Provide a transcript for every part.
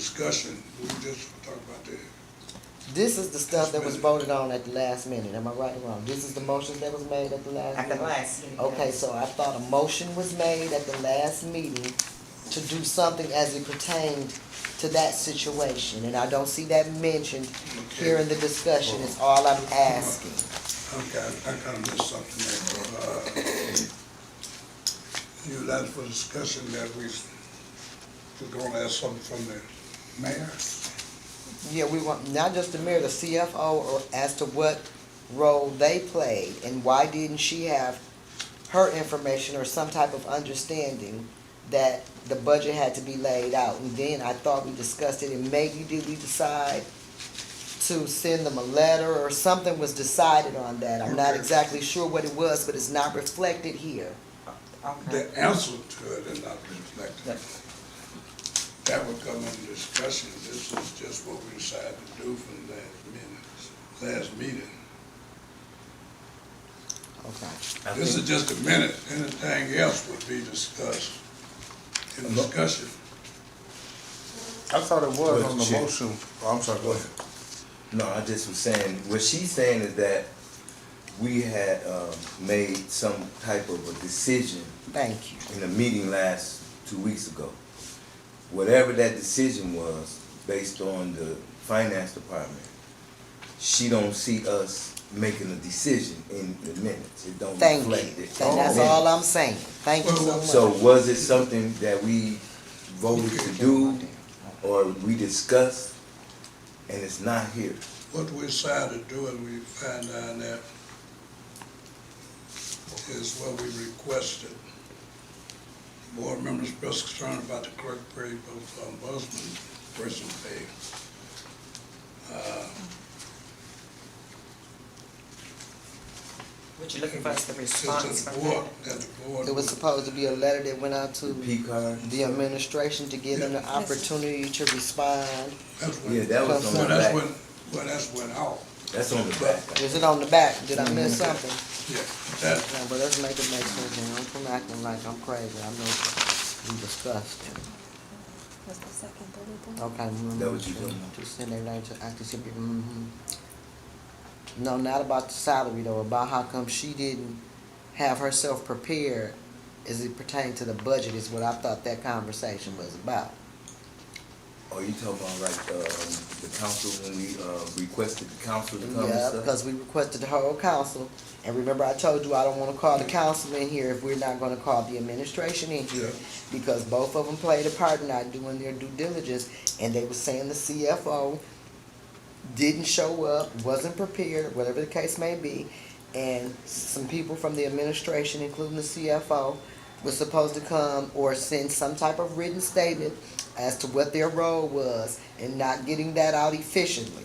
discussion, we just talk about that. This is the stuff that was voted on at the last minute, am I right or wrong? This is the motion that was made at the last At meeting? the last meeting. Okay, so I thought a motion was made at the last meeting to do something as it pertained to that situation, and I don't see that mentioned here in the discussion, is all I'm asking. Okay, I kind of missed something there. You asked for discussion that we're gonna ask something from the mayor? Yeah, we want, not just the mayor, the CFO, or as to what role they played, and why didn't she have her information or some type of understanding that the budget had to be laid out. And then I thought we discussed it, and maybe did we decide to send them a letter, or something was decided on that. I'm not Okay. exactly sure what it was, but it's not reflected here. Okay. The answer to it is not reflected. That would come in discussion. This is just what we decided to do from last meeting. Okay. This is just a minute. Anything else would be discussed in discussion. I thought it was on the Chair. motion. Oh, I'm sorry, go ahead. No, I just was saying, what she's saying is that we had made some type of a decision Thank you. in a meeting last 2 weeks ago. Whatever that decision was, based on the finance department, she don't see us making a decision in the minutes. It don't Thank reflect you. it. And that's all I'm saying. Thank you so much. So was it something that we voted to do, or we discussed, and it's not here? What we decided to do, and we find out that is what we requested. Board members expressed concern about the clerk pay, both ombudsman, person pay. What you looking for is the response To the from board, that? that the board. It was supposed to be a letter that went out to The P card? the administration to give them the opportunity to respond. That's when, Yeah, that was on well, the that's back. when, well, that's when out. That's on the back. Is it on the back? Did I miss something? Yeah, that, No, but let's make it make sense, and I'm from acting like I'm crazy, I know we discussed it. Was the second bullet point? Okay. That what you doing? To send a letter to acting super, No, not about the salary though, about how come she didn't have herself prepared as it pertained to the budget is what I thought that conversation was about. Oh, you talking about like the council, when we requested the council to come and Yeah, stuff? because we requested the whole council, and remember I told you I don't wanna call the council in here if we're not gonna call the administration in here. Yeah. Because both of them played a part in not doing their due diligence, and they were saying the CFO didn't show up, wasn't prepared, whatever the case may be, and some people from the administration, including the CFO, was supposed to come or send some type of written statement as to what their role was, and not getting that out efficiently.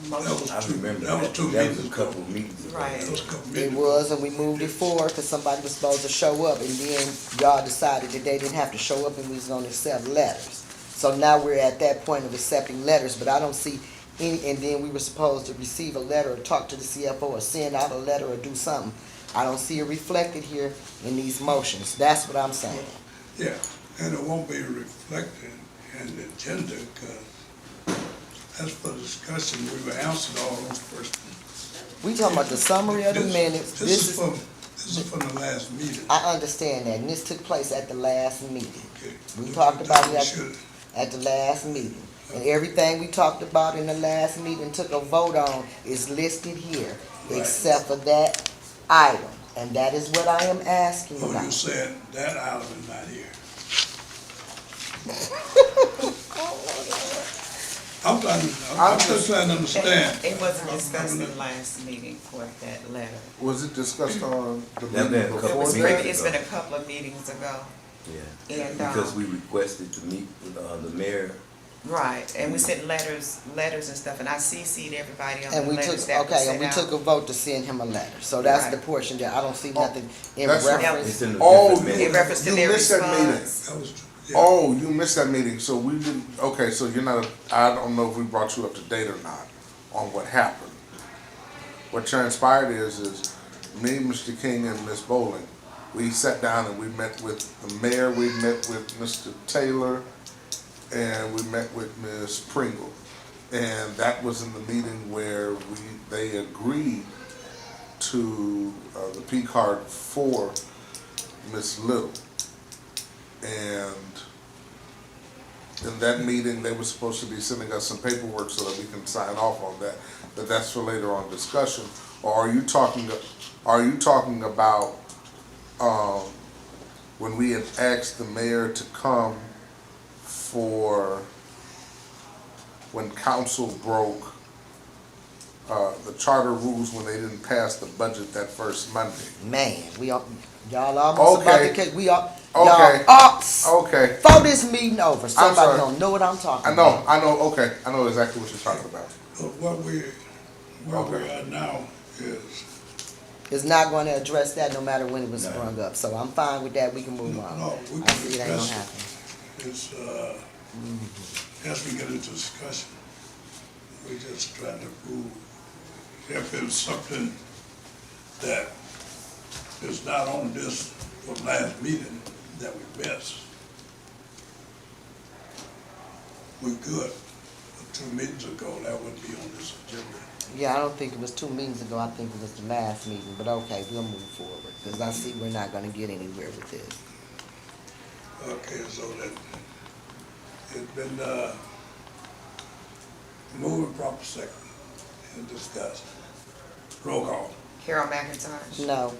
that was I two, remember that was that. two That meetings was a ago. couple of meetings ago. Right. That was a couple It meetings. was, and we moved it forward because somebody was supposed to show up, and then y'all decided that they didn't have to show up and we was gonna accept letters. So now we're at that point of accepting letters, but I don't see any, and then we were supposed to receive a letter or talk to the CFO or send out a letter or do something. I don't see it reflected here in these motions. That's what I'm saying. Yeah, and it won't be reflected in the agenda, because as for discussion, we were answering all those questions. We talking about the summary of the minutes. This is from the last meeting. I understand that, and this took place at the last meeting. Okay. We talked about it Should- at the last meeting. And everything we talked about in the last meeting, took a vote on, is listed here, Right. except for that item. And that is what I am asking Oh, you about. said that item is not here. I'm just trying to understand. It wasn't discussed in the last meeting for that letter. Was it discussed on the That meeting been a couple before of that? meetings. It's been a couple of meetings ago. Yeah, And, because we requested to meet with the mayor. Right, and we sent letters and stuff, and I CC'd everybody on And the we took, letters that were okay, and sent we out. took a vote to send him a letter. So that's the Right. portion that I don't see nothing in that's right. reference. It's in a Oh, different In minute. reference to You their missed that meeting. response. That was, yeah. Oh, you missed that meeting, so we didn't, okay, so you're not, I don't know if we brought you up to date or not on what happened. What transpired is me, Mr. King, and Ms. Bowling, we sat down and we met with the mayor, we met with Mr. Taylor, and we met with Ms. Pringle. And that was in the meeting where they agreed to the P card for Ms. Little. And in that meeting, they were supposed to be sending us some paperwork so that we can sign off on that. But that's for later on discussion. Or are you talking about when we had asked the mayor to come for when council broke the charter rules when they didn't pass the budget that first Monday? Man, y'all almost about Okay. to catch, y'all Okay. Okay. before this meeting over, somebody sorry. don't know what I'm talking I know, about. okay, I know exactly what you're talking about. But where we are now is, It's not gonna address that no matter when it was sprung up, so I'm fine with that, we can move on. no, we I can see it ain't gonna address happen. it. It's, as we get into discussion, we just trying to prove if it's something that is not on this from last meeting that we missed. We good. But 2 meetings ago, that would be on this agenda. Yeah, I don't think it was 2 meetings ago, I think it was the last meeting, but okay, we'll move forward, cause I see we're not gonna get anywhere with this. Okay, so that, it's been, moving proper second and discussed. Roll call, Carol McIntosh. No,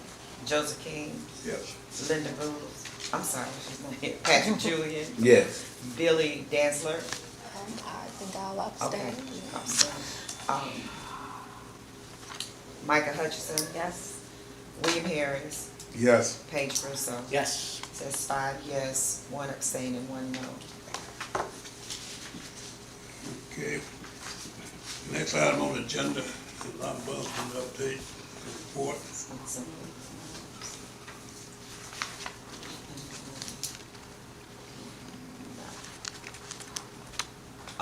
Joseph King. yes. Linda Booth. I'm sorry, she's not here. Patrick Julian. Yes. Billy Dansler. I think I'll Okay. abstain. Micah Hutchison. Yes. William Harris. Yes. Paige Russo. Yes. Says 5 yes, 1 abstain and 1 no. Okay. Next item on the agenda is ombudsman update report.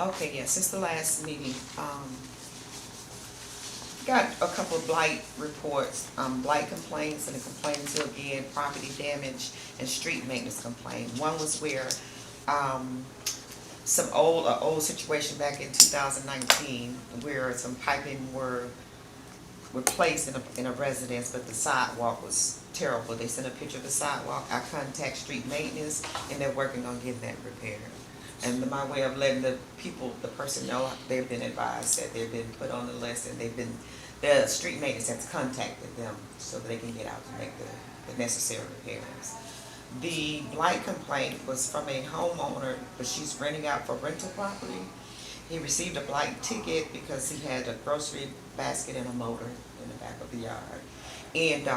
Okay, yeah, since the last meeting, got a couple of blight reports, blight complaints and a complaint to again, property damage and street maintenance complaint. One was where, some old situation back in 2019 where some piping were replaced in a residence, but the sidewalk was terrible. They sent a picture of the sidewalk. I contact street maintenance and they're working on getting that repaired. And my way of letting the person know, they've been advised that they've been put on the list and the street maintenance has contacted them so that they can get out to make the necessary repairs. The blight complaint was from a homeowner, but she's renting out for rental property. He received a blight ticket because he had a grocery basket and a motor in the back of the yard. And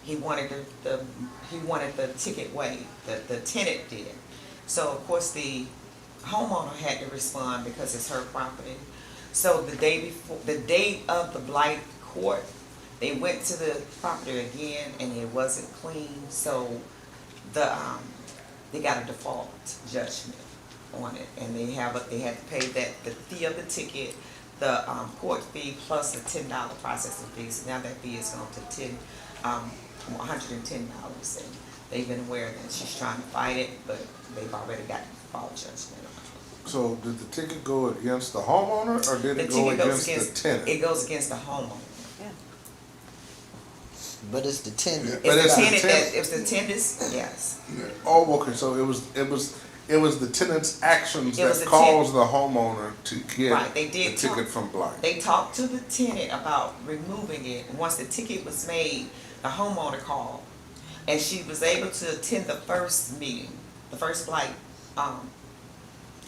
he wanted the ticket waived, the tenant did. So of course the homeowner had to respond because it's her property. So the day of the blight court, they went to the property again and it wasn't clean, so they got a default judgment on it, and they had to pay the fee of the ticket, the court fee plus the $10 processing fee. So now that fee is gone to $110, and they've been aware that she's trying to fight it, but they've already got the default judgment on it. So did the ticket go against the homeowner or did The it go ticket goes against the tenant? It goes against the homeowner. but it's the tenant. But it's the tenant tenant. if the tenant, yes. Oh, okay, so it was the tenant's actions It was that the caused the homeowner to get Right, they the did ticket from blight. They talked to the tenant about removing it, and once the ticket was made, the homeowner called. And she was able to attend the first meeting, the first blight,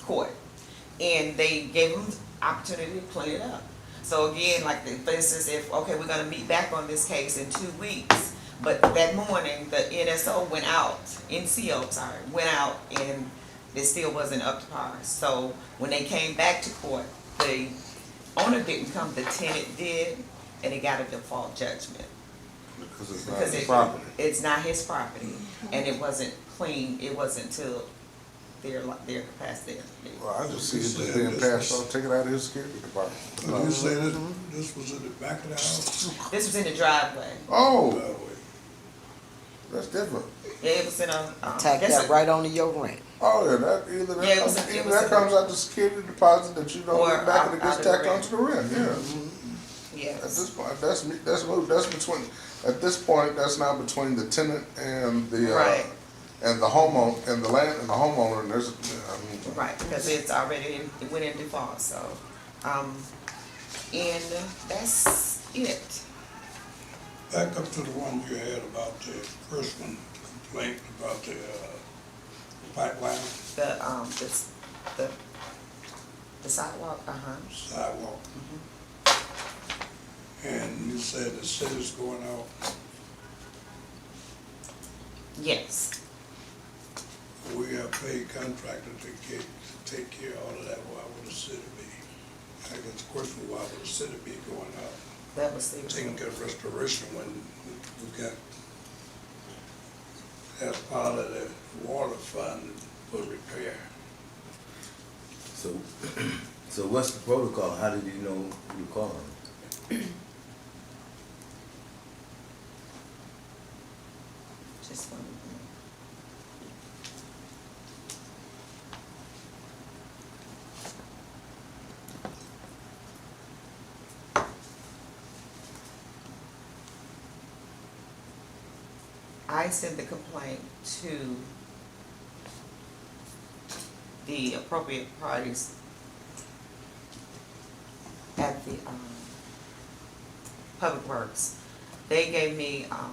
court. And they gave them the opportunity to clean it up. So again, like for instance, we're gonna meet back on this case in 2 weeks, but that morning, the NCO went out, and it still wasn't up to par. So when they came back to court, the owner didn't come, the tenant did, and he got a default judgment. Because it's not Because his property. it's not his property, and it wasn't clean, it wasn't to their capacity. Well, I just see it just being passed off, take it out of his security department. Did you say this was in the back of the house? This was in the driveway. Oh, that's different. Yeah, it was in a, Tack that's that right onto your rent. Oh, yeah, that either that, Yeah, it was either a- that comes out the security deposit that you don't Or get back and it out gets of the tacked rent. onto the rent, yeah. At Yes. this point, that's moved, that's between, at this point, that's now between the tenant and the, Right. and the homeowner, and the land, and the homeowner, and there's, I mean. Right, because it's already, it went in default, so, and that's it. Back up to the one you had about the first one, complaint about the pipeline The sidewalk, sidewalk. And you said the city's going out, yes. we have paid contractor to take care of all of that, why would the city be? I guess the question, why would the city be going out, That was the. taking care of restoration when we got, as part of the water fund for repair? So, so what's the protocol? How did you know who to call? Just one. I sent the complaint to the appropriate parties at the, Public Works. They gave me, it's not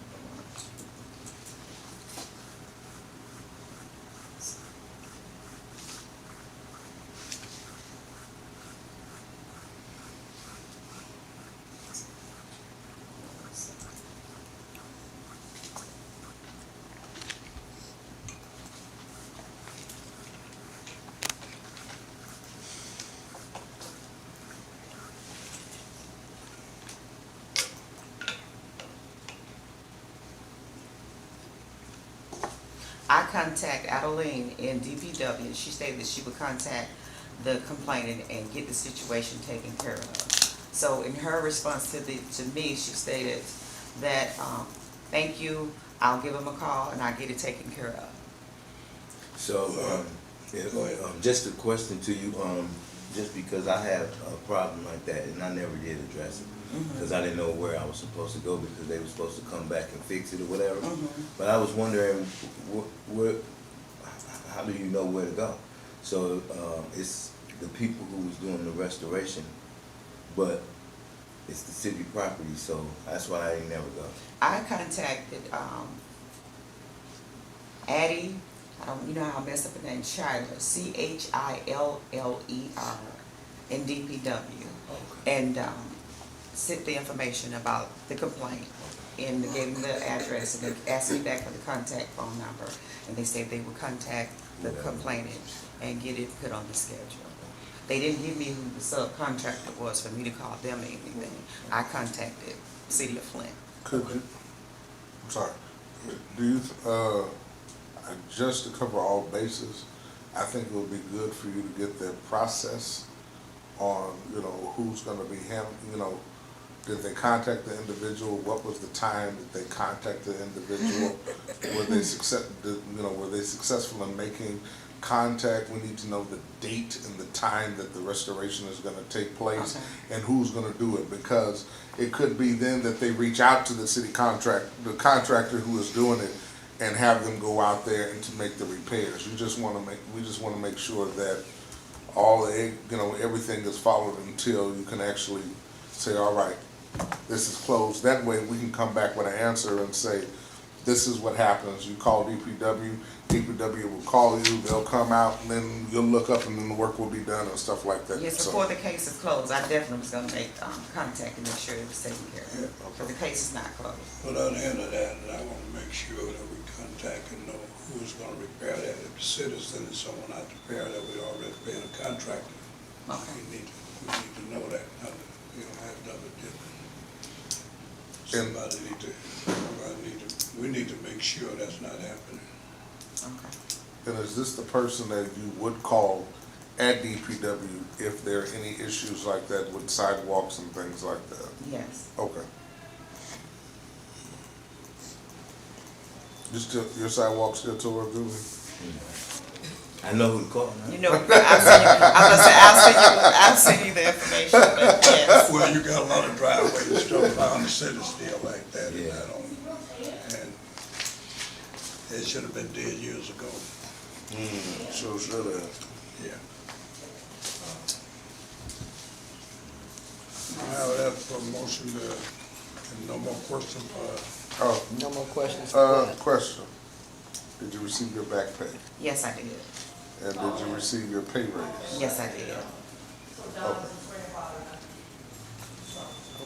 the one. I contact Adeline in DPW. She stated that she would contact the complainant and get the situation taken care of. So in her response to me, she stated that, thank you, I'll give him a call and I'll get it taken care of. So, Go ahead. just a question to you, just because I had a problem like that and I never did address it. Because I didn't know where I was supposed to go because they were supposed to come back and fix it or whatever. But I was wondering, how do you know where to go? So, it's the people who was doing the restoration, but it's the city property, so that's why I ain't never go. I contacted, Addie, you know how I messed up the name, Chiller, Chiller, in DPW. Okay. And, sent the information about the complaint and gave them the address and they asked me back for the contact phone number. And they said they would contact the complainant and get it put on the schedule. They didn't give me who the subcontractor was for me to call them or anything. I contacted City of Flint. Could you, I'm sorry, do you, just to cover all bases, I think it would be good for you to get their process on, who's gonna be did they contact the individual? What was the time that they contacted the individual? Were they successful in making contact? We need to know the date and the time that the restoration is gonna take place and who's gonna do it, because it could be then that they reach out to the the contractor who is doing it and have them go out there and to make the repairs. We just wanna make sure that everything is followed until you can actually say, all right, this is closed. That way we can come back with an answer and say, this is what happens. You call DPW, DPW will call you, they'll come out, and then you'll look up and then the work will be done and stuff like that. Yes, So- before the case is closed, I definitely was gonna make, contact and make sure it was taken care of. But the case is not closed. But on the end of that, I want to make sure that we contact and know who's going to repair that. If the city sending someone out to repair that, we already paying a contractor. Okay. We need to know that, not that we don't have double dipping. We need to make sure that's not happening. Okay. And is this the person that you would call at DPW if there are any issues like that with sidewalks and things like that? Yes. Okay. Your sidewalk still toward Julie? I know who to call now. You know, I'll send you the information, but yes. Well, you got a lot of driveways and stuff around the city still like that, and Yeah. I don't, and it should have been dead years ago, So should have. yeah. Now that's for motion to, and no more questions for, Oh, No more questions for that. question. Did you receive your back pay? Yes, I did. And did you receive your pay raise? Yes, I did. Okay.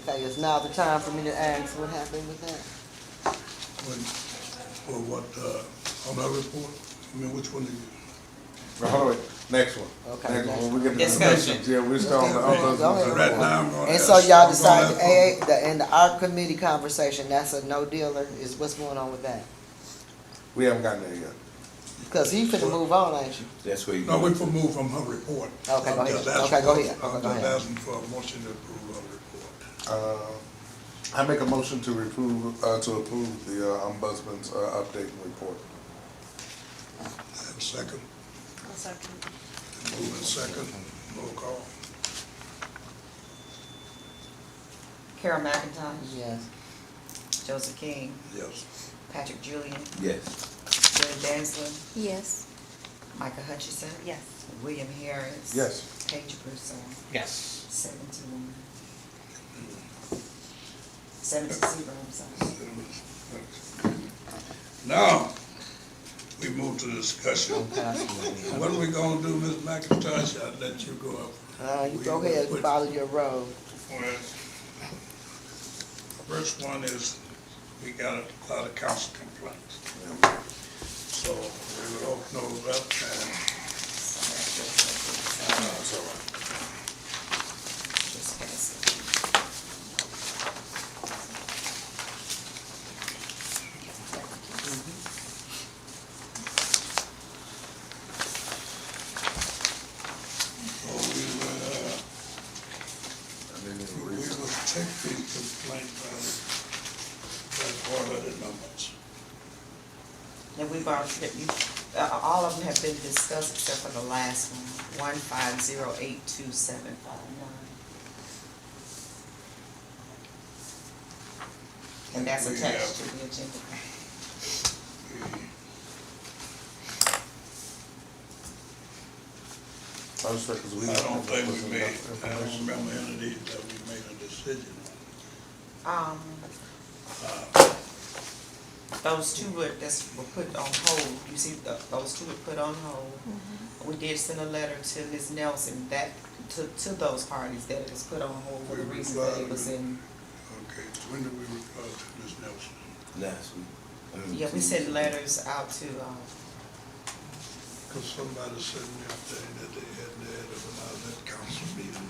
Okay, it's now the time for me to ask what happened with that. when, for what, on that report? I mean, which one did you? Now, hold on, wait. Next one. Okay, Next next one. We get to Discussion. Yeah, we're still on the Go ahead. ombudsman. Right now, I'm gonna And ask. so y'all I'm gonna decided, ask for- in the art committee conversation, that's a no dealer, is what's going on with that? We haven't gotten there yet. Cause he finna move on, ain't you? That's where you. No, we can move from her report. Okay, go I'm ahead. just asking Okay, go for- ahead. Okay, I'm go just ahead. asking for a motion to approve her report. I make a motion to approve the ombudsman's updating report. Have a second? I'll second. Move in second, roll call. Carol McIntosh, Yes. Joseph King, Yes. Patrick Julian, Yes. Billy Danzler, Yes. Micah Hutchison. Yes. William Harris. Yes. Paige Broussard. Yes. 7-1. 7-0, I'm sorry. Now, we move to discussion. Okay. What are we gonna do, Ms. McIntosh? I'll let you go up. You go ahead and follow your road. Well, first one is, we got a lot of council complaints. So we will open those up and, it's all right. Just pass it. So we will take these complaints by order of the numbers. And we've already, all of them have been discussed except for the last one, 1508279. And that's We attached have- to the agenda. I was because we I don't think wasn't we made, enough I don't information. remember any of these that we made a decision Those two were put on hold. You see, those two were put on hold. We did send a letter to Ms. Nelson that, to those parties that it was put on hold for the We reason that it replied. was in, on. Okay, when did we reply to Ms. Nelson? Last week. I mean, yeah, we 2 sent weeks ago. letters out to, Because somebody said yesterday that they hadn't had it when I was at council meeting,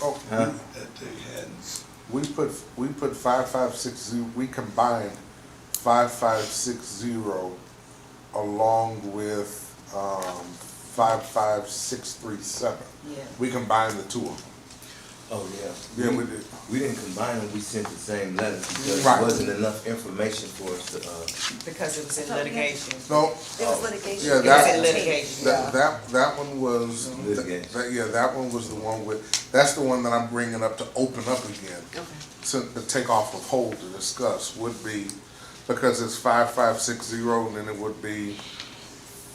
Oh, Huh? that they hadn't. we put 5560, we combined 5560 along with 55637. yeah. We combined the two of them. Oh, yeah. Yeah, we did. We didn't combine them, we sent the same letter because Right. there wasn't enough information for us to, Because it was in litigation. No, It was litigation. Yeah, It was that- in litigation. that one was, Litigation. yeah, that one was the one with, that's the one that I'm bringing up to open up again. To take off of hold to discuss would be, because it's 5560 and then it would be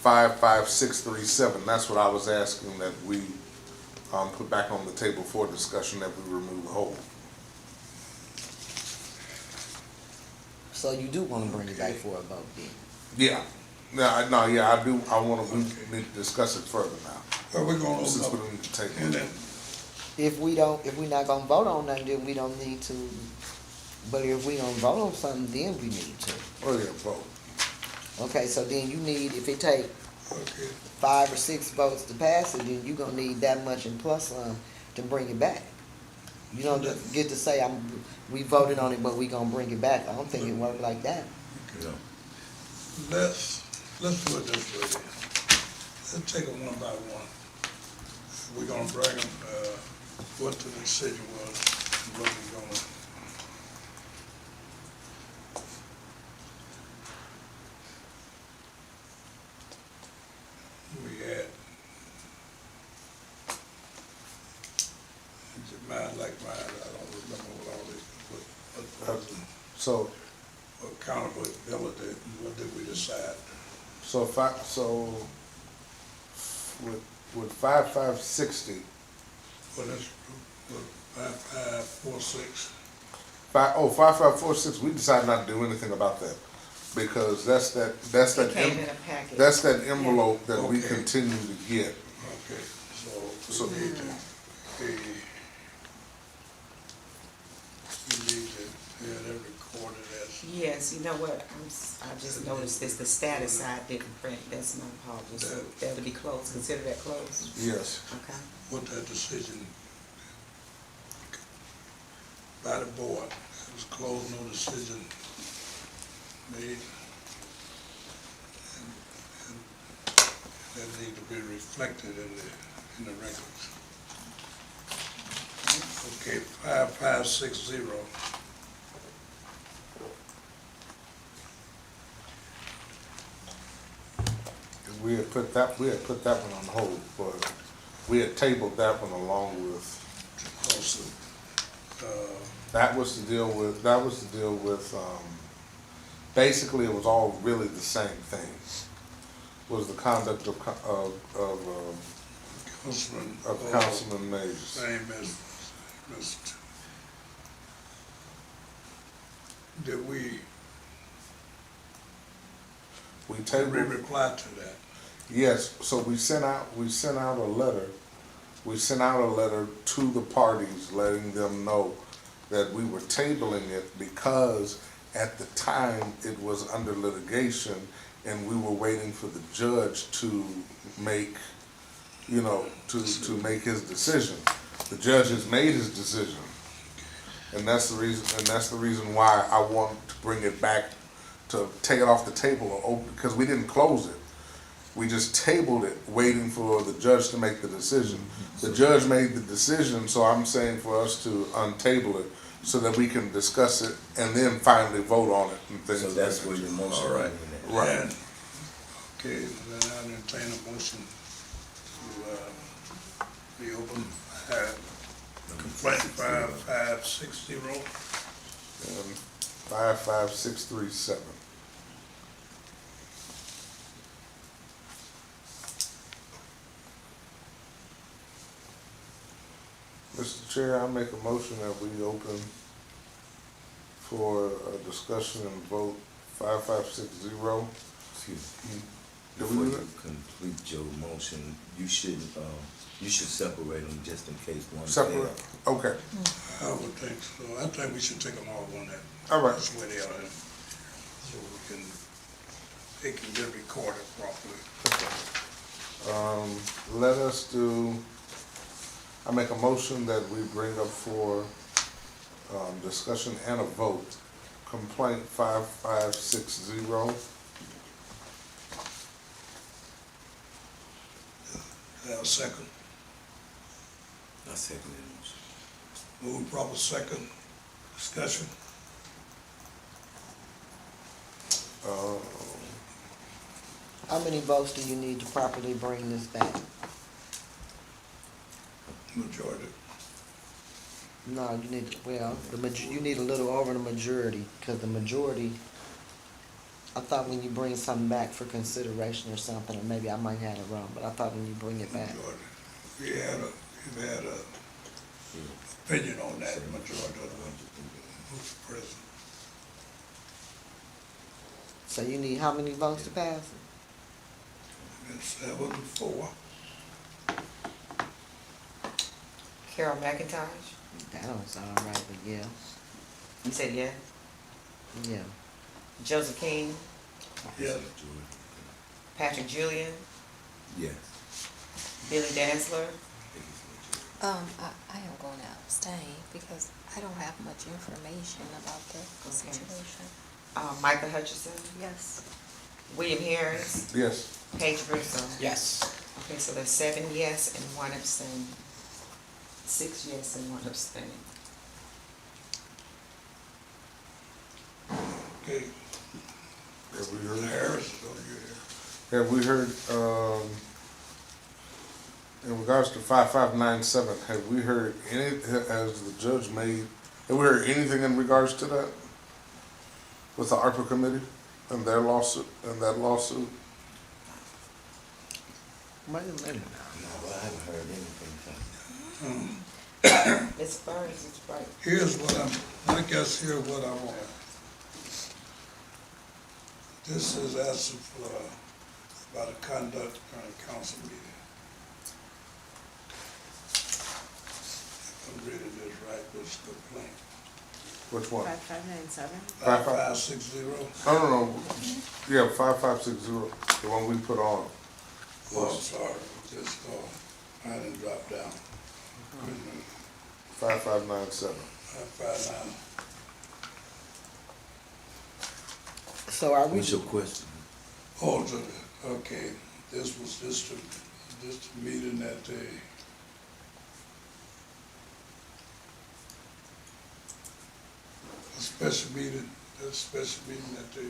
55637. That's what I was asking that we put back on the table for discussion, that we remove the hold. So you do wanna bring it back for a vote then? Yeah, yeah, I do, I wanna, we need to discuss it further now. Well, we're gonna Since open we up, don't take and it. then, If we not gonna vote on nothing, then we don't need to, but if we don't vote on something, then we need to. Oh, yeah, vote. Okay, so then you need, if it take okay, 5 or 6 votes to pass it, then you gonna need that much and plus some to bring it back. You don't just get to say, we voted on it, but we gonna bring it back. I don't think it work like that. you know. let's do it this way then. Let's take them one by one. We're gonna bring them, what the decision was, and what we're gonna. mine like mine, I don't remember what all this, what was it? So, Accountability, what did we decide? so if I, so with 5560, What is, 5546? 5546, we decided not to do anything about that. Because that's that It came in a package. that's that envelope that we Okay. continue to get. Okay, So- so we need to, yeah, that recorded as, Yes, you know what, I just noticed this, the status side didn't print, that's my apology, so that'll be closed, consider that closed? Yes. Okay. what that decision by the board, it was closed, no decision made. And that need to be reflected in the records. Okay, 5560. We had put that one on hold, but we had tabled that one along with, Also, that was to deal with, basically it was all really the same thing. Was the conduct of Councilman. Councilman Mays. Same as, Mr. Did we tabled. reply to that? Yes, so we sent out a letter to the parties letting them know that we were tabling it because at the time it was under litigation and we were waiting for the judge to make, to make his decision. The judge has made his decision. And that's the reason why I want to bring it back, to take it off the table, because we didn't close it. We just tabled it, waiting for the judge to make the decision. The judge made the decision, so I'm saying for us to untable it so that we can discuss it and then finally vote on it and things So of that's that where nature. your motion. All right. Right. And, okay, then I entertain a motion to, reopen, complaint 5560. And 55637. Mr. Chair, I make a motion that we open for a discussion and vote 5560. Excuse me. Do Before we you do that? complete your motion, you should separate them just in case one Separate, fails. okay, I would think so. I think we should take them all on that. all right. That's where they are. So they can get recorded properly. Let us do, I make a motion that we bring up for discussion and a vote, complaint 5560. Have a second. I second that motion. Move proper second. Discussion. How many votes do you need to properly bring this back? Majority. No, you need, well, you need a little over the majority, because the majority, I thought when you bring something back for consideration or something, or maybe I might have it wrong, but I thought when you bring it back. Majority. We've had a opinion on that, majority of the president. So you need how many votes to pass it? It's 7-4. Carol McIntosh, That don't sound right, but yeah, you said yeah? yeah. Joseph King, Yes. Patrick Julian, Yes. Billy Dazzler, I am going to abstain because I don't have much information about the Okay. situation. Michael Hutchison, Yes. William Harris, Yes. Paige Russo. Yes. Okay, so there's 7 yes and 1 abstain. 6 yes and 1 abstain. Okay. Have we heard? Harris, so you here. Have we heard, have regards to 5597, have we heard any, has the judge made, have we heard anything in regards to that? With the ARPA committee and their lawsuit, and that lawsuit? Wait a minute. No, I haven't heard anything from him. Ms. Burns is right. Here's what I guess here's what I want. This is asking for, about the conduct during a council meeting. If I'm reading this right, what's the complaint? Which one? 5597? 5560? No. Yeah, 5560, the one we put on. Oh, sorry, just, I didn't drop down. 5597. 559. So are we, What's your question? Oh, okay, this was this the meeting that they, a special meeting, that special meeting that they,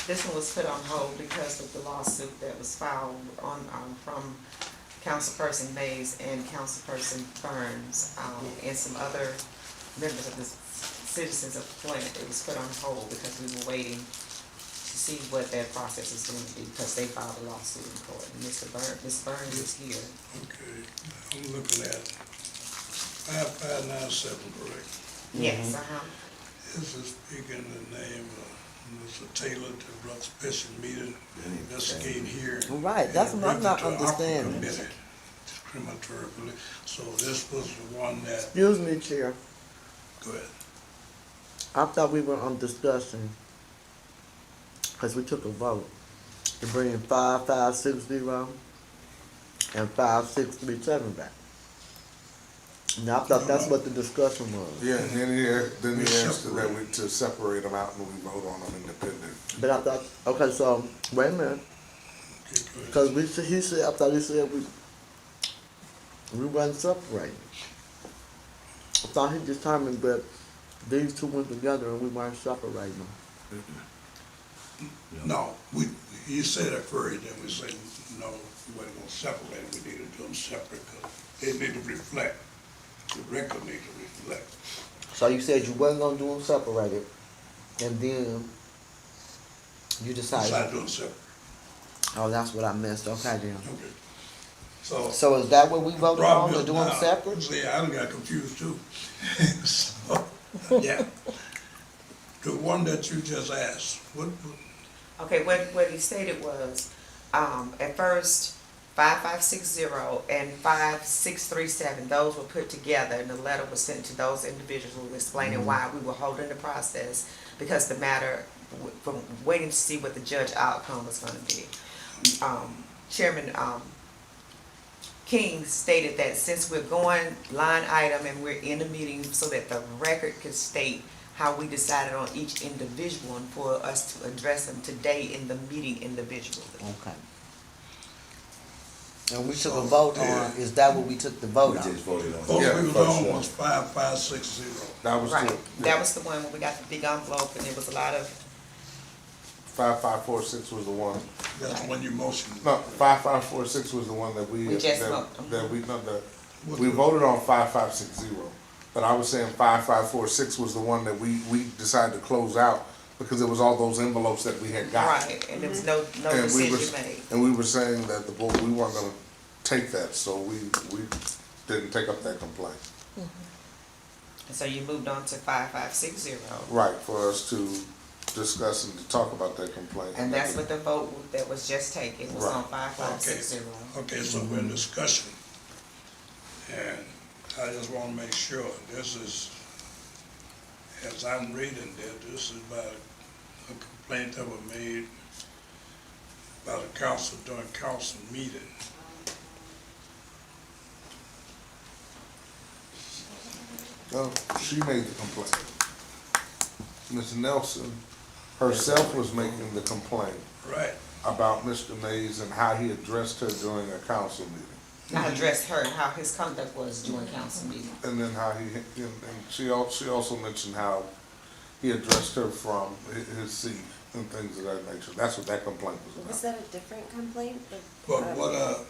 This one was put on hold because of the lawsuit that was filed on, from Councilperson Mays and Councilperson Burns, and some other members of the citizens of Flint. It was put on hold because we were waiting to see what that process is going to be, because they filed a lawsuit in court. And Ms. Burns is here. okay, I'm looking at 5597, correct? Yes, uh-huh. This is speaking the name of Mr. Taylor to run special meeting, investigating here. Right, that's what I'm not to Opera understanding. Committee, discriminatory police. So this was the one that, excuse me, Chair, go ahead. I thought we were on discussion, because we took a vote to bring 5560 and 5637 back. Now, I thought that's what the discussion was. Yeah, and then he asked that we to separate them out and we vote on them independent. But I thought, okay, so, wait a minute, Okay, go ahead. because he said, I thought he said we wasn't separating. I thought he determined that these two went together and we weren't separating them. No, you said at first, then we said, no, we wasn't gonna separate them, we need to do them separate, because they need to reflect, the record need to reflect. So you said you wasn't gonna do them separated, and then you Decide decided, to do them separate, oh, that's what I missed, okay then. okay. So. So is that what we voted on, Problem to is do them now- separate? See, I done got confused too. So, yeah. The one that you just asked, what, Okay, what he stated was, at first, 5560 and 5637, those were put together, and the letter was sent to those individuals explaining why we were holding the process, because the matter, from waiting to see what the judge outcome was gonna be. Chairman, King stated that since we're going line item and we're in a meeting so that the record could state how we decided on each individual, and for us to address them today in the meeting individually. Okay. And we took a vote on, is that what we took the vote We on? just voted on both it. we was First on one. was 5560. That was Right, the, that was the one where we got the big envelope and there was a lot of, 5546 was the one. That's when you motioned. No, 5546 was the one that we, We just that, vote- that we, no, that, we voted on 5560. But I was saying 5546 was the one that we decided to close out because it was all those envelopes that we had got. right, and there was no And we decision was, made. and we were saying that the board, we weren't gonna take that, so we didn't take up that complaint. And so you moved on to 5560. Right, for us to discuss and to talk about that complaint. And that's what the vote that was just taken was on Right. 5560. Okay, so we're in discussion. And I just wanna make sure, this is, as I'm reading this is about a complaint that was made by the council during council meeting. No, she made the complaint. Ms. Nelson herself was making the complaint Right. about Mr. Mays and how he addressed her during a council meeting. I addressed her and how his conduct was during council meeting. And then how and she also mentioned how he addressed her from his seat and things of that nature. That's what that complaint was Was about. that a different complaint? But what,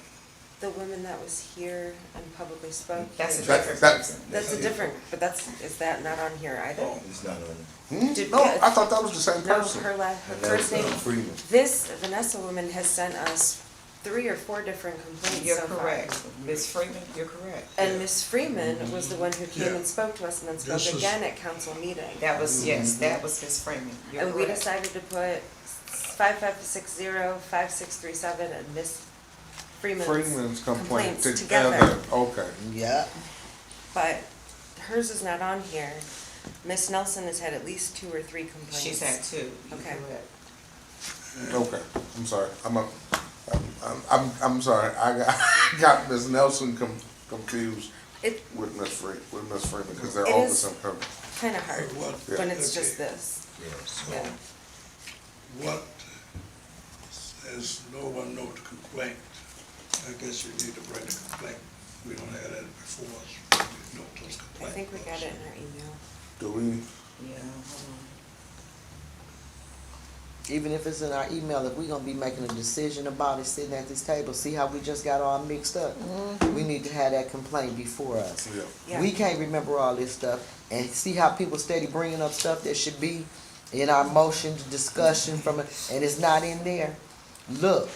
The woman that was here and publicly spoke? That's a That- different that- person. That's a different, but is that not on here either? oh, It's not on Did No, we- I thought that was the same No, person. her there. first name, Freeman. this Vanessa woman has sent us 3 or 4 different complaints You're so far. correct. Ms. Freeman, you're correct. And Miss Freeman was the one who came Yeah. and spoke to us and then spoke This is- again at council meeting. That was, yes, that was Ms. Freeman. You're And we correct. decided to put 5560, 5637 and Miss Freeman's complaint complaints together, okay. Yeah, But hers is not on here. Miss Nelson has had at least 2 or 3 complaints. She's had 2. You're Okay. correct. Okay, I'm sorry. I'm sorry. I got Ms. Nelson confused It, with Ms. Freeman because they're It all the is- same person. kind of hard What- when it's okay. just this. Yes. so, Yeah. what, says no one know the complaint? I guess you need to bring the complaint. We don't have that before us. We know those I complaints. think we got it in our email. Do we? Yeah, hold even if it's in our email, if we gonna be making a decision about it, sitting at this table, see how we just got all mixed up? We need to have that complaint before us. Yeah. Yeah. We can't remember all this stuff, and see how people steady bringing up stuff that should be in our motion discussion from, and it's not in there. Look,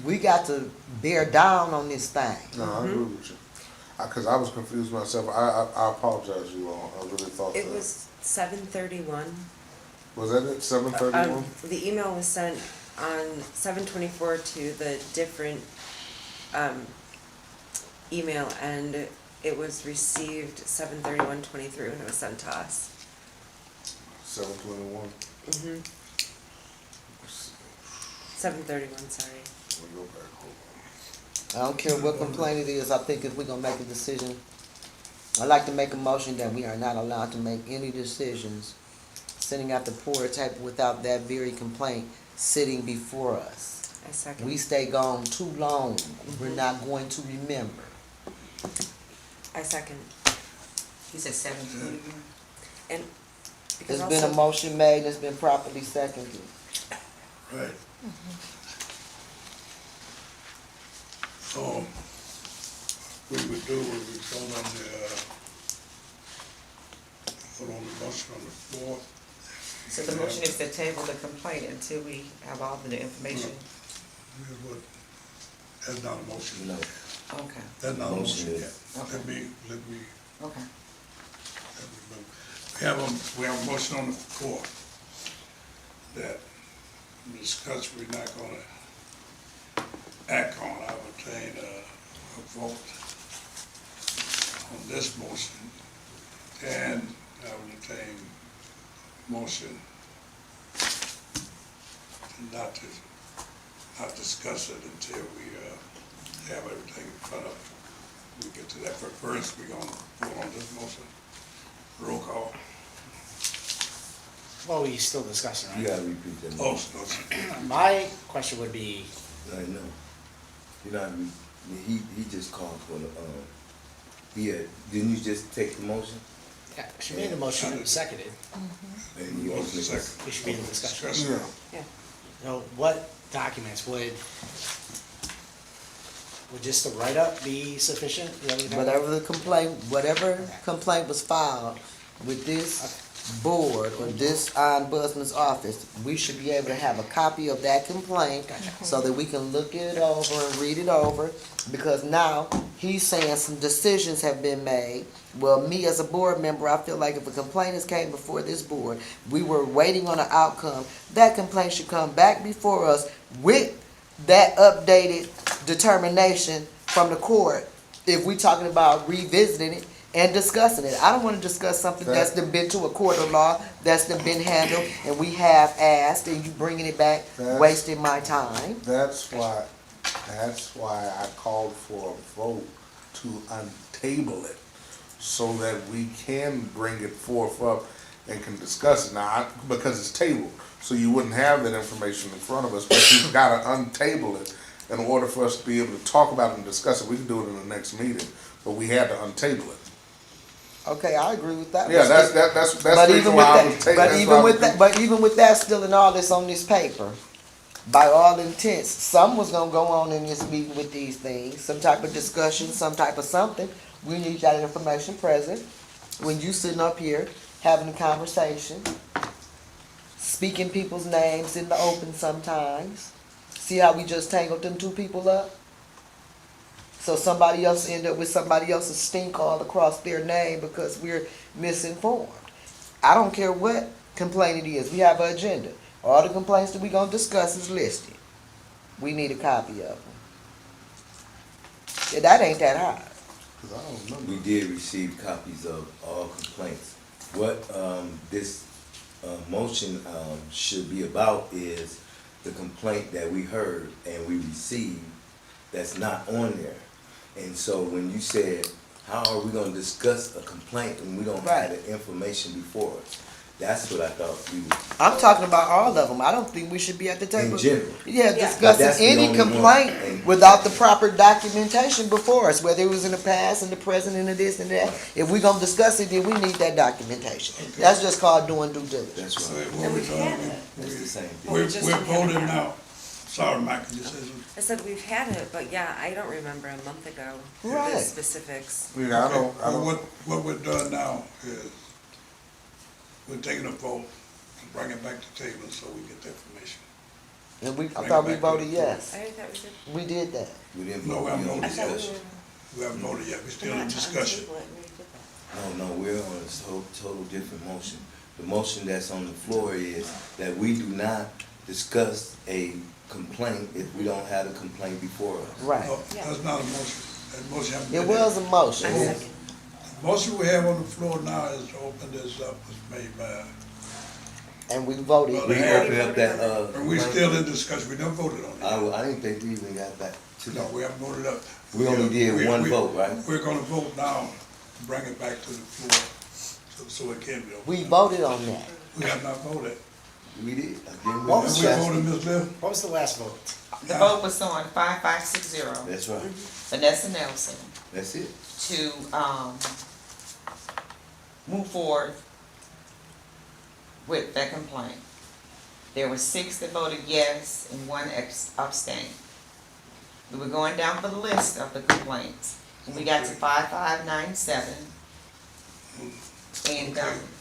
we got to bear down on this thing. No, I agree with you. Because I was confused myself. I apologize, you all. I really thought It that. was 7:31. Was that it? 7:31? The email was sent on 7:24 to the different email, and it was received 7:31:23 when it was sent to us. 7:21. 7:31, sorry. We'll go back. Hold I don't care what complaint it is, I think if we're gonna make a decision, I'd like to make a motion that we are not allowed to make any decisions sitting at the board table without that very complaint sitting before us. I second. We stay gone too long, we're not going to remember. I second. on. He said 7:21. And because There's been a also, motion made and it's been properly seconded. Right. So, we would do, we would vote on the motion on the floor. So the motion is to table the complaint until we have all the information. Here's what- That's not a motion. No. Okay, That's not a Motion motion is- yet. Let me, okay. we have a motion on the floor that we discuss, we're not gonna act on. I would obtain a vote on this motion, and I would obtain motion not discuss it until we have everything in front of us. We get to that, but first, we're gonna vote on this motion. Roll call. Well, we still discussing, You right? gotta repeat that. Oh, motion. no, My question would be, I know. You're not, he just called for the, didn't you just take the motion? yeah, she made the motion and seconded, And you motion opened it. second. we should be in the discussion. Discussion. yeah. You know, what documents would just the write-up be sufficient? Is that what you're talking about? Whatever complaint was filed with this board or this ombudsman's office, we should be able to have a copy of that complaint so that we can look it over and read it over, because now he's saying some decisions have been made. Well, me as a board member, I feel like if a complaint has came before this board, we were waiting on an outcome, that complaint should come back before us with that updated determination from the court if we talking about revisiting it and discussing it. I don't want to discuss something that's been to a court of law, that's been handled, and we have asked, and you bringing it back, wasting my time. That's why I called for a vote to untable it, so that we can bring it forth up and can discuss it. Now, because it's tabled, so you wouldn't have that information in front of us, but you've gotta untable it in order for us to be able to talk about it and discuss it. We can do it in the next meeting, but we had to untable it. Okay, I agree with that. Yeah, that's But the reason even with why I that, was taking. but that's even why I with was- that, but even with that still and all this on this paper, by all intents, some was gonna go on in this meeting with these things, some type of discussion, some type of something. We need that information present. When you sitting up here having a conversation, speaking people's names in the open sometimes. See how we just tangled them two people up? So somebody else end up with somebody else's stink all across their name because we're misinformed. I don't care what complaint it is. We have an agenda. All the complaints that we gonna discuss is listed. We need a copy of them. Yeah, that ain't that hard. 'Cause I don't remember. We did receive copies of all complaints. What this motion should be about is the complaint that we heard and we received that's not on there. And so when you said, how are we gonna discuss a complaint when we don't have the information before us? That's what I thought we would. I'm talking about all of them. I don't think we should be at the table. In general. Yeah, Yeah. But that's discussing the any only one. complaint And- without the proper documentation before us, whether it was in the past, in the present, in the this and that. If we gonna discuss it, then we need that documentation. That's just called doing due diligence. That's So right. what And we we've doing, had it. That's the same thing. we're We just don't have it voting now. now. Sorry, Mike, can you say something? I said we've had it, but yeah, I don't remember a month ago Right. the specifics. Yeah, I Okay, don't. well, what we're doing now is, we're taking a vote to bring it back to the table so we get the information. And I Bring thought it we back to voted the yes. I thought we did. We did that. We didn't No, vote. we haven't We only I voted thought we discussed. were. We haven't voted yet, we're still in not on discussion. table it, we did that. No, we're on a total different motion. The motion that's on the floor is that we do not discuss a complaint if we don't have a complaint before us. Right. No, that's not a motion, that motion hasn't It been. was a motion. I second. The motion we have on the floor now is to open this up, was made by, And we voted. We open up that, and we're still in discussion, we never voted on it. I didn't think we even got back to No, that. we haven't voted up. We only did one vote, right? We're gonna vote now, to bring it back to the floor, so it can be opened. We voted on that. We have not voted. We did. Again, we Have we discussed. voted, Ms. Bill? What was the last vote? The vote was on 5560, That's right. Vanessa Nelson, That's it. to, move forward with that complaint. There were 6 that voted yes and 1 abstained. We were going down the list of the complaints, and we got to 5597. And, Okay,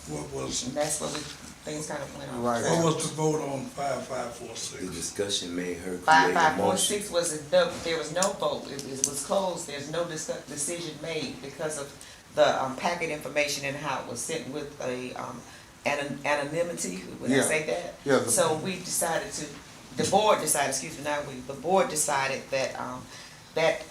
what was, and that's what things kind of went on. Right. what was the vote on The 5546? discussion made her create a Five five four motion. six was there was no vote, it was closed, there's no decision made because of the packet information and how it was sent with a anonymity, would I Yeah. say that? Yeah, So we decided the board decided, excuse me, not we, the board decided that that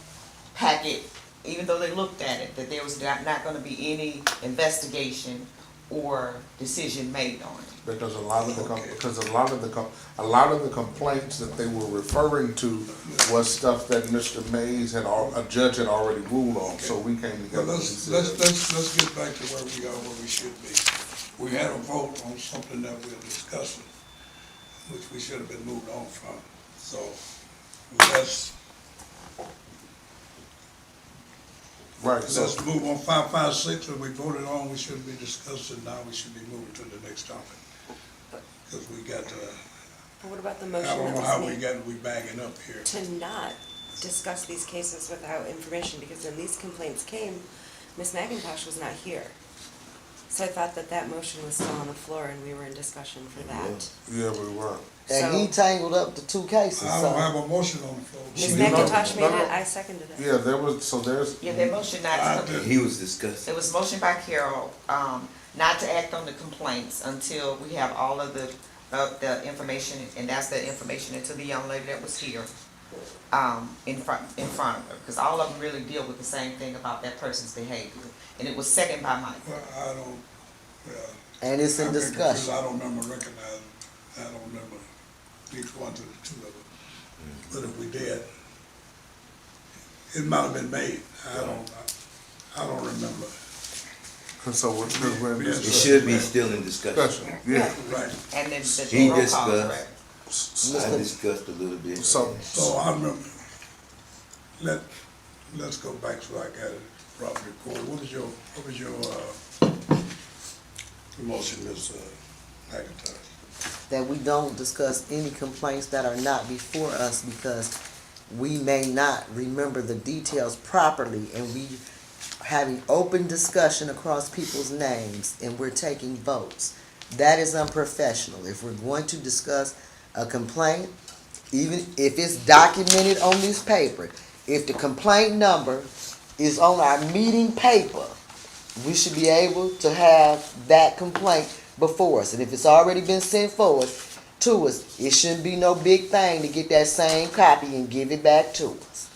packet, even though they looked at it, that there was not gonna be any investigation or decision made on it. Because a lot of the Okay. a lot of the complaints that they were referring to was stuff that Mr. Mays a judge had already ruled on, so we came Well, together. let's get back to where we are, where we should be. We had a vote on something that we're discussing, which we should have been moved on from. So Right, so, let's move on 556 that we voted on, we shouldn't be discussing, now we should be moving to the next topic. Because we got, What about the I motion don't that know how we was made got, we bagging up here. to not discuss these cases without information? Because when these complaints came, Ms. McIntosh was not here. So I thought that motion was still on the floor and we were in discussion for that. yeah, we were. And he So- tangled up the 2 cases, I don't so. have a motion on the floor. Ms. No, McIntosh no, made no. it, I seconded it. Yeah, there's, Yeah, that motion not I to, did. He was discussing. it was motion by Carol, not to act on the complaints until we have all of the information, and that's the information to the young lady that was here, in front of her, because all of them really deal with the same thing about that person's behavior, and it was seconded by Mike. Well, I don't, And it's in I've been confused. discussion. I don't remember recognizing, I don't remember each one to the 2 of them. But if we did, it might have been made. I don't remember. and so we're in Yes. It discussion. should be still in discussion. Discussion, yeah. Right. And then He the roll call discussed. correct. I discussed a little bit. So, So I remember, let's go back so I got it properly recorded. What was your motion, Ms. McIntosh? That we don't discuss any complaints that are not before us because we may not remember the details properly, and we having open discussion across people's names and we're taking votes. That is unprofessional. If we're going to discuss a complaint, even if it's documented on this paper, if the complaint number is on our meeting paper, we should be able to have that complaint before us. And if it's already been sent forward to us, it shouldn't be no big thing to get that same copy and give it back to us.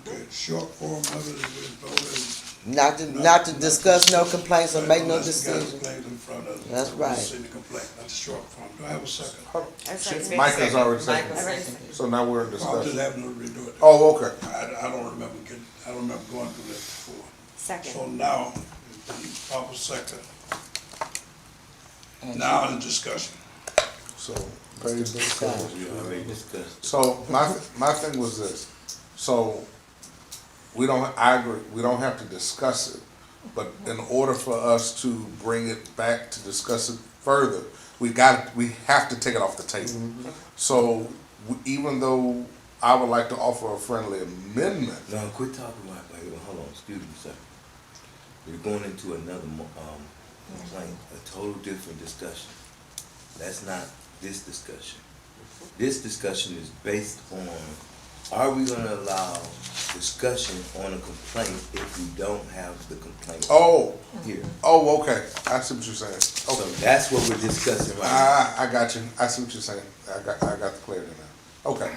Okay, short form of it is voted. Not to discuss no complaints or make no Unless you got a decision. complaint in front of us. That's right. See the complaint, not the short form. Do I have a second? I second. Mike has already Michael seconded. seconded. So now we're in I'll just discussion. have to redo it. Oh, okay. I don't remember going through that before. Second. So now, it's been proper second. And Now in discussion. So, page discussion. We already discussed. So my thing was this, so I agree, we don't have to discuss it, but in order for us to bring it back to discuss it further, we have to take it off the table. So even though I would like to offer a friendly amendment, No, quit talking about, hold on, excuse me, sir. You're going into another, complaint, a total different discussion. That's not this discussion. This discussion is based on, are we gonna allow discussion on a complaint if we don't have the complaint here? oh, okay, I see what you're saying. So Okay, that's what we're discussing right now. I got you, I see what you're saying, I got the clarity now. Okay.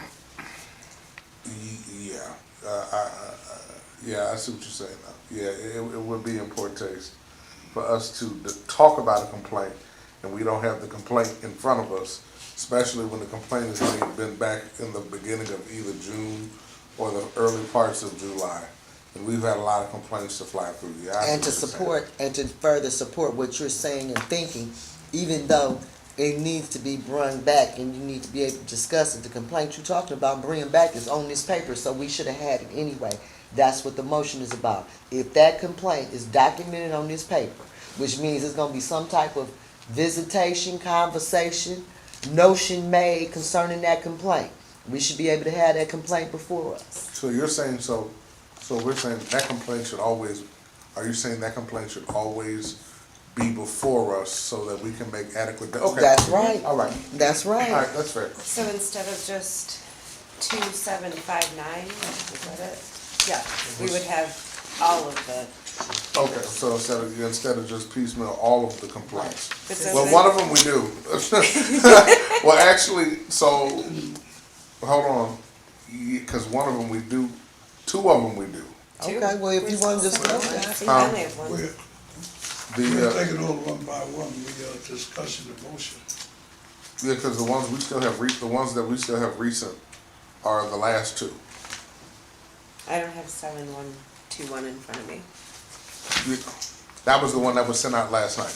Yeah, I see what you're saying now. Yeah, it would be in poor taste for us to talk about a complaint and we don't have the complaint in front of us, especially when the complaint has been back in the beginning of either June or the early parts of July. And we've had a lot of complaints to fly through. Yeah, I see And to what you're saying. support, and to further support what you're saying and thinking, even though it needs to be brought back and you need to be able to discuss it, the complaint you're talking about bringing back is on this paper, so we should have had it anyway. That's what the motion is about. If that complaint is documented on this paper, which means there's gonna be some type of visitation, conversation, notion made concerning that complaint, we should be able to have that complaint before us. So you're saying, so we're saying that complaint should always, are you saying that complaint should always be before us so that we can make adequate, okay. That's right. All right, That's all right, right. that's fair. So instead of just 2759, is that it? Yeah, we would have all of the. Okay, so instead of just piecemeal all of the complaints. But so Well, then- one of them we do. Well, actually, so, hold on, because one of them we do, two of them we do. Two? Okay, well, if you want to discuss that. I think I only have one. We're taking it over one by one, we discussing the motion. Yeah, because the ones we still have, the ones that we still have recent are the last two. I don't have 7121 in front of me. That was the one that was sent out last night.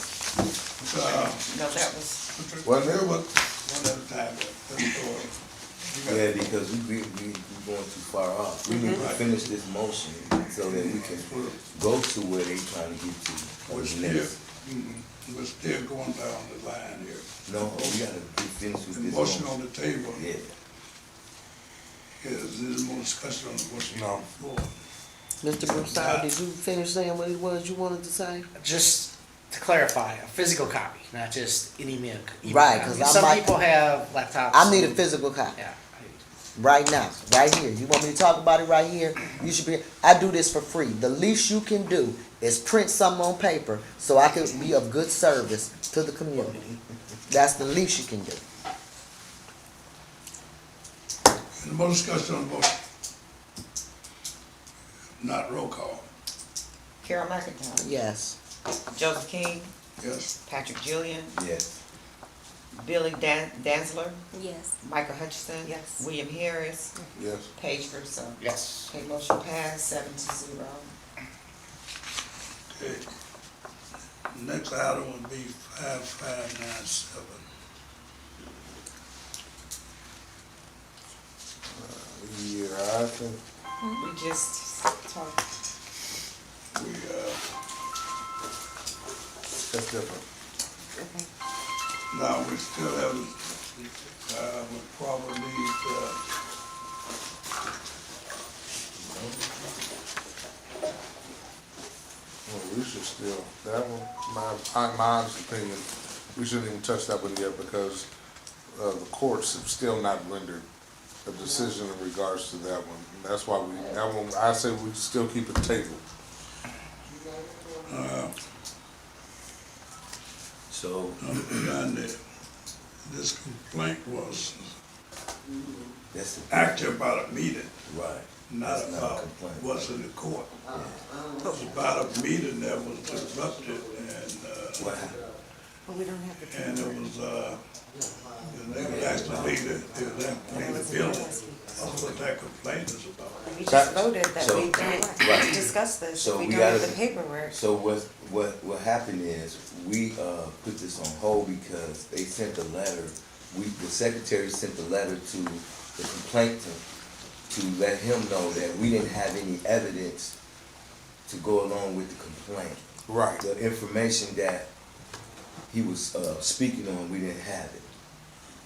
No, that was, Wasn't it? One at a time, Yeah, because we going too far off. We need to finish this motion so that we can go to where they trying to get to. We're still going down the line here. No, we gotta be finished with The this motion motion. on the table, Yeah. there's more discussion on the motion. No. Mr. Broussard, did you finish saying what it was you wanted to say? Just to clarify, a physical copy, not just an email. Right, copy. 'cause I Some might- people have laptops. I need a physical copy. Yeah. Right now, right here. You want me to talk about it right here? You should be, I do this for free. The least you can do is print something on paper so I can be of good service to the community. That's the least you can do. Any more discussion on the motion? Not roll call, Carol McIntyre, Yes. Joseph King, yes? Patrick Julian, Yes. Billy Danzler, Yes. Michael Hutchison. Yes. William Harris, Yes. Paige Grissom. Yes. Okay, motion passed 7-0. Okay. Next item would be 5597. Yeah, I think, We just talked. that's different. Okay. Now, we still have, we probably need, Well, we should still, that one, my honest opinion, we shouldn't even touch that one yet because, the courts have still not rendered a decision in regards to that one. And that's why that one, I say we still keep it tabled. So, done that. This complaint was that's the, actually about a meeting, right. not That's not a about complaint. what's in the court. It was about a meeting that was disrupted What happened? Well, we don't have the. and it was, they were actually leaving the building. That's what that complaint is about. We just voted that So- we don't Right. discuss this So if we we don't have gotta- the paperwork. So what happened is, we, put this on hold because they sent a letter, the secretary sent a letter to the complainant to let him know that we didn't have any evidence to go along with the complaint. Right. The information that he was, speaking on, we didn't have it.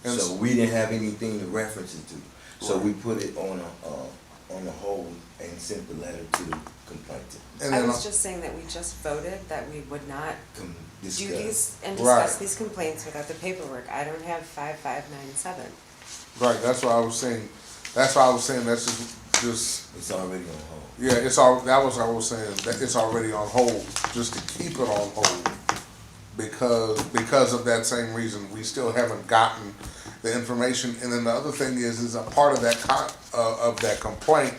And So we didn't have anything to reference it to. So we put it on a hold and sent the letter to the complainant. And I then, was just saying that we just voted that we would not Come do discuss. these and Right. discuss these complaints without the paperwork. I don't have 5597. right, that's what I was saying, that's just, It's already on hold. yeah, it's all, that was what I was saying, that it's already on hold, just to keep it on hold. Because of that same reason, we still haven't gotten the information, and then the other thing is a part of that of that complaint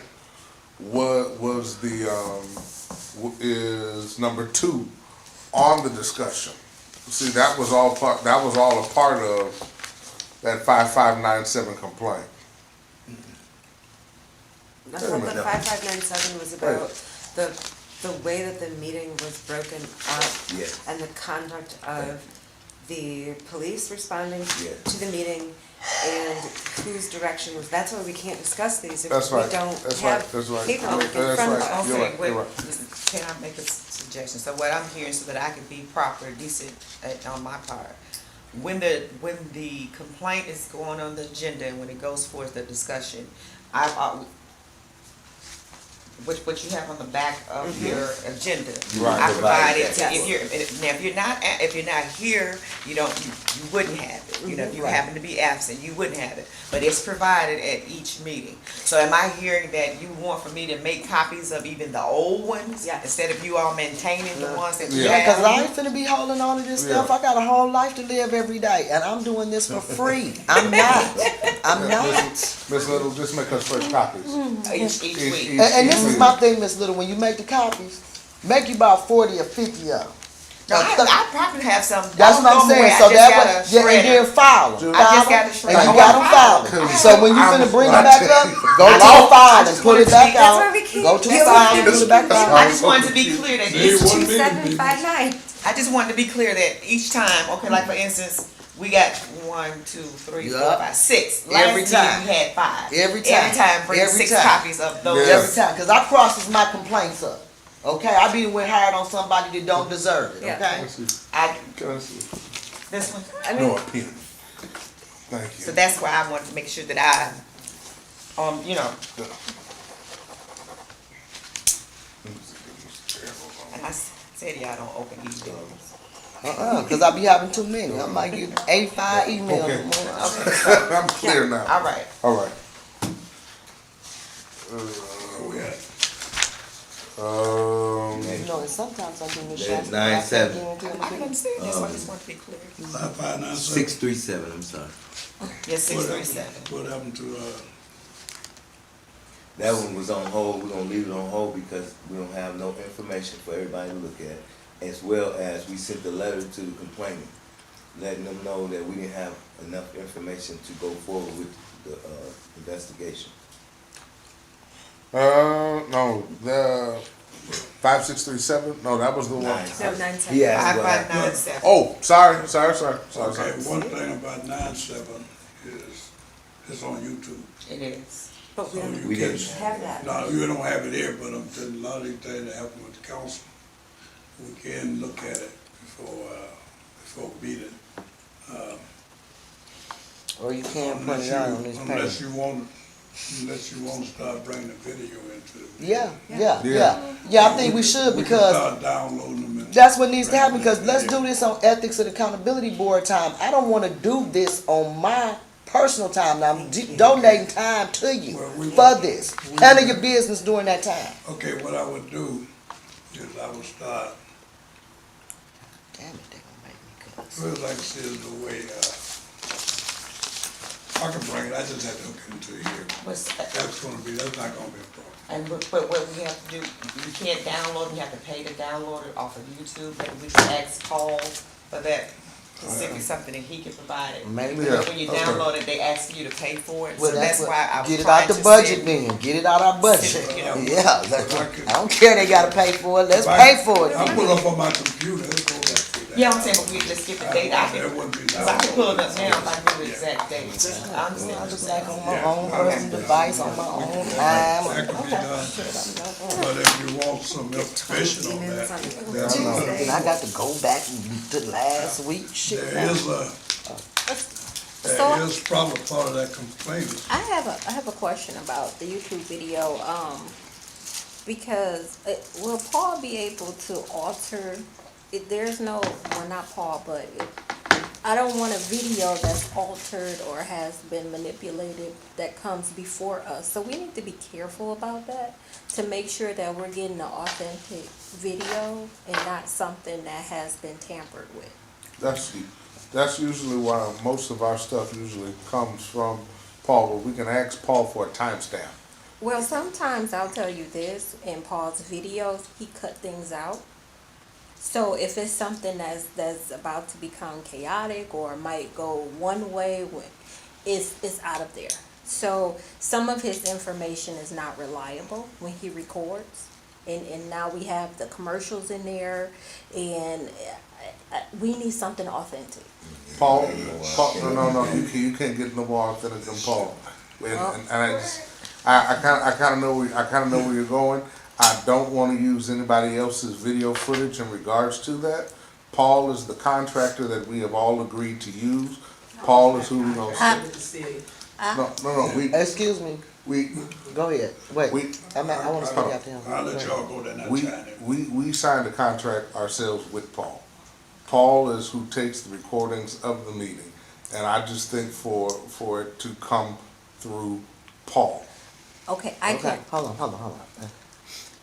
was the, is number 2 on the discussion. See, that was all a part of that 5597 complaint. I Wait a thought the minute. 5597 was about the way that the meeting was broken up Yes. and the conduct of the police responding Yes. to the meeting and whose direction was, that's why we can't discuss these if That's we right. don't That's right. have That's right. paperwork in That's front of right. us. You're Okay, right, wait, you're right. listen, can I make a suggestion? So what I'm hearing, so that I can be proper, decent on my part, when the complaint is going on the agenda and when it goes forth the discussion, what you have on the back of your agenda. Right. I provided, Yes. if you're not here, you wouldn't have it. You know, if you Right. happen to be absent, you wouldn't have it. But it's provided at each meeting. So am I hearing that you want for me to make copies of even the old ones? Yes. Instead of you all maintaining the ones that you Yeah. Yeah, cause I have? ain't finna be holding on to this Yeah. stuff. I got a whole life to live every day, and I'm doing this for free. I'm not. I'm not. Miss Little, just make us fresh copies. Each week. And this is my thing, Miss Little. When you make the copies, make you about 40 or 50 of them. No, I probably have some. That's what I'm saying. So that way, yeah, and then file them. I just got a shredder. And you got them filed. So when you finna bring it back up, go to the file and pull it back That's why out. we can't Go to the deal file with and pull it back I out. just wanted to be clear that See, each, one minute, 2759. I just wanted to be clear that each time, okay, like for instance, we got 1, 2, 3, 4, Yup. 5, 6. Every Last time. meeting we had 5. Every time. bring Every 6 time. copies of those. Yeah. Every time, cause I crosses my complaints up. Okay, I be went hard on somebody that don't deserve it. Yeah. Okay. I, Can I see? this one. I mean, No, a pen. Thank So you. that's why I wanted to make sure that I, you know, and I said y'all don't open emails. Cause I be having too many. I might get 85 emails. Okay. in one. Okay, I'm clear now. all right. All right. we had, You know, and sometimes I do miss That's shots. 97. I understand. That's why I just wanted to be clear. 5597. 637, I'm sorry. Yes, 637. What happened to, That one was on hold, we're gonna leave it on hold because we don't have no information for everybody to look at. As well as we sent a letter to the complainant, letting them know that we didn't have enough information to go forward with the, investigation. No, the 5637, no, that was the one. No, 97. He asked what happened. 5597. Oh, sorry. okay, one thing about 97 is, it's on YouTube. It is. But we So don't you We can- didn't. have that. No, you don't have it here, but I'm telling you, a lot of these things that happen with the council, we can look at it before meeting. Or you can't print it out on this paper. Unless you want to start bringing the video into the. Yeah, I think we should, We can because start downloading them. And that's what needs to happen, bringing because let's them do this on Ethics and Accountability Board time. I don't wanna do this on my personal time. Now, I'm donating time to you Well, we for will. this. We Handle will. your business during that time. Okay, what I would do is I would start, Damn it, they gonna make me cuss. first like I said, the way, I can bring it, I just have to hook it into here. That's not gonna be a problem. And but what we have to do, you can't download it, you have to pay to download it off of YouTube, maybe we can ask Paul for that, to see if it's something that he can provide it. Maybe. Because when you okay. download it, they ask you to pay for it, Well, so that's what- why I was get it trying out the to budget send- then. Get it out our budget. Send it, you know. Yeah, I don't care they gotta pay for it. Let's If pay for it. I put it up on my computer, it's going back to that. Yeah, I'm saying, but we just get the date, That wouldn't be cause I can pull it up now, downloaded. if I knew the exact date. I I understand. just like on my Yeah. own personal device, on my own time. That could be done. But if you want some information on that, And I got to go back to last week, shit. there is So- probably part of that complaint. I have a question about the YouTube video, because will Paul be able to alter, there's no, well, not Paul, but I don't want a video that's altered or has been manipulated that comes before us. So we need to be careful about that to make sure that we're getting an authentic video and not something that has been tampered with. That's usually why most of our stuff usually comes from Paul, but we can ask Paul for a timestamp. Well, sometimes I'll tell you this, in Paul's videos, he cut things out. So if it's something that's about to become chaotic or might go one way, it's out of there. So some of his information is not reliable when he records. And now we have the commercials in there, and we need something authentic. Paul, no, you can't get no more authentic than Paul. And I kind of know where you're going. I don't want to use anybody else's video footage in regards to that. Paul is the contractor that we have all agreed to use. Paul is who we're gonna say. No. Excuse me, We go ahead. Wait, We- I wanna speak out to him. I'll let y'all go there, not we China. we signed a contract ourselves with Paul. Paul is who takes the recordings of the meeting, and I just think for it to come through Paul. Okay, I Okay, can, hold on.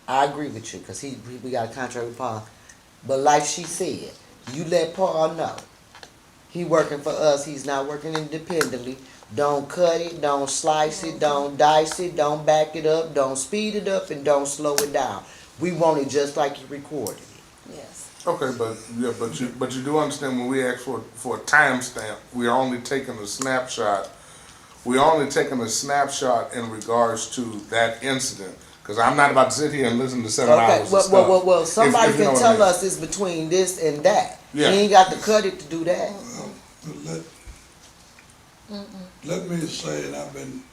I agree with you, cause we got a contract with Paul. But like she said, you let Paul know. He working for us, he's not working independently. Don't cut it, don't slice it, don't dice it, don't back it up, don't speed it up, and don't slow it down. We want it just like you recorded it. yes. Okay, but you do understand when we ask for a timestamp, we're only taking a snapshot. We're only taking a snapshot in regards to that incident. Because I'm not about to sit here and listen to 7 Okay, hours of stuff. well, somebody If you know can what I tell mean. us it's between this and that. Yeah. He ain't got to cut it to do that. But let me say, and I've been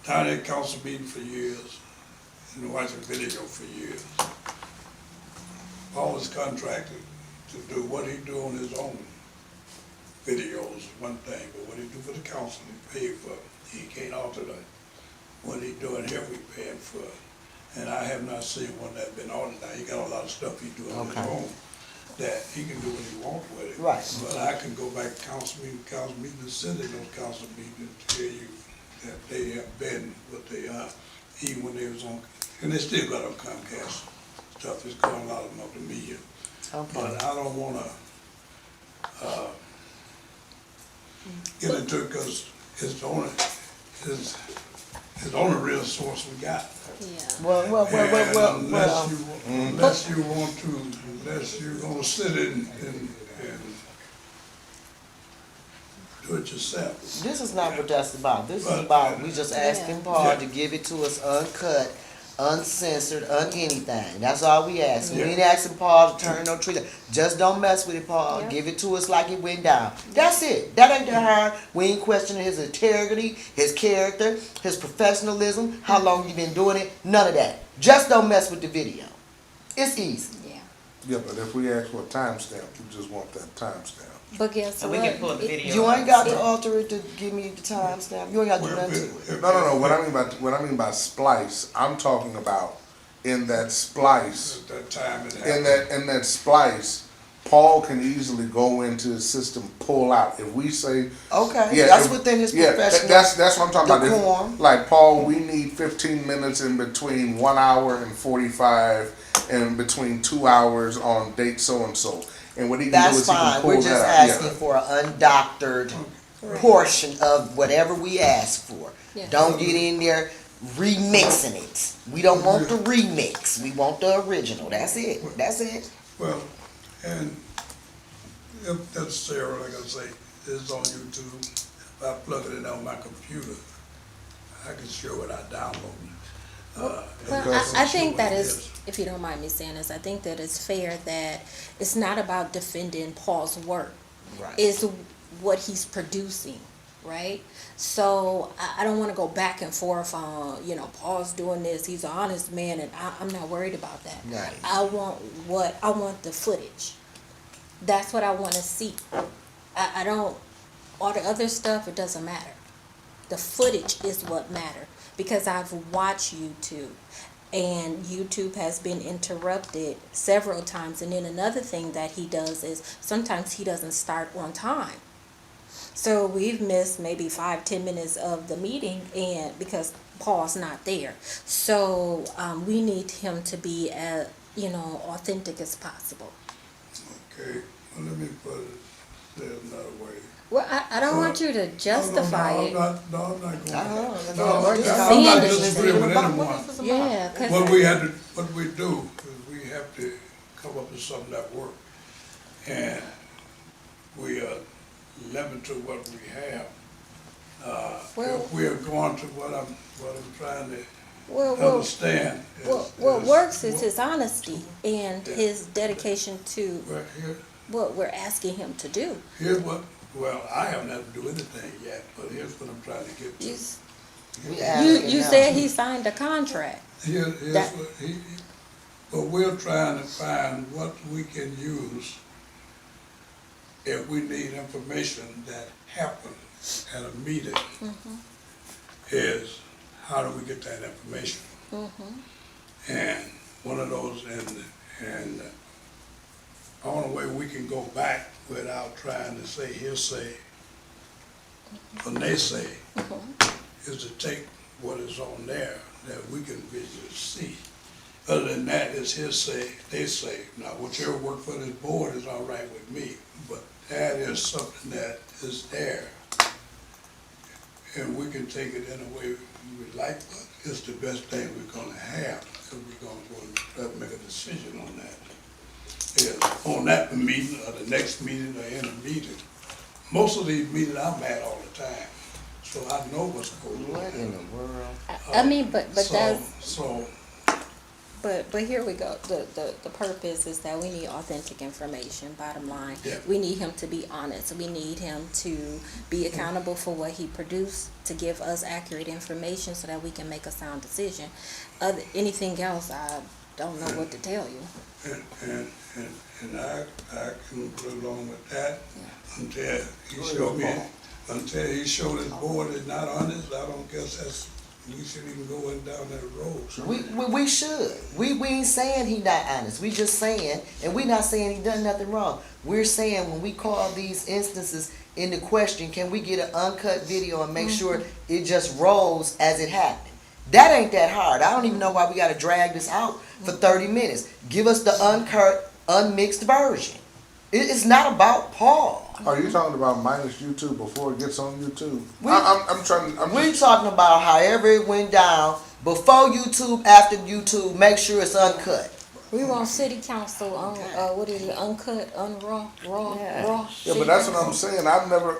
down at council meeting for years, and watching video for years. Paul is contracted to do what he do on his own videos, one thing, but what he do for the council, he paid for. He can't alter that. What he doing here, we pay him for. And I have not seen one that been altered. Now, he got a lot of stuff he do on his Okay. own, that he can do what he want with it. Right. But I can go back to council meeting, and sit in those council meetings and tell you that they have been what they are, even when they was on, and they still got on Comcast stuff, it's going out of the media. Okay. But I don't wanna, get into it, cause it's the only real source we got. Yeah. Well, And unless you're gonna sit and do it yourself. This is not what that's about. This is But- about, we just asking Paul Yeah. to give it to us uncut, uncensored, anything. That's all we asking. We Yeah. ain't asking Paul to turn no tree down. Just don't mess with it, Paul. Yeah. Give it to us like it went down. That's it. That ain't that hard. We ain't questioning his integrity, his character, his professionalism, how long you been doing it. None of that. Just don't mess with the video. It's easy. Yeah. Yeah, but if we ask for a timestamp, we just want that timestamp. But guess And what? we can pull the It- video. You ain't got to alter it to give me the timestamp. You ain't got to do Well, nothing to it. No. What I mean by splice, I'm talking about in that splice. At that time it In happened. in that splice, Paul can easily go into the system, pull out. If we say, Okay, yeah, that's if- within his yeah, professional that's what I'm talking about. decorum. If, like Paul, we need 15 minutes in between 1 hour and 45, and between 2 hours on date so and so. And what he can do That's is he can fine. pull We're just that out. asking for an undoctored portion of whatever we ask for. Yeah. Don't get in there remixing it. We don't want the remix. We want the original. That's it. That's it. Well, and if necessary, like I say, it's on YouTube. If I plug it in on my computer, I can show it, I download it. Well, and I show think what that it is, if you don't mind me saying this, I think that it's fair that it's not about defending Paul's work. Right. It's what he's producing, right? So I don't want to go back and forth on, Paul's doing this, he's an honest man, and I'm not worried about that. Right. I want the footage. That's what I want to see. I don't, all the other stuff, it doesn't matter. The footage is what matters. Because I've watched YouTube, and YouTube has been interrupted several times. And then another thing that he does is sometimes he doesn't start on time. So we've missed maybe 5-10 minutes of the meeting, and because Paul's not there. So we need him to be as authentic as possible. Okay, well, let me put it there another way. Well, I don't want you to justify No, it. I'm not going to. Uh-huh. No, I'm Saying not it. disagreeing with anyone. Yeah, because What we do is we have to come up with something that works. And we are limited to what we have. Well- If we are going to what I'm trying to well, understand. what works is his honesty and his dedication to Well, what we're asking him to do. here's what, well, I haven't had to do anything yet, but here's what I'm trying to get to. We asking You now. said he signed a contract. Here's That- what but we're trying to find what we can use if we need information that happened at a meeting. Is how do we get that information? And one of those, and the only way we can go back without trying to say hearsay or naysay is to take what is on there that we can visually see. Other than that, it's hearsay, they say. Now, whichever work for this board is all right with me, but that is something that is there. And we can take it in a way we like, but it's the best thing we're gonna have, if we're gonna go and try to make a decision on that. Is on that meeting, or the next meeting, or in a meeting. Most of these meetings I'm at all the time, so I know what's going on. What in the world? I mean, but So- that's, So, but here we go. The purpose is that we need authentic information, bottom line. Yeah. We need him to be honest. We need him to be accountable for what he produced, to give us accurate information so that we can make a sound decision. Anything else, I don't know what to tell you. and I can go along with that until he showed his board is not honest. I don't guess we should even go in down that road. We should. We ain't saying he not honest. We just saying, and we not saying he done nothing wrong. We're saying when we call these instances into question, can we get an uncut video and make sure it just rolls as it happened? That ain't that hard. I don't even know why we got to drag this out for 30 minutes. Give us the uncut, unmixed version. It's not about Paul. Are you talking about minus YouTube before it gets on YouTube? We- I'm trying. We're talking about however it went down before YouTube, after YouTube. Make sure it's uncut. We want city council on, what is it, uncut, raw. Yeah, city but that's what council. I'm saying. I've never.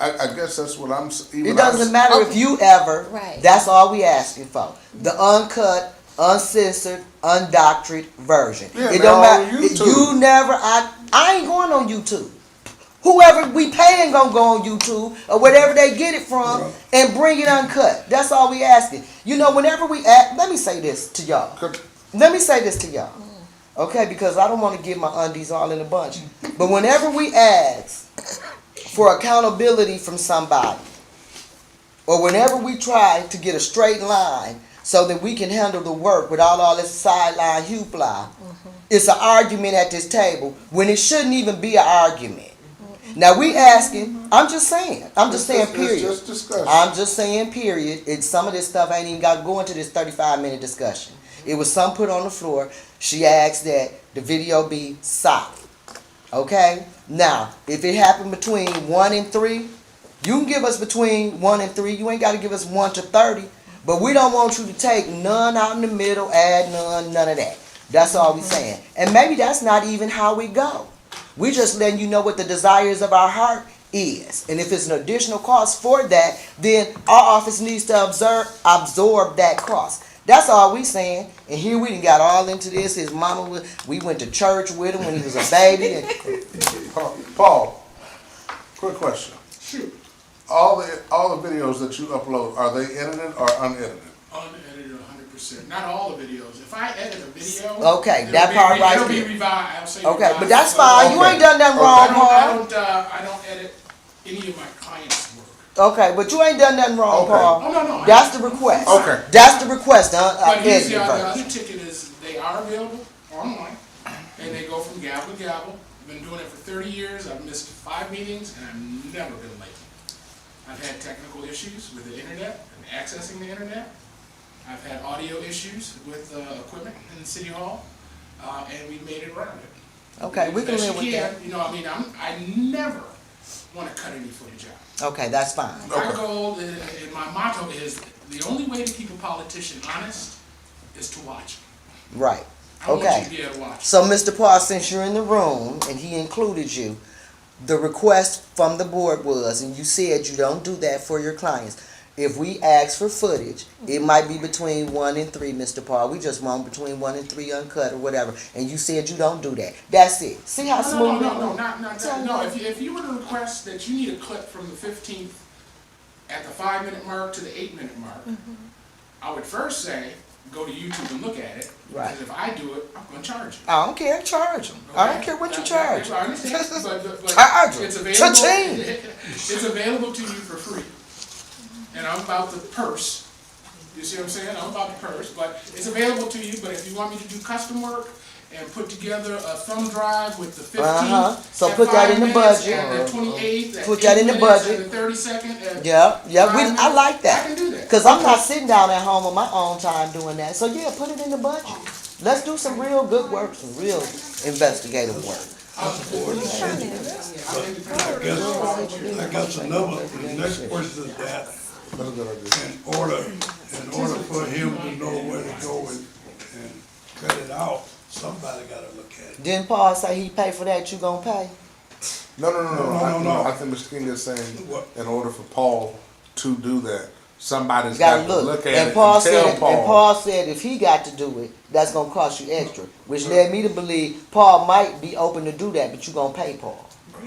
I guess that's what I'm. Even It doesn't I'm, matter if you ever. Right. That's all we asking for. The uncut, uncensored, undoctored version. Yeah, It they're don't all matter. on YouTube. You never. I ain't going on YouTube. Whoever we paying gonna go on YouTube or wherever they get it from and bring it uncut. That's all we asking. Whenever we ask, let me say this to y'all. Let me say this to y'all. Okay, because I don't want to get my undies all in a bunch. But whenever we ask for accountability from somebody, or whenever we try to get a straight line so that we can handle the work without all this sideline hoopla, it's an argument at this table when it shouldn't even be an argument. Now we asking, I'm just saying period. It's just discussion. I'm just saying period. It's some of this stuff ain't even got to go into this 35-minute discussion. It was some put on the floor. She asked that the video be solid. Okay? Now, if it happened between 1 and 3, you can give us between 1 and 3. You ain't got to give us 1 to 30. But we don't want you to take none out in the middle, add none of that. That's all we saying. And maybe that's not even how we go. We just letting you know what the desires of our heart is. And if it's an additional cost for that, then our office needs to absorb that cost. That's all we saying. And here we done got all into this. His mama, we went to church with him when he was a baby. And Paul, quick question. Shoot. All the videos that you upload, are they edited or unedited? Unedited 100%. Not all the videos. If I edit a video, Okay, that part right it'll be there. revised. I'll say Okay, revised. but that's fine. You ain't done nothing wrong, Paul. I don't edit any of my clients' work. Okay, but you ain't done nothing wrong, Okay. Paul. Oh, no. That's the request. Okay. That's the request. But here's the Edit other version. ticket is they are available online, and they go from gavel to gavel. I've been doing it for 30 years. I've missed 5 meetings, and I've never been late. I've had technical issues with the internet and accessing the internet. I've had audio issues with equipment in the city hall, and we made it around it. Okay, we can Best live you with that. You know, I mean, I never want to cut any footage out. Okay, that's fine. My goal and my motto is the only way to keep a politician honest is to watch him. Right. I don't want Okay. you to be able to watch him. So, Mr. Paul, since you're in the room and he included you, the request from the board was, and you said you don't do that for your clients. If we ask for footage, it might be between 1 and 3, Mr. Paul. We just want between 1 and 3 uncut or whatever. And you said you don't do that. That's it. See how smooth it No, went? not that. No, if you were to request that you need a clip from the 15th at the 5-minute mark to the 8-minute mark, I would first say, go to YouTube and look at it. Right. Because if I do it, I'm going to charge you. I don't care. Charge them. I don't Okay? care what you That- charge. I understand, but Charge 'em. it's available. Cha-ching. It's available to you for free. And I'm about the purse. You see what I'm saying? I'm about the purse, but it's available to you. But if you want me to do custom work and put together a thumb drive with the 15th, So at put that 5 in the minutes, budget. and the 28th, at Put that 8 in the minutes, budget. and the 32nd. At Yeah, 5 I minutes, like that. I can do that. Because I'm not sitting down at home on my own time doing that. So yeah, put it in the budget. Let's do some real good work, some real investigative work. I guess another, the next question is that in order for him to know where to go and cut it out, somebody gotta look at it. Didn't Paul say he pay for that, you gonna pay? No. No. I think Mr. King is saying, What? in order for Paul to do that, somebody's Gotta got to look at And it Paul and tell said, and Paul said if he got to do it, that's gonna cost you extra. Which led me to believe Paul might be open to do that, but you gonna pay Paul.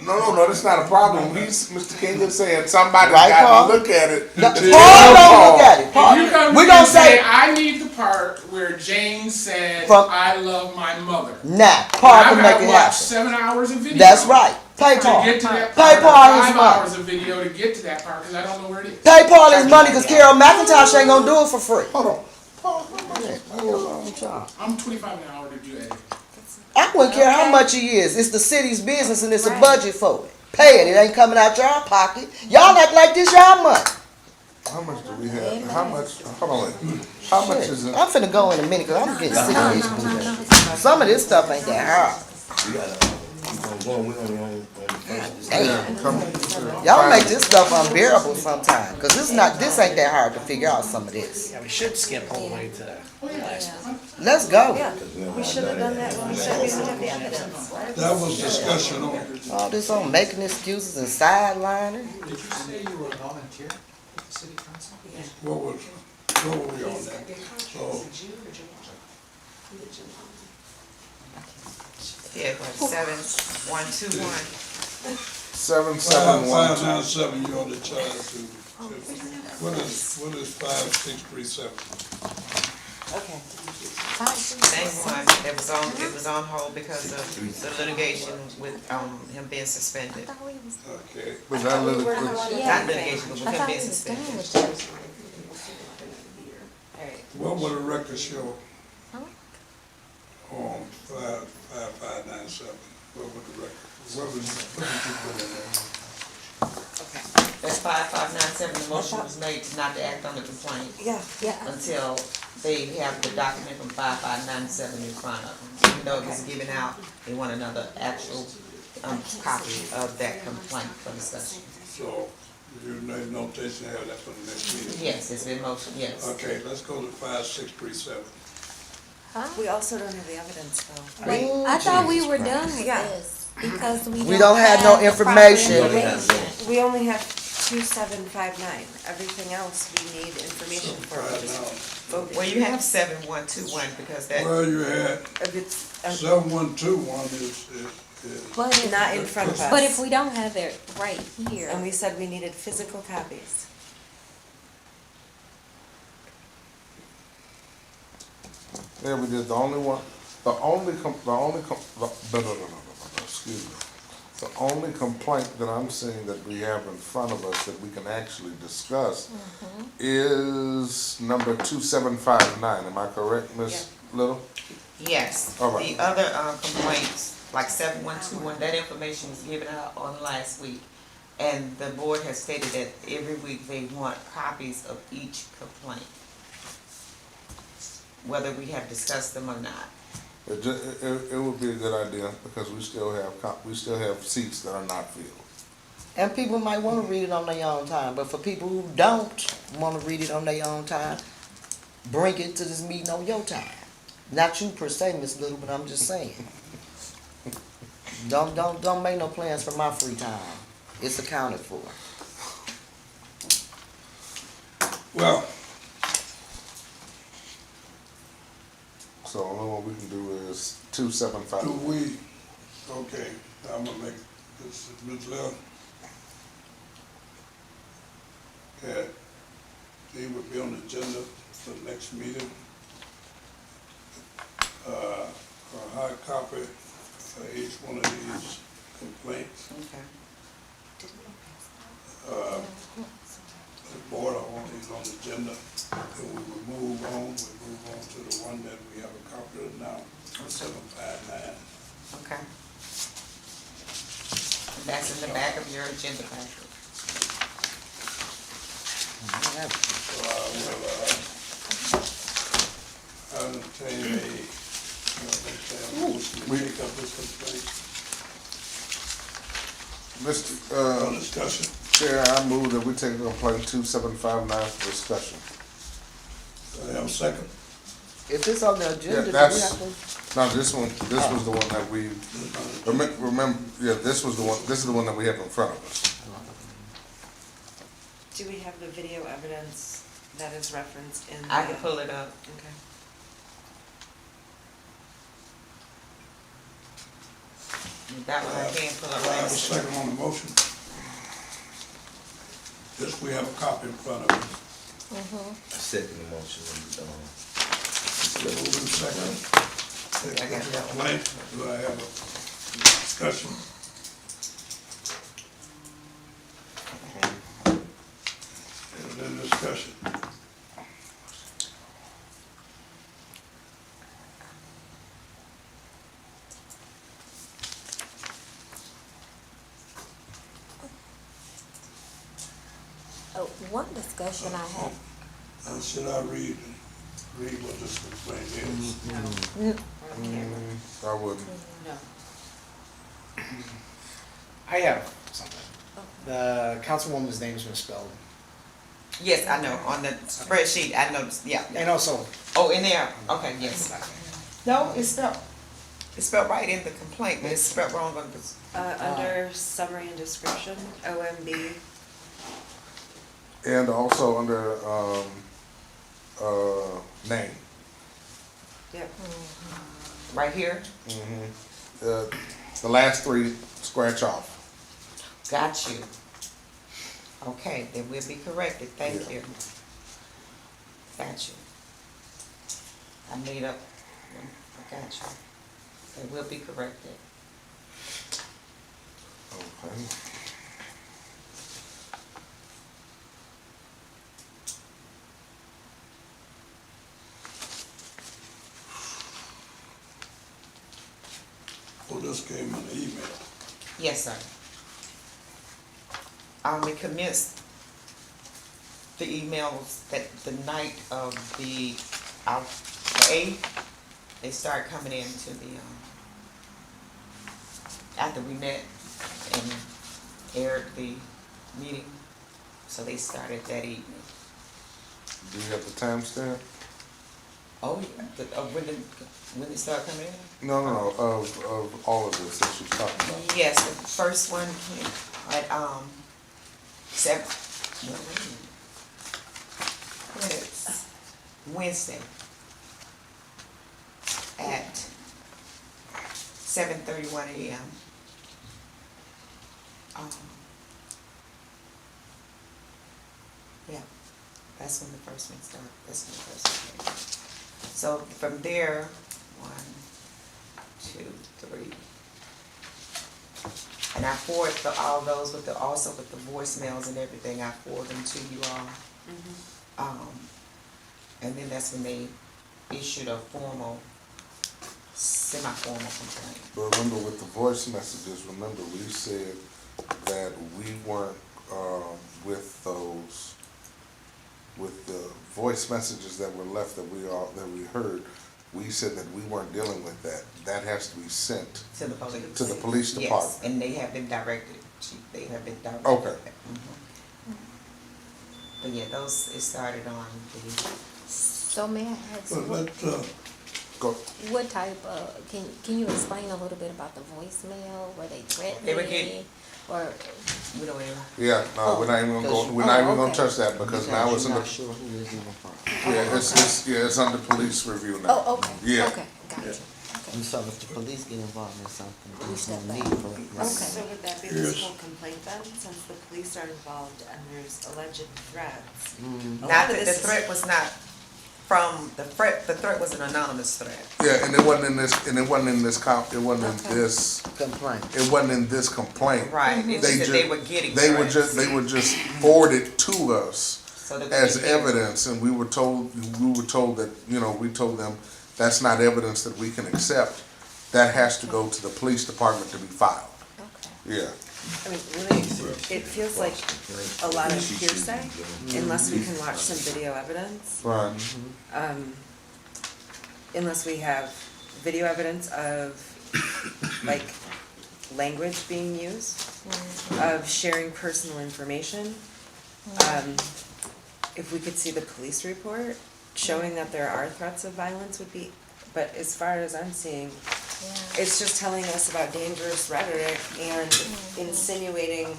No, that's not a problem. Mr. King is saying somebody's Right, got Paul? to look at it. No, to Paul tell don't look at it. Paul, You come we to me gonna and say, say I need the part where Jane said, From- I love my mother. nah, Paul I've can got make to it watch happen. 7 hours of video. That's right. Pay To Paul. get to that Pay part, Paul his 5 money. hours of video to get to that part, because I don't know where it is. Pay Paul his money because Carol McIntosh ain't gonna do it for free. Hold on. I'm $25 an hour to do editing. I wouldn't care how much he is. It's the city's business and it's a budget for it. Pay it. It ain't coming out your pocket. Y'all act like this y'all money. How much do we have? How much? Hold on. Wait. How much is it? I'm finna go in a minute because I'm getting sick of this bullshit. Some of this stuff ain't that hard. We gotta keep on going. We're on the first. Damn. Y'all make this stuff unbearable sometimes. Because this ain't that hard to figure out some of this. Yeah, we should skip all the way to last one. Let's go. Yeah, we should have done that when we said we didn't have the evidence. That was discussion on, All this on making excuses and sidelining. Did you say you were a volunteer with the city council? what were we on that? So, Yeah, but 7121. 7712. 5597, you're on the charge to, what is 5637? Okay. Same one, it was on hold because of the litigation with, him being suspended. Okay, Was that We were little, on Not anything. litigation, but with I him thought being he was done suspended. with those. Alright, what would the record show on 55597? What would the record, what did you put in there? okay. That's 5597, the motion was made to not to act on the complaint Yeah. Yeah, until they have the document from 5597 in front of them. Even though it was Okay. given out, they want another actual, copy of that complaint for discussion. So, you made notation to have that for the next meeting? Yes, it's been motion, yes. Okay, let's go to 5637. We also don't have the evidence though. wait, I thought we were done with Yeah. this, because We don't have no the proper information. information. We only have 2759. Everything else we need information for. Right We're just now. voting. Well, you have 7121 because that, Well, you had If it's, 7121 is But if, not in front of us. but if we don't have it right here, And we said we needed physical copies. yeah, we did, no, excuse me. The only complaint that I'm seeing that we have in front of us that we can actually discuss is number 2759, am I correct, Ms. Little? yes. All right. The other, complaints, like 7121, that information was given out on last week. And the board has stated that every week they want copies of each complaint, whether we have discussed them or not. It would be a good idea, because we still have seats that are not filled. And people might wanna read it on their own time, but for people who don't wanna read it on their own time, bring it to this meeting on your time. Not you per se, Miss Little, but I'm just saying. Don't make no plans for my free time. It's accounted for. well, So the only one we can do is do 2759. we, okay, I'm gonna make this, Ms. Lil. Yeah, they would be on the agenda for the next meeting. A hard copy for each one of these complaints. Okay. The board are on these on the agenda, and we will move on to the one that we have a copy of now, 759. Okay. And that's in the back of your agenda packet. So I will, entertain a motion to take up this complaint. Mr. Discussion. Chair, I move that we take complaint 2759 for discussion. Do I have a second? If it's on the agenda, do we that's- have to? No, this was the one that we, remember, yeah, this is the one that we have in front of us. Do we have the video evidence that is referenced in the? I can pull it up. Okay. That one I can pull Do up. I have a next. second on the motion? This, we have a copy in front of us. Second the motion. Moving second. Take up the complaint. Do I have a discussion? Is there discussion? oh, one discussion I had, Should I read what this complaint is? On camera. I wouldn't. No. I have something. The councilwoman's name is misspelled. Yes, I know, on the spreadsheet, I noticed, yeah. And also, Oh, in there, okay, yes. No, it's spelled right in the complaint, but it's spelled wrong on the, Under summary and description, OMB, And also under, name. yep. right here. The last three scratch off. Got you. Okay, then we'll be corrected, thank Yeah. you. Got you. I made up, I got you. They will be corrected. Okay. Well, this came in the email. Yes, sir. It commenced the emails that the night of the 8th, they started coming into the, after we met and aired the meeting, so they started that evening. Do you have the timestamp? Oh, yeah, when they started coming in? No, of all of this that she's talking about. Yes, the first one came at, seven, no, wait a minute. It's Wednesday at 7:31 a.m. Yeah, that's when the first one started, that's when the first one came. So from there, 1, 2, 3. And I forward all those with also with the voicemails and everything, I forward them to you all. And then that's when they issued a formal, semi-formal complaint. But remember with the voice messages, remember we said that we weren't, with those, with the voice messages that were left that we heard, we said that we weren't dealing with that. That has to be sent To the police. to the police department. Yes, and they have been directed, they have been directed. Okay. But yeah, those, it started on the, So may I ask, But Go. what type of, can you explain a little bit about the voicemail? Were they They were threatening? Or, we don't even, Yeah, no, we're not even gonna go, we're not even gonna touch that because now it's in the, Sure who is even from. yeah, it's under police review now. oh, okay, Yeah. okay, gotcha. And so if the police get involved in something, We there's no step need back. for it. Okay. So would that be Yes. this whole complaint then, since the police are involved and there's alleged threats? A lot not of that the this is- threat was not from, the threat was an anonymous threat. Yeah, and it wasn't in this, it wasn't in this Complaint. it wasn't in this complaint. Right, it's just that ju- they were getting They were threats. they were just forwarded to us So that we as could hear. evidence, and we were told that, we told them that's not evidence that we can accept. That has to go to the police department to be filed. Okay. Yeah. I mean, really, it feels like a lot of hearsay, unless we can watch some video evidence. Right. Unless we have video evidence of, like, language being used, of sharing personal information. If we could see the police report showing that there are threats of violence would be, but as far as I'm seeing, Yeah. it's just telling us about dangerous rhetoric and insinuating,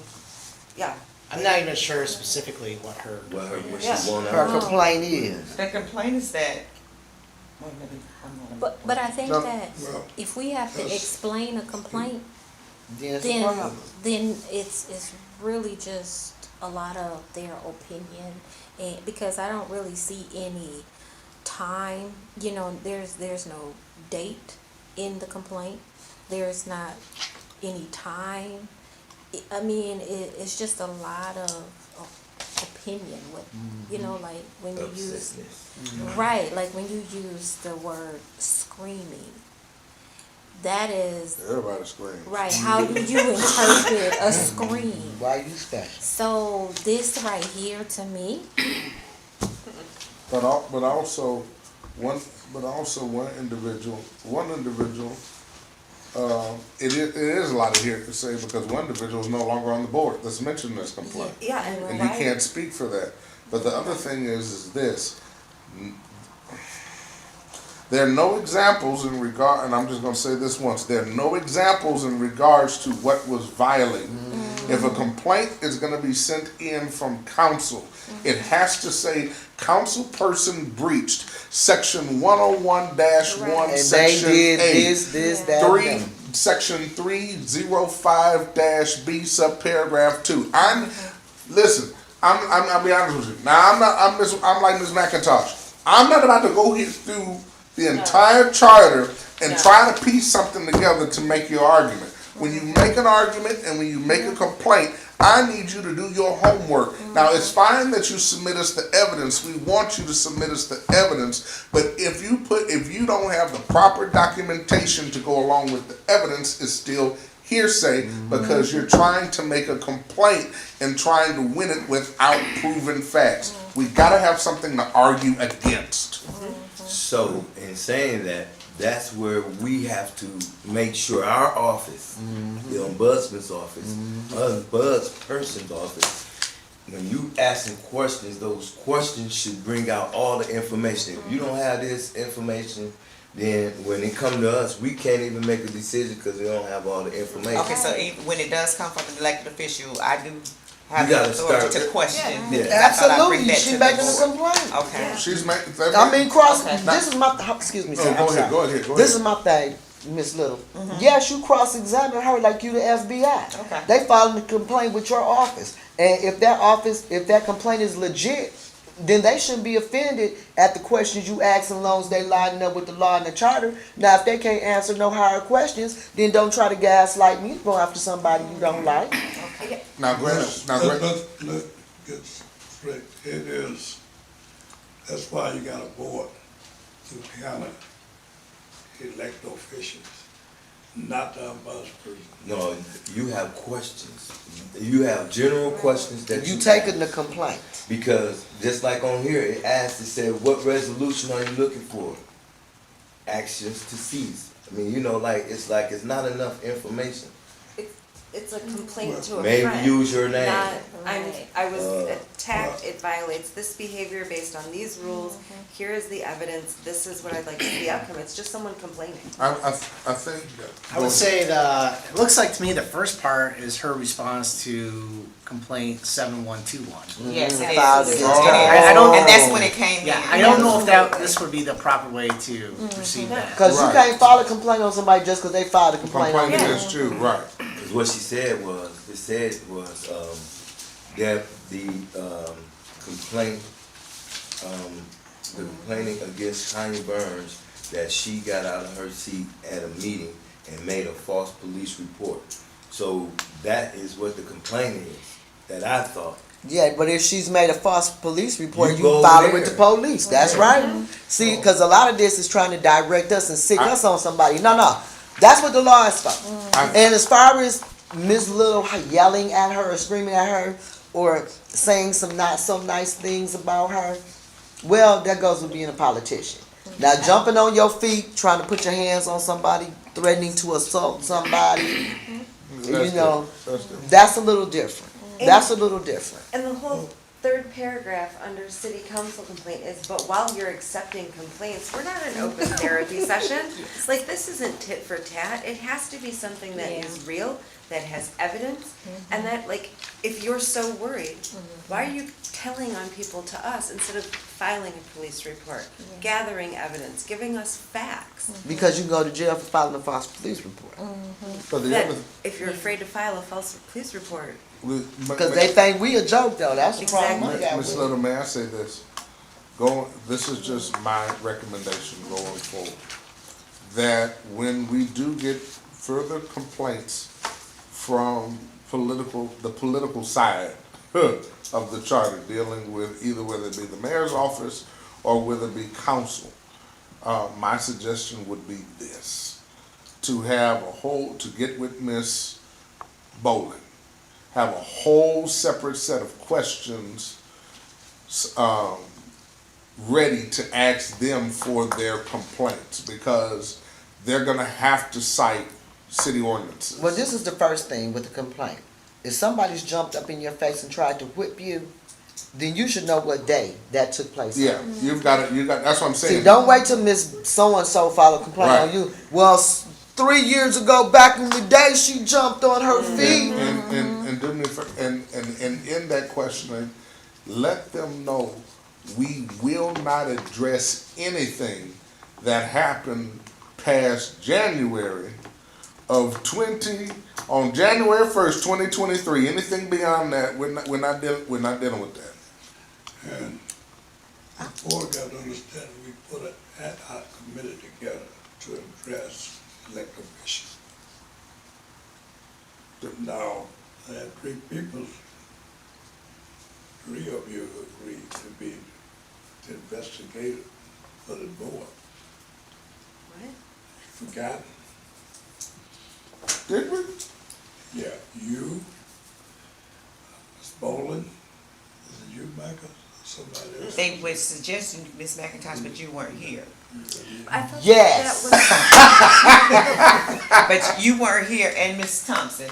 yeah. I'm not even sure specifically what What Yeah. she want Her out. complaint is. The complaint is that, wait, let me, one more. But I think No. that Well, if we have to that's- explain a complaint, Then it's a then, problem. then it's really just a lot of their opinion. And because I don't really see any time, there's no date in the complaint. There's not any time. I mean, it's just a lot of opinion with, like when you use, right, like when you use the word screaming, that is, Everybody screams. right, how do you interpret a scream? Why you special? So this right here to me, But also one individual, it is a lot of here to say because one individual is no longer on the board that's mentioned in this complaint. Yeah, And you can't speak for that. But the other thing is this. There are no examples in regard, and I'm just gonna say this once, there are no examples in regards to what was violated. If a complaint is gonna be sent in from council, it has to say council person breached, section 101-1, And they section did 8. this, that, and that. Section 305-B subparagraph 2. Listen, I'll be honest with you. Now I'm like Ms. McIntosh. I'm not about to go here through the entire charter and No. try to piece something together to make your argument. When you make an argument and when you make a complaint, I need you to do your homework. Now, it's fine that you submit us the evidence. We want you to submit us the evidence. But if you don't have the proper documentation to go along with the evidence, it's still hearsay because you're trying to make a complaint and trying to win it without proven facts. We gotta have something to argue against. So, in saying that, that's where we have to make sure our office, the ombudsman's office, ombudsperson's office, when you asking questions, those questions should bring out all the information. If you don't have this information, then when it come to us, we can't even make a decision because we don't have all the information. Okay, so even when it does come from an elected official, I do have You the gotta authority start- to question. Yeah. That's why I Absolutely, bring that she to the making a board. complaint. Okay. She's making. I mean, cross, Okay. this is my, excuse me, Oh, sir, go I'm ahead, sorry. go ahead, go This ahead. is my thing, Miss Little. Yes, you cross-examine her like you the FBI. Okay. They filed a complaint with your office. And if that complaint is legit, then they shouldn't be offended at the questions you ask as long as they lining up with the law and the charter. Now, if they can't answer no hard questions, then don't try to gaslight me to go after somebody you don't like. Now, Greg, Let's get straight. It is, that's why you got a board to kind of elect officials, not the ombudsperson. No, you have questions. You have general questions that You you taking ask. the complaint. Because just like on here, it asked, it said, what resolution are you looking for? Actions to cease. I mean, it's not enough information. It's a complaint to a Maybe friend. use your name. Not, Right. I was attacked, it violates this behavior based on these rules, here is the evidence, this is what I'd like to see the outcome, it's just someone complaining. I think that. I would say it looks like to me the first part is her response to complaint 7121. Yes, it is. Filed It is. against her. I don't- And that's when it came in. Yeah, I don't know if this would be the proper way to proceed that. Cause you Right. can't file a complaint on somebody just cause they filed a complaint on Complaint you. against you, right. Because what she said was, that the complaint, the complaining against Tanya Burns, that she got out of her seat at a meeting and made a false police report. So that is what the complaint is, that I thought. Yeah, but if she's made a false police report, You you go file it there. with the police. That's right. See, because a lot of this is trying to direct us and sick us on somebody. No. That's what the law is for. And as far as Ms. Little yelling at her or screaming at her or saying some not so nice things about her, well, that goes with being a politician. Now, jumping on your feet, trying to put your hands on somebody, threatening to assault somebody, That's different. that's a little different. That's a little different. And the whole third paragraph under city council complaint is, but while you're accepting complaints, we're not an open therapy session. Like, this isn't tit for tat, it has to be something that is real, that has evidence, and that, like, if you're so worried, why are you telling on people to us instead of filing a police report, gathering evidence, giving us facts? Because you can go to jail for filing a false police report. But the That other, if you're afraid to file a false police report, Because they think we a joke though, that's the problem I got Ms. with it. Little, may I say this? This is just my recommendation going forward. That when we do get further complaints from the political side of the charter dealing with either whether it be the mayor's office or whether it be council, my suggestion would be this: to get with Ms. Bowling, have a whole separate set of questions ready to ask them for their complaints, because they're gonna have to cite city ordinances. Well, this is the first thing with the complaint. If somebody's jumped up in your face and tried to whip you, then you should know what day that took place. on. Yeah, that's what I'm saying. See, don't wait till Miss So-and-so file a complaint on Right. you. Well, 3 years ago, back in the day, she jumped on her feet. And do me a favor, and in that questioning, let them know we will not address anything that happened past January of on January 1st, 2023. Anything beyond that, we're not dealing with that. And board got to understand, we put an ad hoc committee together to address elected officials. Now, I had three people, three of you agreed to be the investigator for the board. What? Forgotten? Did we? Yeah, you, Ms. Boland, is it you, Michael, somebody else? They were suggesting Ms. McIntosh, but you weren't here. I thought Yes. that But you weren't here, and Ms. Thompson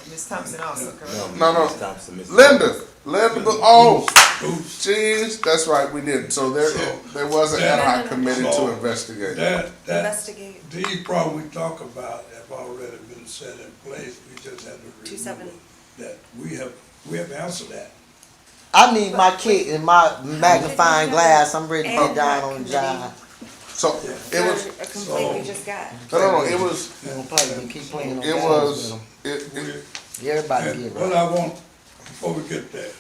also, correct? No. Ms. Thompson, Ms. Linda, oh, Oops. jeez, that's right, we did. So there was an ad hoc committee to investigate. That, investigate these problems we talk about have already been set in place, we just have to 2-7. remember that we have answered that. I need my kit and my magnifying glass. I'm ready to get down on the job. So it was, a complaint we just got. no, it was, You don't play with them, keep playing on it games was, with them. it, Everybody And get what right. I want, before we get there,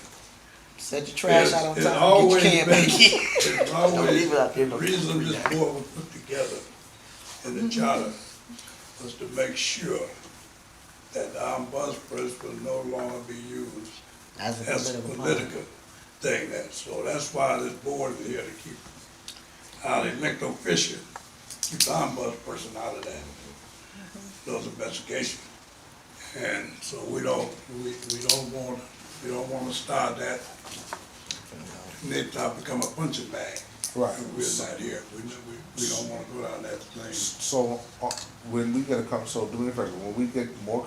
Set your trash out on it's time. always Get your can been, back in. it's Don't always, leave it out there, the no. reason this board was put together in the charter was to make sure that the ombudsperson will no longer be used That's a as a political political thing. So that's why this board is here to keep our elected official, keep the ombudsperson out of that, those investigations. And so we don't want to start that, and it become a punching bag. right. We're not here, we don't want to go down that thing. So, when we get so do me a favor, when we get more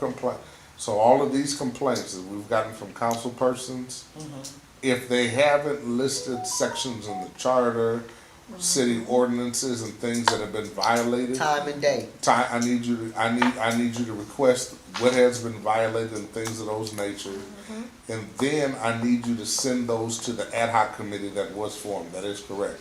so all of these complaints that we've gotten from council persons, if they haven't listed sections in the charter, city ordinances and things that have been violated, Time and date. I need you to request what has been violated and things of those nature. And then I need you to send those to the ad hoc committee that was formed. That is correct.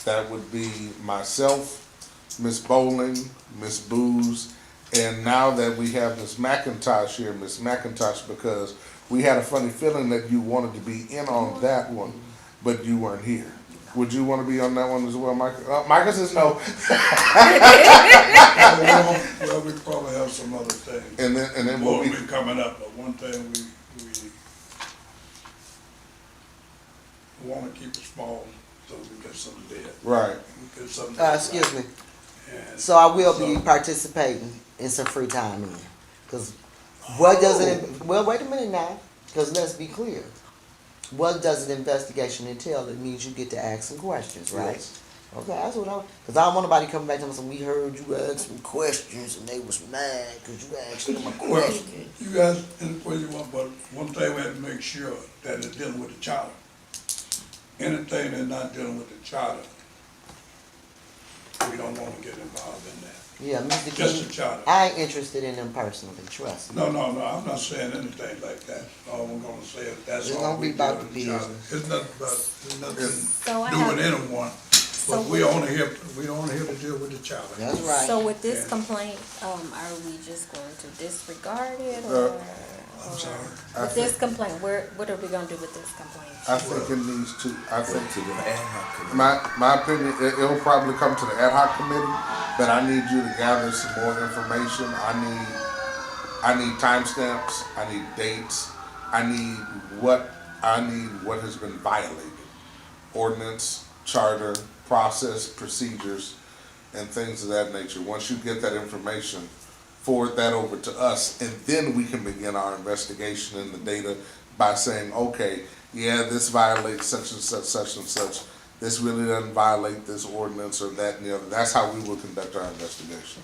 That would be myself, Ms. Bowling, Ms. Booz, and now that we have Ms. McIntosh here, Ms. McIntosh, because we had a funny feeling that you wanted to be in on that one, but you weren't here. Would you want to be on that one as well, Michael? Michael says no. Well, we probably have some other things. And then More what we will be coming up, but one thing we want to keep it small, so we get something there. right. We get something. Excuse me. And So I will be so- participating in some free time in. Cause what does it, well, wait a minute now, cause let's be clear. What does an investigation entail? It means you get to ask some questions, right? Yes. Okay, that's what cause I don't want nobody coming back to me saying, we heard you ask some questions and they was mad cause you asked them a Well, question. you guys, any way you want, but one thing we have to make sure that it's dealing with the charter. Anything that's not dealing with the charter, we don't want to get involved in that. Yeah, Mr. Just King, the charter. I ain't interested in them personally, trust me. No, I'm not saying anything like that. All I'm gonna say is that's It's all gonna we be do about with the charter. business. It's nothing So I to do with have, anyone, but we only here to deal with the charter. That's right. so with this Yeah. complaint, are we just going to disregard it or? I'm sorry. With this complaint, what are we gonna do with this complaint? I think it needs to, I think To the ad hoc committee. my opinion, it'll probably come to the ad hoc committee, but I need you to gather some more information. I need timestamps, I need dates, I need what has been violated. Ordinance, charter, process, procedures, and things of that nature. Once you get that information, forward that over to us, and then we can begin our investigation in the data by saying, okay, yeah, this violates such and such, such and such. This really doesn't violate this ordinance or that and the other. That's how we will conduct our investigation.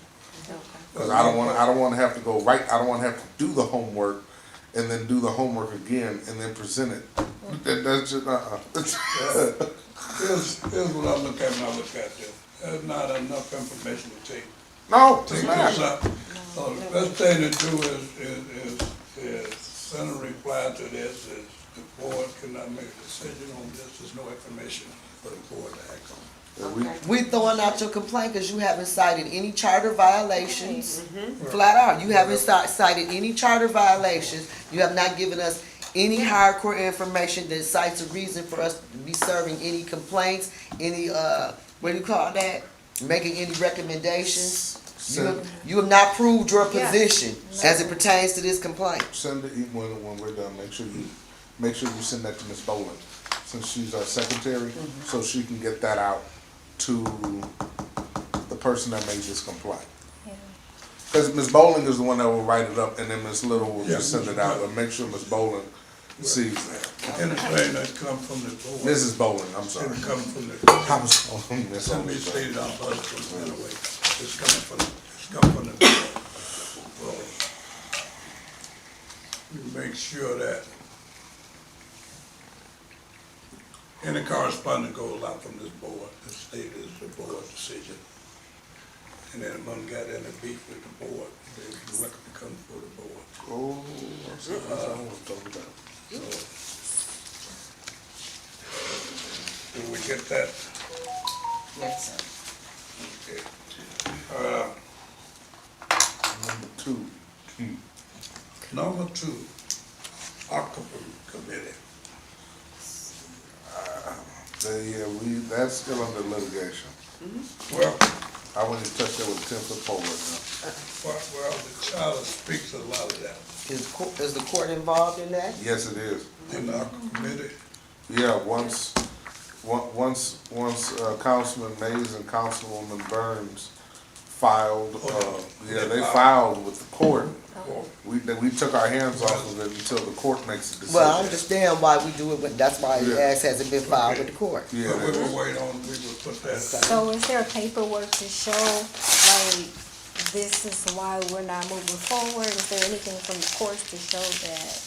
Okay. Because I don't want to have to go right. I don't want to have to do the homework and then do the homework again and then present it. That's just Here's what I look at when I look at this. There's not enough information to take no, it's this not. up. So the best thing to do is send a reply to this, is the board cannot make a decision on this, there's no information for the board to act on. We throwing out your complaint because you haven't cited any charter violations. Flat out, you haven't cited any charter violations. You have not given us any Yeah. hardcore information that cites a reason for us to be serving any complaints, any, what do you call that? Making any recommendations. You have not proved your Yeah. position as it pertains to this complaint. Send it, when we're done, make sure you send that to Ms. Boland, since she's our secretary, so she can get that out to the person that made this complaint. Yeah. Cause Ms. Boland is the one that will write it up, and then Ms. Little will just Yeah, send it out, but make sure Ms. Boland sees that. Anything that come from the board. Mrs. Boland, I'm sorry. It come from the. I was on Ms. Let me Boland. say it out loud anyway. It's coming from the board. Well, we make sure that any correspondence goes out from this board, the state is the board's decision. And anyone got any beef with the board, they directly come for the board. Oh, that's what I want to talk about. Did we get that? Yes, sir. Okay. Number 2. Number 2, Occupancy Committee. That's still under litigation. Well, I wouldn't touch that with a 10-foot pole right well, the charter speaks a lot of that Is the court involved in that? now. Yes, it is. in the committee. Yeah, once Councilman Mays and Councilwoman Burns filed, they filed with the court. We took our hands off of it until the court makes a decision. Well, I understand why we do it, but that's why it Yeah. hasn't been filed with the court. Yeah, But we that- will wait on, we will put that. So is there paperwork to show, like, this is why we're not moving forward? Is there anything from the courts to show that?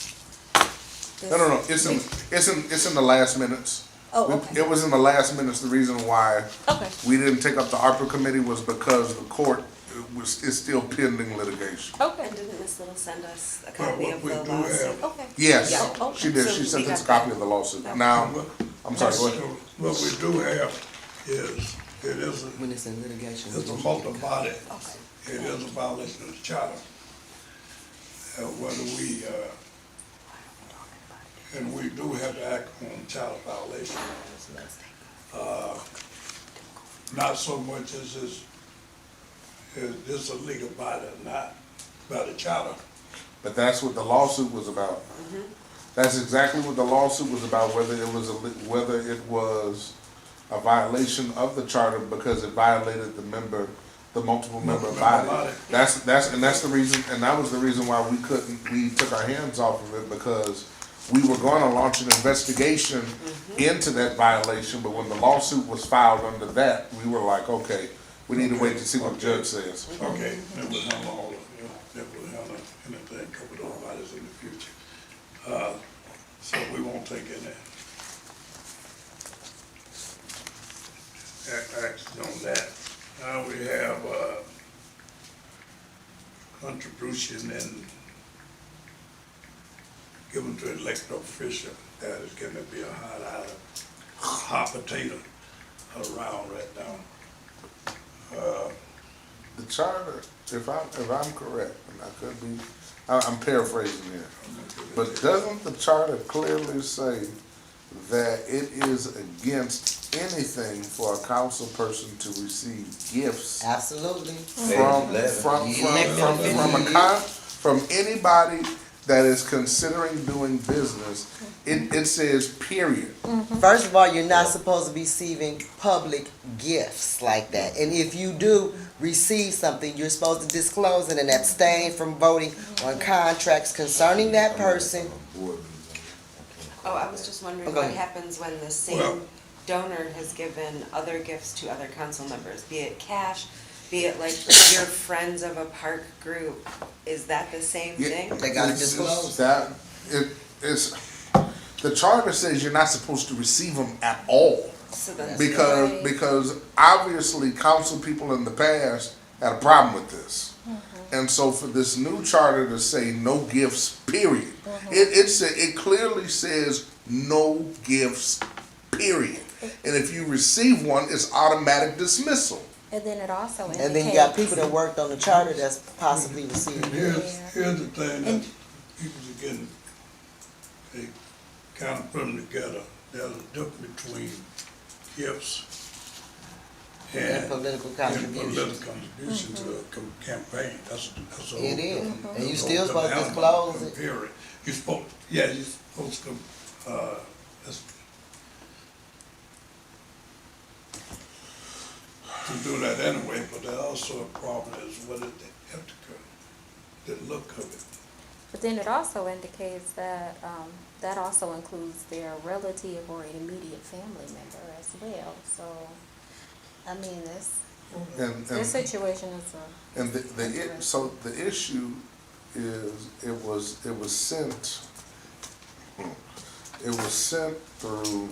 no, it's in the last minutes. Oh, okay. It was in the last minutes. The reason why Okay. we didn't take up the ARPA committee was because the court is still pending litigation. Okay. And didn't Ms. Little send us a Well, copy what of we the do lawsuit? have- Okay. Yes, Yeah. Oh, she did. so She sent we us a got copy that. of the lawsuit. Okay. Now, I'm sorry, go ahead. What we do have is, it is When it's in litigation. it's a multi-body, Okay. it is a violation of the charter. Whether we, and we do have to act on charter violation. Not so much as is this a legal body or not, by the charter. But that's what the lawsuit was about. That's exactly what the lawsuit was about, whether it was a violation of the charter because it violated the multiple member body. That's the reason, and that was the reason why we took our hands off of it, because we were gonna launch an investigation into that violation, but when the lawsuit was filed under that, we were like, okay, we need to wait to see what the judge says. Okay, that will handle all of, that will handle anything covered those bodies in the future. So we won't take any action on that. Now we have, contribution and given to elected official. That is going to be a hot potato around right now. The charter, if I'm correct, and I could be, I'm paraphrasing here, but doesn't the charter clearly say that it is against anything for a council person to receive gifts Absolutely. from anybody that is considering doing business? It says period. First of all, you're not supposed to be receiving public gifts like that. And if you do receive something, you're supposed to disclose it and abstain from voting on contracts concerning that person. Oh, I was just wondering Okay. what happens when the Well- same donor has given other gifts to other council members, be it cash, be it like your friends of a park group, is that the same thing? They gotta disclose. The charter says you're not supposed to receive them at all. So that's Because obviously council people in the past had a problem with this. And so for this new charter to say no gifts, period, it clearly says no gifts, period. And if you receive one, it's automatic dismissal. And then it also indicates. And then you got people that worked on the charter that's possibly receiving. And here's the thing that people are getting they kind of put them together. There's a difference between gifts And and political and contributions. political contribution to a campaign. That's a whole It is. different- And you that's a still whole supposed to different disclose animal. it. Compare it. You supposed, yeah, you supposed to, that's- to do that anyway, but there's also a problem is what is the ethical, the look of it. But then it also indicates that, that also includes their relative or immediate family member as well, so, I mean, this situation is a. And so the issue is, it was sent through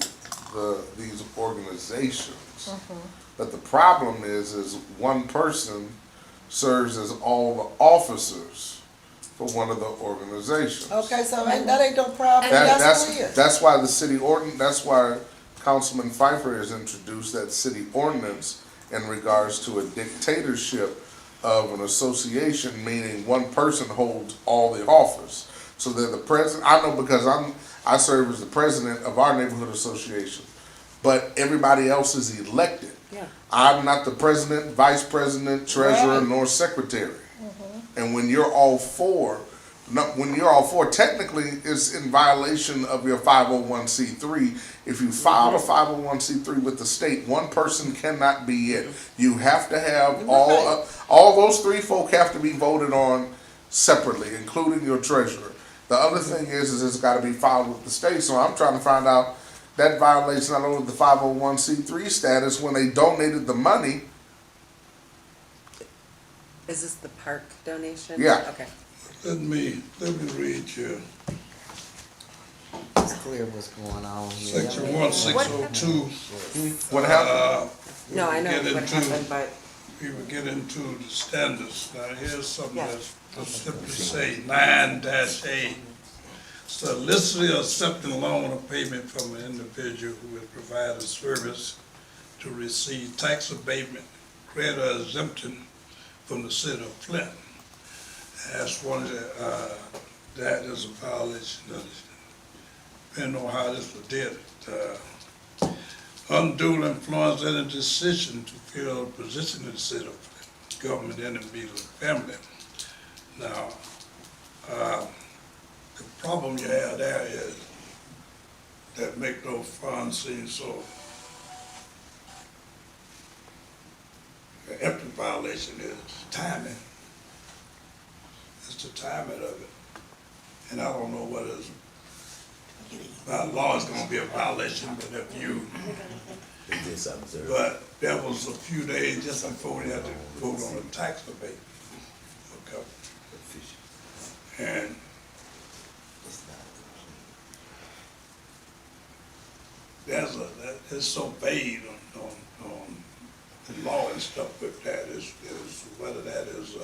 these organizations. But the problem is one person serves as all the officers for one of the organizations. Okay, so that ain't no problem, That- that's clear. That's why the city that's why Councilman Pfeiffer has introduced that city ordinance in regards to a dictatorship of an association, meaning one person holds all the office. So they're the president, I know because I serve as the president of our neighborhood association, but everybody else is elected. Yeah. I'm not the president, vice president, treasurer, Right. nor secretary. And when you're all four, technically it's in violation of your 501c3. If you file a 501c3 with the state, one person cannot be it. You have to have all those three folk have to be voted on separately, including your treasurer. The other thing is it's got to be filed with the state. So I'm trying to find out that violates not only the 501c3 status when they donated the money. Is this the park donation? Yeah. Okay. Let me read you It's clear what's going on here. section 1602. What happened? No, I know Get what into- happened, but We will get into the standards. Now, here's something Yeah. that's simply say 9-A. Solicitly accepting loan or payment from an individual who has provided service to receive tax abatement, credit or exemption from the city of Flint. That's one of the, that is a violation of, depending on how this was did. Undue influence any decision to fill a position in the city of Flint, government, enemies, or family. Now, the problem you have there is that make those funds seem so. The empty violation is timing. It's the timing of it. And I don't know what is, by law it's gonna be a violation, but if you, but that was a few days just before we had to vote on the tax abatement. Okay. And it's so vague on the law and stuff with that is whether that is,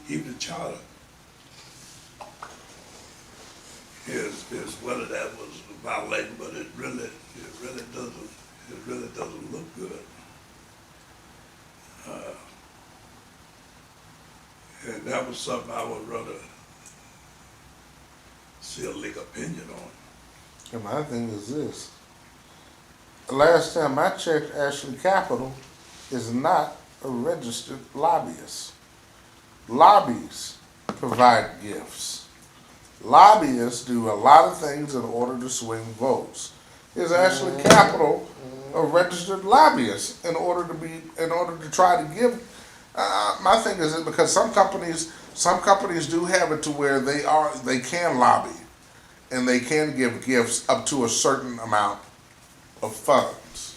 even the charter is whether that was a violation, but it really doesn't look good. And that was something I would rather see a legal opinion on. And my thing is this. The last time I checked, Ashley Capital is not a registered lobbyist. Lobbies provide gifts. Lobbyists do a lot of things in order to swing votes. Is Ashley Capital a registered lobbyist in order to try to give? My thing is that because some companies do have it to where they can lobby, and they can give gifts up to a certain amount of funds.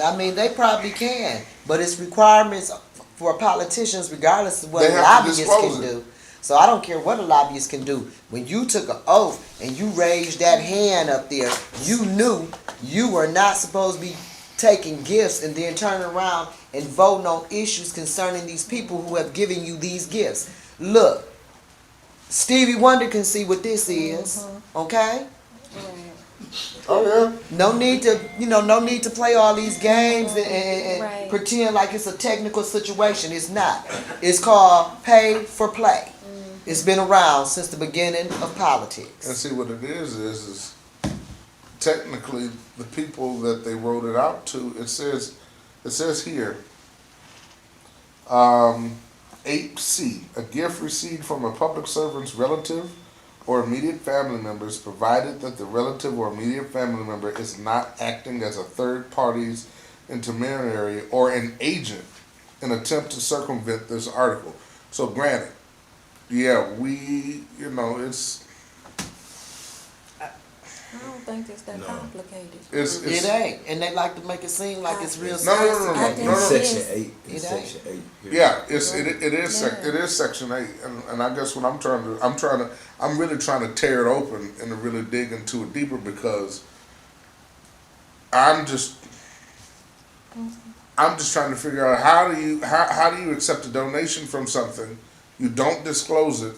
I mean, they probably can, but it's requirements for politicians regardless of what They a have to lobbyist disclose can it. do. So I don't care what a lobbyist can do. When you took an oath and you raised that hand up there, you knew you were not supposed to be taking gifts and then turning around and voting on issues concerning these people who have given you these gifts. Look, Stevie Wonder can see what this is, okay? Oh yeah. No need to play all these games and Right. pretend like it's a technical situation. It's not. It's called pay for play. It's been around since the beginning of politics. And see what it is technically the people that they wrote it out to, it says here, 8C, a gift received from a public servant's relative or immediate family members, provided that the relative or immediate family member is not acting as a third party's intermediary or an agent in attempt to circumvent this article. So granted, yeah, it's I don't think it's that complicated. It ain't, and they like to make it seem like it's real. No. Section 8. It It's ain't. section 8. Here. Yeah, it is section 8, and I guess what I'm really trying to tear it open and to really dig into it deeper, because I'm just trying to figure out how do you accept a donation from something, you don't disclose it,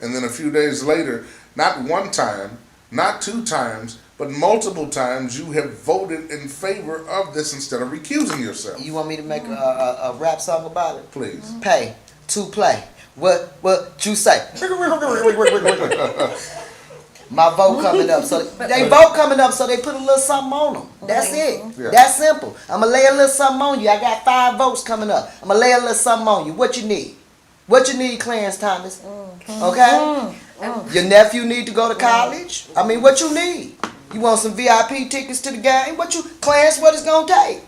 and then a few days later, not one time, not two times, but multiple times, you have voted in favor of this instead of recusing yourself. You want me to make a rap song about it? Please. Pay to play. What you say? My vote coming up, so they vote coming up, so they put a little something on them. That's it. Yeah. That's simple. I'ma lay a little something on you. I got 5 votes coming up. I'ma lay a little something on you. What you need? What you need, Clarence Thomas? Okay. Your nephew need to go to college. I mean, what you need? You want some VIP tickets to the game? Clarence? What it's gonna take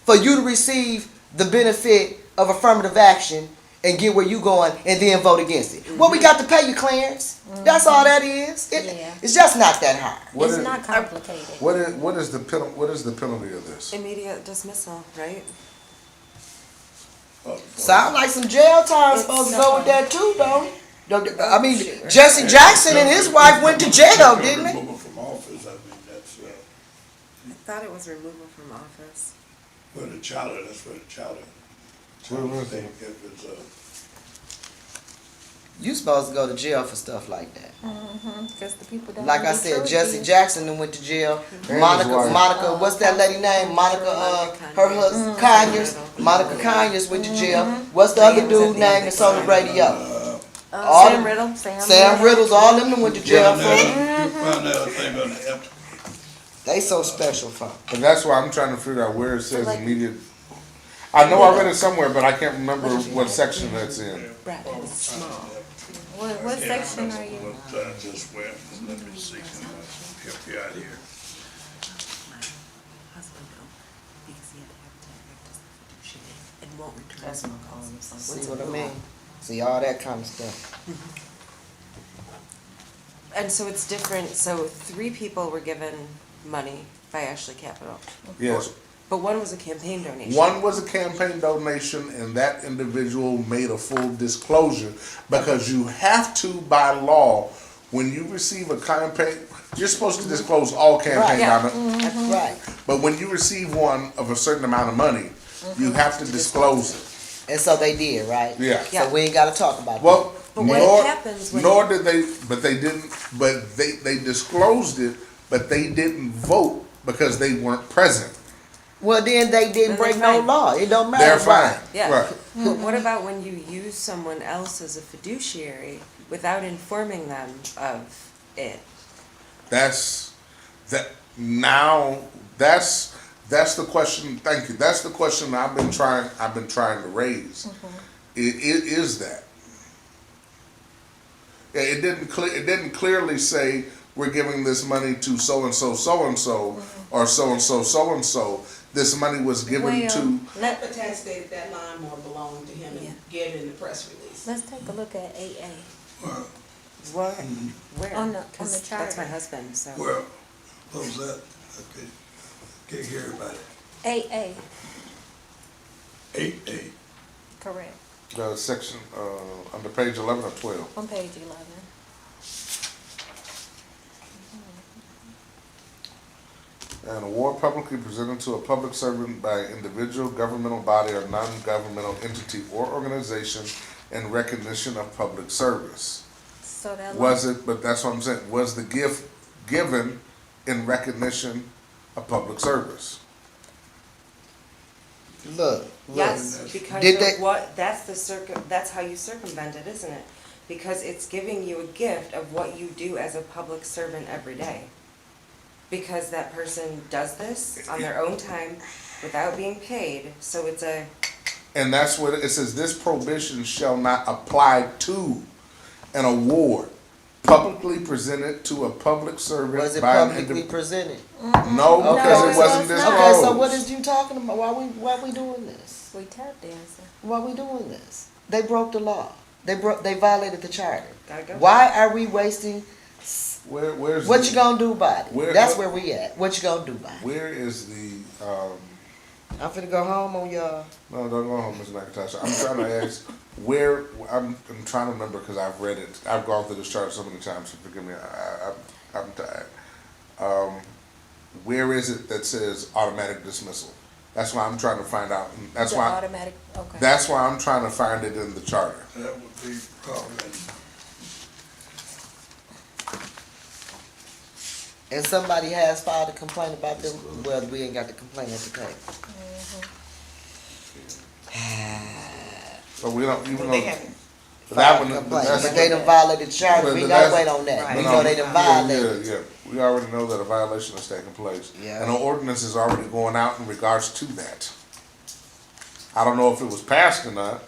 for you to receive the benefit of affirmative action and get where you going, and then vote against it? What we got to pay you, Clarence? That's all that is. It's just not that hard. It's not complicated. What is the penalty of this? Immediate dismissal, right? Sound like some jail time supposed to go with that too, though. I mean, Jesse Jackson and his wife went to jail, didn't they? Removal from office, I mean, that's, I thought it was removal from office. where the child, that's where the child. Where is it? If it's, You supposed to go to jail for stuff like that. Because the people that Like I said, Jesse Jackson done went to jail. Monica, what's that lady name? Monica, her husband, Conyers. Monica Conyers went to jail. What's the other dude name that's on the radio? Sam Riddle. Sam Riddles, all them done went to jail for. you found out a thing on the empty. They so special for. And that's why I'm trying to figure out where it says immediate. I know I read it somewhere, but I can't remember what section that's in. Brad, it's small. What section are you? What I just went, let me see, can I help you out here? Husband though, because he had to have a direct and won't return. That's my call. See what I mean? See all that kind of stuff. And so it's different, so 3 people were given money by Ashley Capital, Yes. but one was a campaign donation. One was a campaign donation, and that individual made a full disclosure, because you have to, by law, when you receive a campaign, you're supposed to disclose all campaign donations. That's right. But when you receive one of a certain amount of money, you have to disclose it. And so they did, right? Yeah. So we ain't got to talk about Well, But what nor, happens when nor did they, but they didn't, but they disclosed it, but they didn't vote because they weren't present. that. Well, then they didn't Then break they're no fine. law. It don't matter. They're fine. Yeah. Right. But what about when you use someone else as a fiduciary without informing them of it? That's the question. Thank you. That's the question I've been trying to raise. It is that. It didn't clearly say we're giving this money to so and so or so and so. This money was given to. Let, The tax stated that line more belonged to him and gave it in the press release. let's take a look at 8A. What? Where? On the 'Cause charter. that's my husband, so. Well, what was that? Okay, can't hear everybody. 8A, 8A. correct, Section under page 11 or 12. on page 11. An award publicly presented to a public servant by an individual, governmental body, or non-governmental entity or organization in recognition of public service. So that Was it, but that's what I'm saying, was the gift given in recognition of public service? Look. Yes, because Did of they- what, that's how you circumvent it, isn't it? because it's giving you a gift of what you do as a public servant every day. Because that person does this on their own time without being paid, so it's a, And that's what it says, this prohibition shall not apply to an award publicly presented to a public servant Was it by an publicly individual. presented? No, because No, it it wasn't was not. disclosed. Okay, so what is you talking about? Why we doing this? We tap dancing. Why we doing this? They broke the law. They violated the charter. gotta go. Why are we wasting? Where's What the, you gonna do about it? Where- That's where we at. What you gonna do about it? Where is the, I'm finna go home on y'all. no, don't go home, Ms. McIntosh. I'm trying to ask, where, I'm trying to remember because I've read it. I've gone through this chart so many times, so forgive me, I'm tired. Where is it that says automatic dismissal? That's why I'm trying to find out. That's The why, automatic, okay. that's why I'm trying to find it in the charter. That would be probably, And somebody has filed a complaint about them. Well, we ain't got the complaint at the table. So we don't, even They though, haven't. that one, Complaint, that's. but they done violated the charter. But We that's- gotta wait on that. Right. We No, know they done violated. Yeah, we already know that a violation is taking place. Yeah. And an ordinance is already going out in regards to that. I don't know if it was passed or not.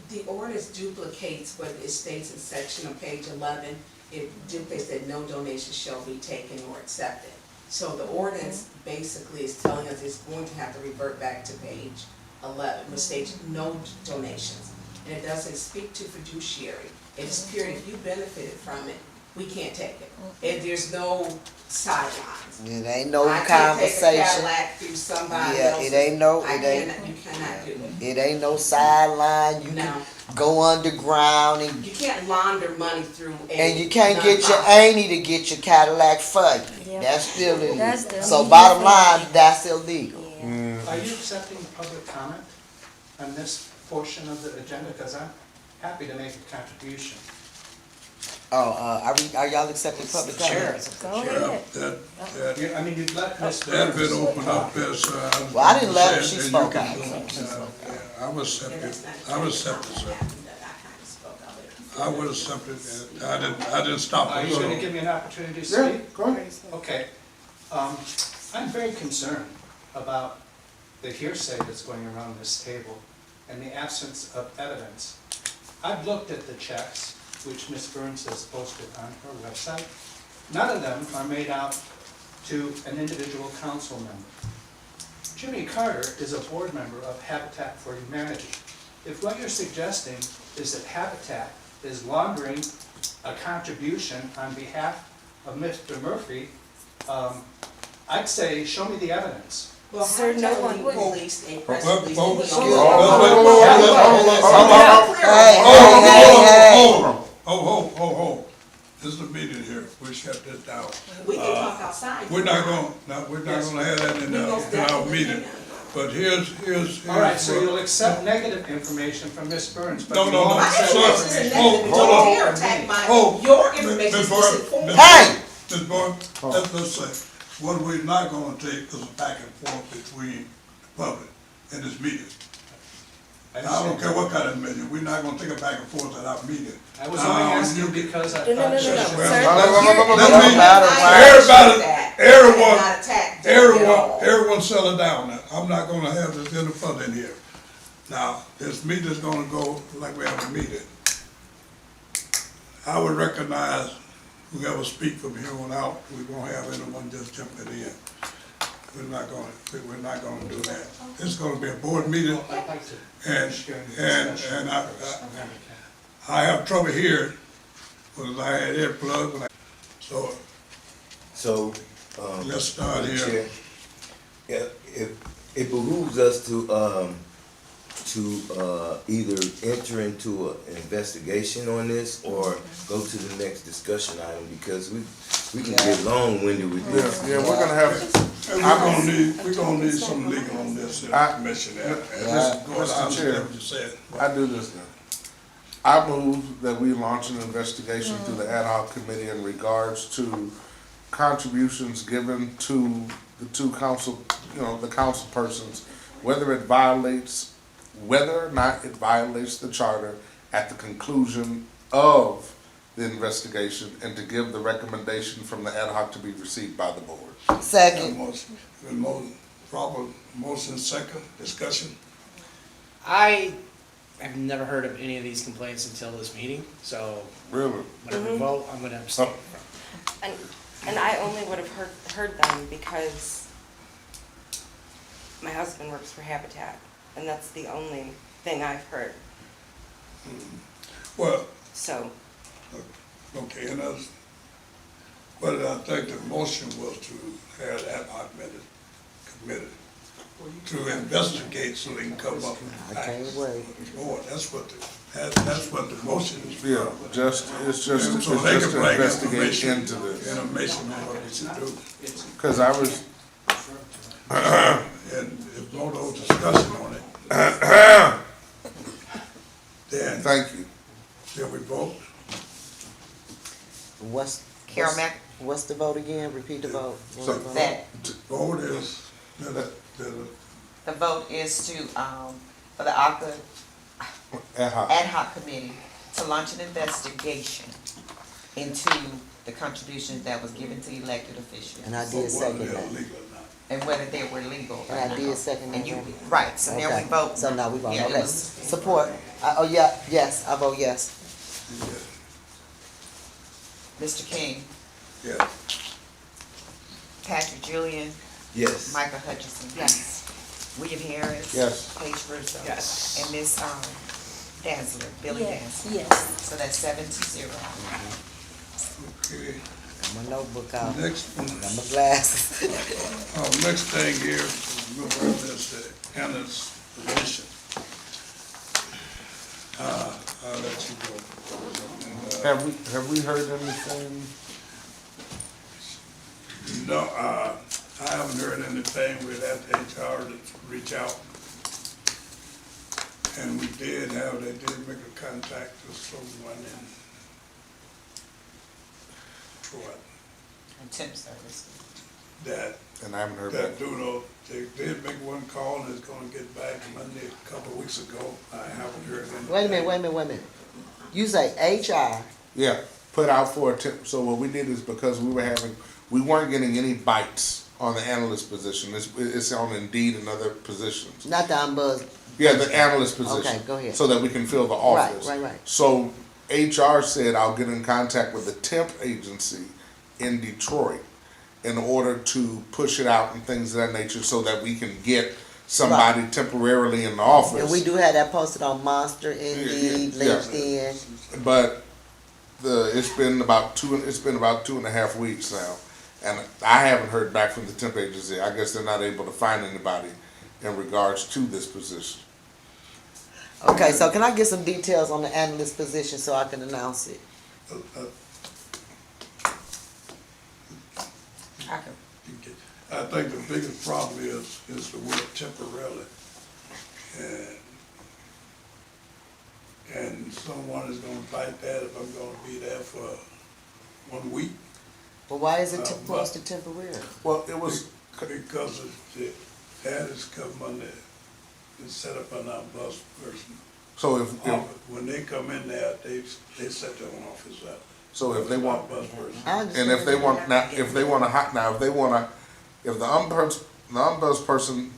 The ordinance duplicates what it states in section on page 11. It duplicates that no donation shall be taken or accepted. So the ordinance basically is telling us it's going to have to revert back to page 11, which states no donations. And it doesn't speak to fiduciary. It's pure, if you benefited from it, we can't take it. And there's no sidelines. It ain't no I can't take a conversation. Cadillac through somebody Yeah, else's. it ain't no, I it ain't, cannot, you cannot do it. it ain't no sideline. You No. can go underground and You can't launder money through a. And you can't get your nonprofit. auntie to get your Cadillac for you. Yeah. That's still illegal. That's the- So bottom line, that's illegal. Yeah. Are you accepting public comment on this portion of the agenda? Because I'm happy to make a contribution. Oh, are y'all accepting public comments? Go yeah, ahead. that, I mean, you'd let Ms. that been Burns opened up talk. as, Well, I didn't let her, she and you spoke can out. do it. Yeah, I was And accepted, that's not I was the accepted, sir. that I kind of spoke of it. I would accepted, I didn't stop. Are you it. going to give me an opportunity to Yeah, speak? go ahead. Okay. I'm very concerned about the hearsay that's going around this table and the absence of evidence. I've looked at the checks, which Ms. Burns has posted on her website. None of them are made out to an individual council member. Jimmy Carter is a board member of Habitat for Humanity. If what you're suggesting is that Habitat is laundering a contribution on behalf of Mr. Murphy, I'd say, show me the evidence. Well, Sir, no Habitat one- released a press Well, release. well, that we excuse all- Hey, This is a meeting here, we shut this down. We can talk outside. We're not gonna have that in We most our definitely meeting, can. but here's. All right, so what- you'll accept negative information from Ms. Burns, but No, you no, won't no, My accept sir. information is information. negative, hold don't on. dare attack my, Oh, your Ms. information is Barr- misinformed. Ms. Hey! Ms. Barr, let's say, what we're not gonna take is a back and forth between the public in this meeting. I don't care what kind of meeting, we're not gonna take a back and forth at our meeting. I was only asking because I No, no, thought. no, no, Well, sir. let Don't me- matter why. Everybody- That. everyone- I did not attack Jimmy at all. Everyone settle down now. I'm not gonna have this in the front in here. Now, this meeting's gonna go like we have a meeting. I would recognize whoever speak from here on out, we won't have anyone just jumping in. We're not gonna do that. It's gonna be a board meeting, I'd like to and, share the and, discussion. and I have trouble hearing, because I had earplugs, and so So, let's start Madam here. Chair, yeah, it behooves us to either enter into an investigation on this or go to the next discussion item, because we can get long-winded with Yeah, this. yeah, we're gonna have, And we're gonna need some legal on this, Commissioner. Mr. Chair. What you said. I do this now. I move that we launch an investigation through the ad hoc committee in regards to contributions given to the two council, the council persons, whether or not it violates the charter at the conclusion of the investigation and to give the recommendation from the ad hoc to be received by the board. Got a Second. proper motion, second, discussion. I have never heard of any of these complaints until this meeting, so Really? whenever we vote, I'm gonna abstain. And I only would have heard them because my husband works for Habitat, and that's the only thing I've heard, Well, so. okay, and that's, but I think the motion was to have the ad hoc committee to investigate so they can come up with I can't facts. wait. Boy, that's what the motion is for. Yeah, it's just And so they can to bring investigate information into this. on what we should do. Cause I was, And if no discussion on it, then, thank you. then we vote. Carol Mack, What's the vote again? Repeat the vote. So- that Vote is, the vote is to, for the ACA Ad hoc. ad hoc committee to launch an investigation into the contributions that was given to elected officials. And I vote did whether second they're that. legal or not. And whether they were legal or And I not. did second that. And you, vote. right, so now we Okay. vote. So now we vote, Yeah, it okay. was- Support. Yes, I vote yes. Mr. King, Yeah, Patrick Julian, Yes. Michael Hutchinson. Yes. William Harris. Yes. Paige Russo. Yes. And Miss, Dazzler, Billy Yes, Dazzler. yes. So that's 7-0. okay. Got my notebook out. Next one, Got my glasses. next thing here, is the Anna's position. I'll let you go. And, Have we heard anything? no, I haven't heard anything. We'd have HR to reach out. And they did make a contact with someone in Troy And temp service. that, And I haven't heard back. they did make one call and is gonna get back Monday a couple of weeks ago. I haven't heard anything. Wait a minute. You say HR. Yeah, put out for a tip. So what we did is because we weren't getting any bites on the analyst position. It's on Indeed and other positions. Not the Umbuzz. Yeah, the analyst position. Okay, go ahead. So that we can fill the office. Right. So HR said I'll get in contact with the temp agency in Detroit in order to push it out and things of that nature so that we can get somebody temporarily in the office. And we do have that posted on Monster, Indeed, Yeah. LinkedIn. But it's been about 2.5 weeks now, and I haven't heard back from the temp agency. I guess they're not able to find anybody in regards to this position. Okay, so can I get some details on the analyst position so I can announce it? I can, I think the biggest problem is the word temporarily. And someone is gonna fight that if I'm gonna be there for 1 week. But why is it but- posted temporarily? Well, it was Because that is come under, it's set up on our bus person. so if When they come in there, they set their own office up. if they want, Bus person. I and understand if they that. want now, if the umbuzz person,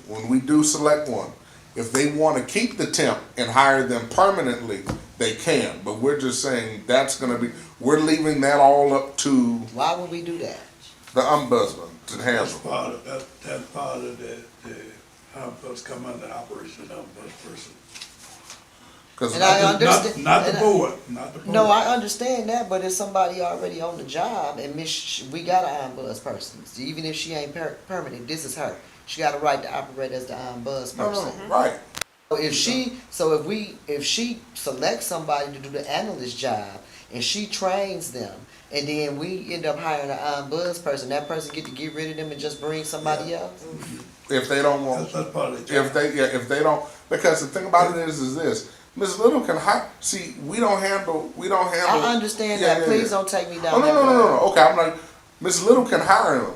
when we do select one, if they want to keep the temp and hire them permanently, they can. But we're just saying we're leaving that all up to Why would we do that? the ombudsman to That's handle. part of, that's part of the bus come under operation of bus person. Because And I understand. Not the and I- board, not the board. No, I understand that, but if somebody already on the job and we got an Umbuzz person, so even if she ain't permanent, this is her. She got a right to operate as the Umbuzz person. right. If she selects somebody to do the analyst job and she trains them, and then we end up hiring an Umbuzz person, that person get to get rid of them and just bring somebody else. If they don't want, That's part of the job. if they don't, because the thing about it is this. Ms. Little can hire. See, we don't handle. I understand that. Please don't take me down. Oh, no, that no, no, road. no. Okay, I'm like, Ms. Little can hire him.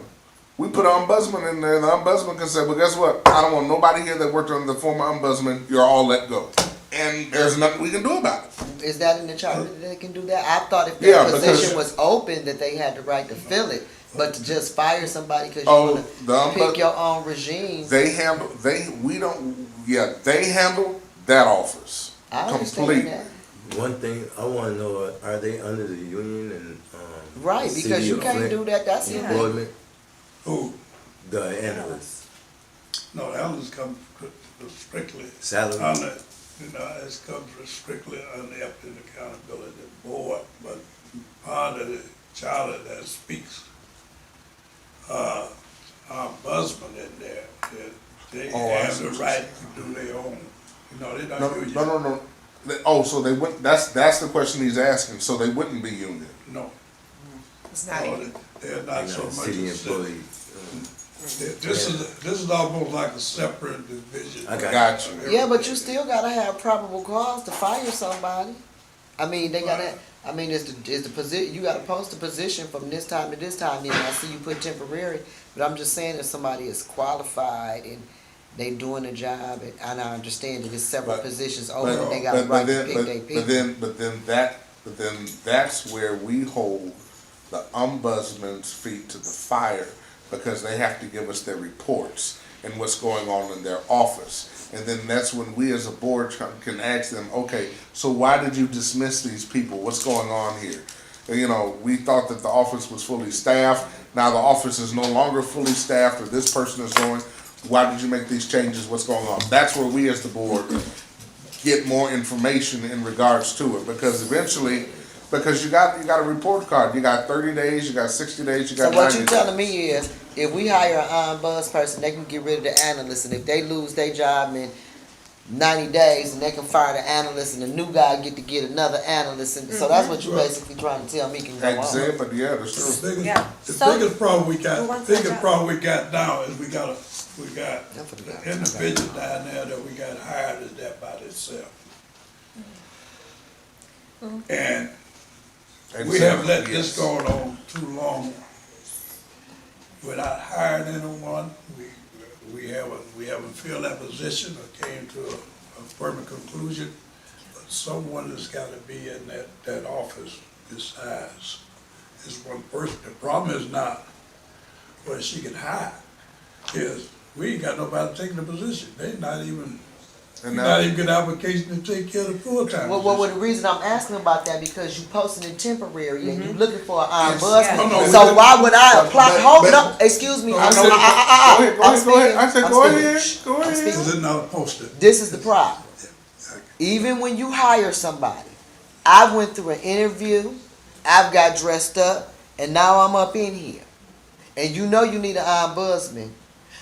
We put an ombudsman in there, and the ombudsman can say, well, guess what? I don't want nobody here that worked under the former ombudsman. You're all let go. and there's nothing we can do about it. Is that in the charter that they can do that? I thought if Yeah, that because- position was open, that they had the right to fill it, but to just fire somebody because you Oh, wanna pick your own regime. They handle, they handle that office. I understand completely. that. One thing I wanna know, are they under the union and, Right, the because city you of can't Flint do that, that's illegal. employment, Who? the analysts, No, that was come strictly salary? under, it's come strictly under the accountability board, but part of the charter that speaks, our ombudsman in there, that they Oh, I have see the what you're right to do their own, they No, don't union. no. Oh, so they wouldn't, that's the question he's asking, so they wouldn't be union? No, It's not no, even, they're not so much. City a city. employee. This is almost like a separate division. I Got you. Yeah, but you still gotta have probable cause to fire somebody. I mean, they gotta, I mean, is the position, you gotta post a position from this time to this time, then I see you put temporary, but I'm just saying if somebody is qualified and they doing a job, and I understand that there's several But- positions open, and they got a right to pick their people. But then that's where we hold the ombudsman's feet to the fire, because they have to give us their reports and what's going on in their office. And then that's when we as a board can ask them, okay, so why did you dismiss these people? What's going on here? We thought that the office was fully staffed. Now the office is no longer fully staffed, or this person is going. Why did you make these changes? What's going on? That's where we as the board get more information in regards to it, because eventually, because you got a report card. You got 30 days, you got 60 days, you So got what 90 you days. telling me is, if we hire an ombuds person, they can get rid of the analyst, and if they lose their job in 90 days, and they can fire the analyst, and the new guy get to get another analyst, and so that's what you basically trying to tell me can go on. Exactly, yeah, that's The true. biggest, Yeah. the So- biggest problem we Who got, wants that biggest job? problem we got now is we got That's what we got. an individual down there that we got hired as that by itself. And we have let this go on too long without hiring anyone. We haven't filled that position or came to a firm conclusion. But someone has gotta be in that office besides this one person. The problem is not whether she can hire, is we ain't got nobody taking the position. They not even, And not now, even good application to take care of the full-time Well, position. the reason I'm asking about that, because you posting it temporary and you looking for an Yes. ombudsman, No, no, we so didn't- why would I apply, but- hold but- up, excuse me, No, I'm go ahead, I'm go ahead. I speaking, said, I'm go speaking. ahead, Shh, go I'm ahead. speaking. Is it not posted? This is the problem. Even when you hire somebody, I went through an interview, I've got dressed up, and now I'm up in here. And you know you need an ombudsman.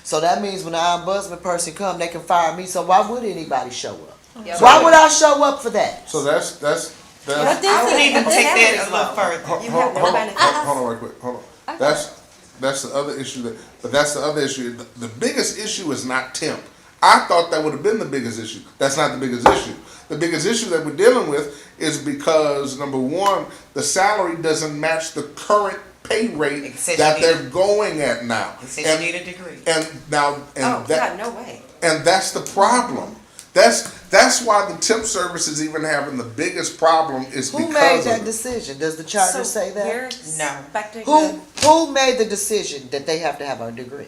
So that means when the ombudsman person come, they can fire me, so why would anybody show up? Yeah, Why but- would I show up for that? so that's, But I this would is, even this take is- that a little further. You have no benefits. Hold on right quick, hold on. That's the other issue but that's the other issue. The biggest issue is not temp. I thought that would have been the biggest issue. That's not the biggest issue. The biggest issue that we're dealing with is because, number one, the salary doesn't match the current pay rate It says that you need- they're going at now. It says you need a degree. And now, and Oh, that, God, no way. and that's the problem. That's why the temp service is even having the biggest problem is Who because made of that it. decision? Does the charter So say that? we're No. expecting Who made the decision that they have to have a degree?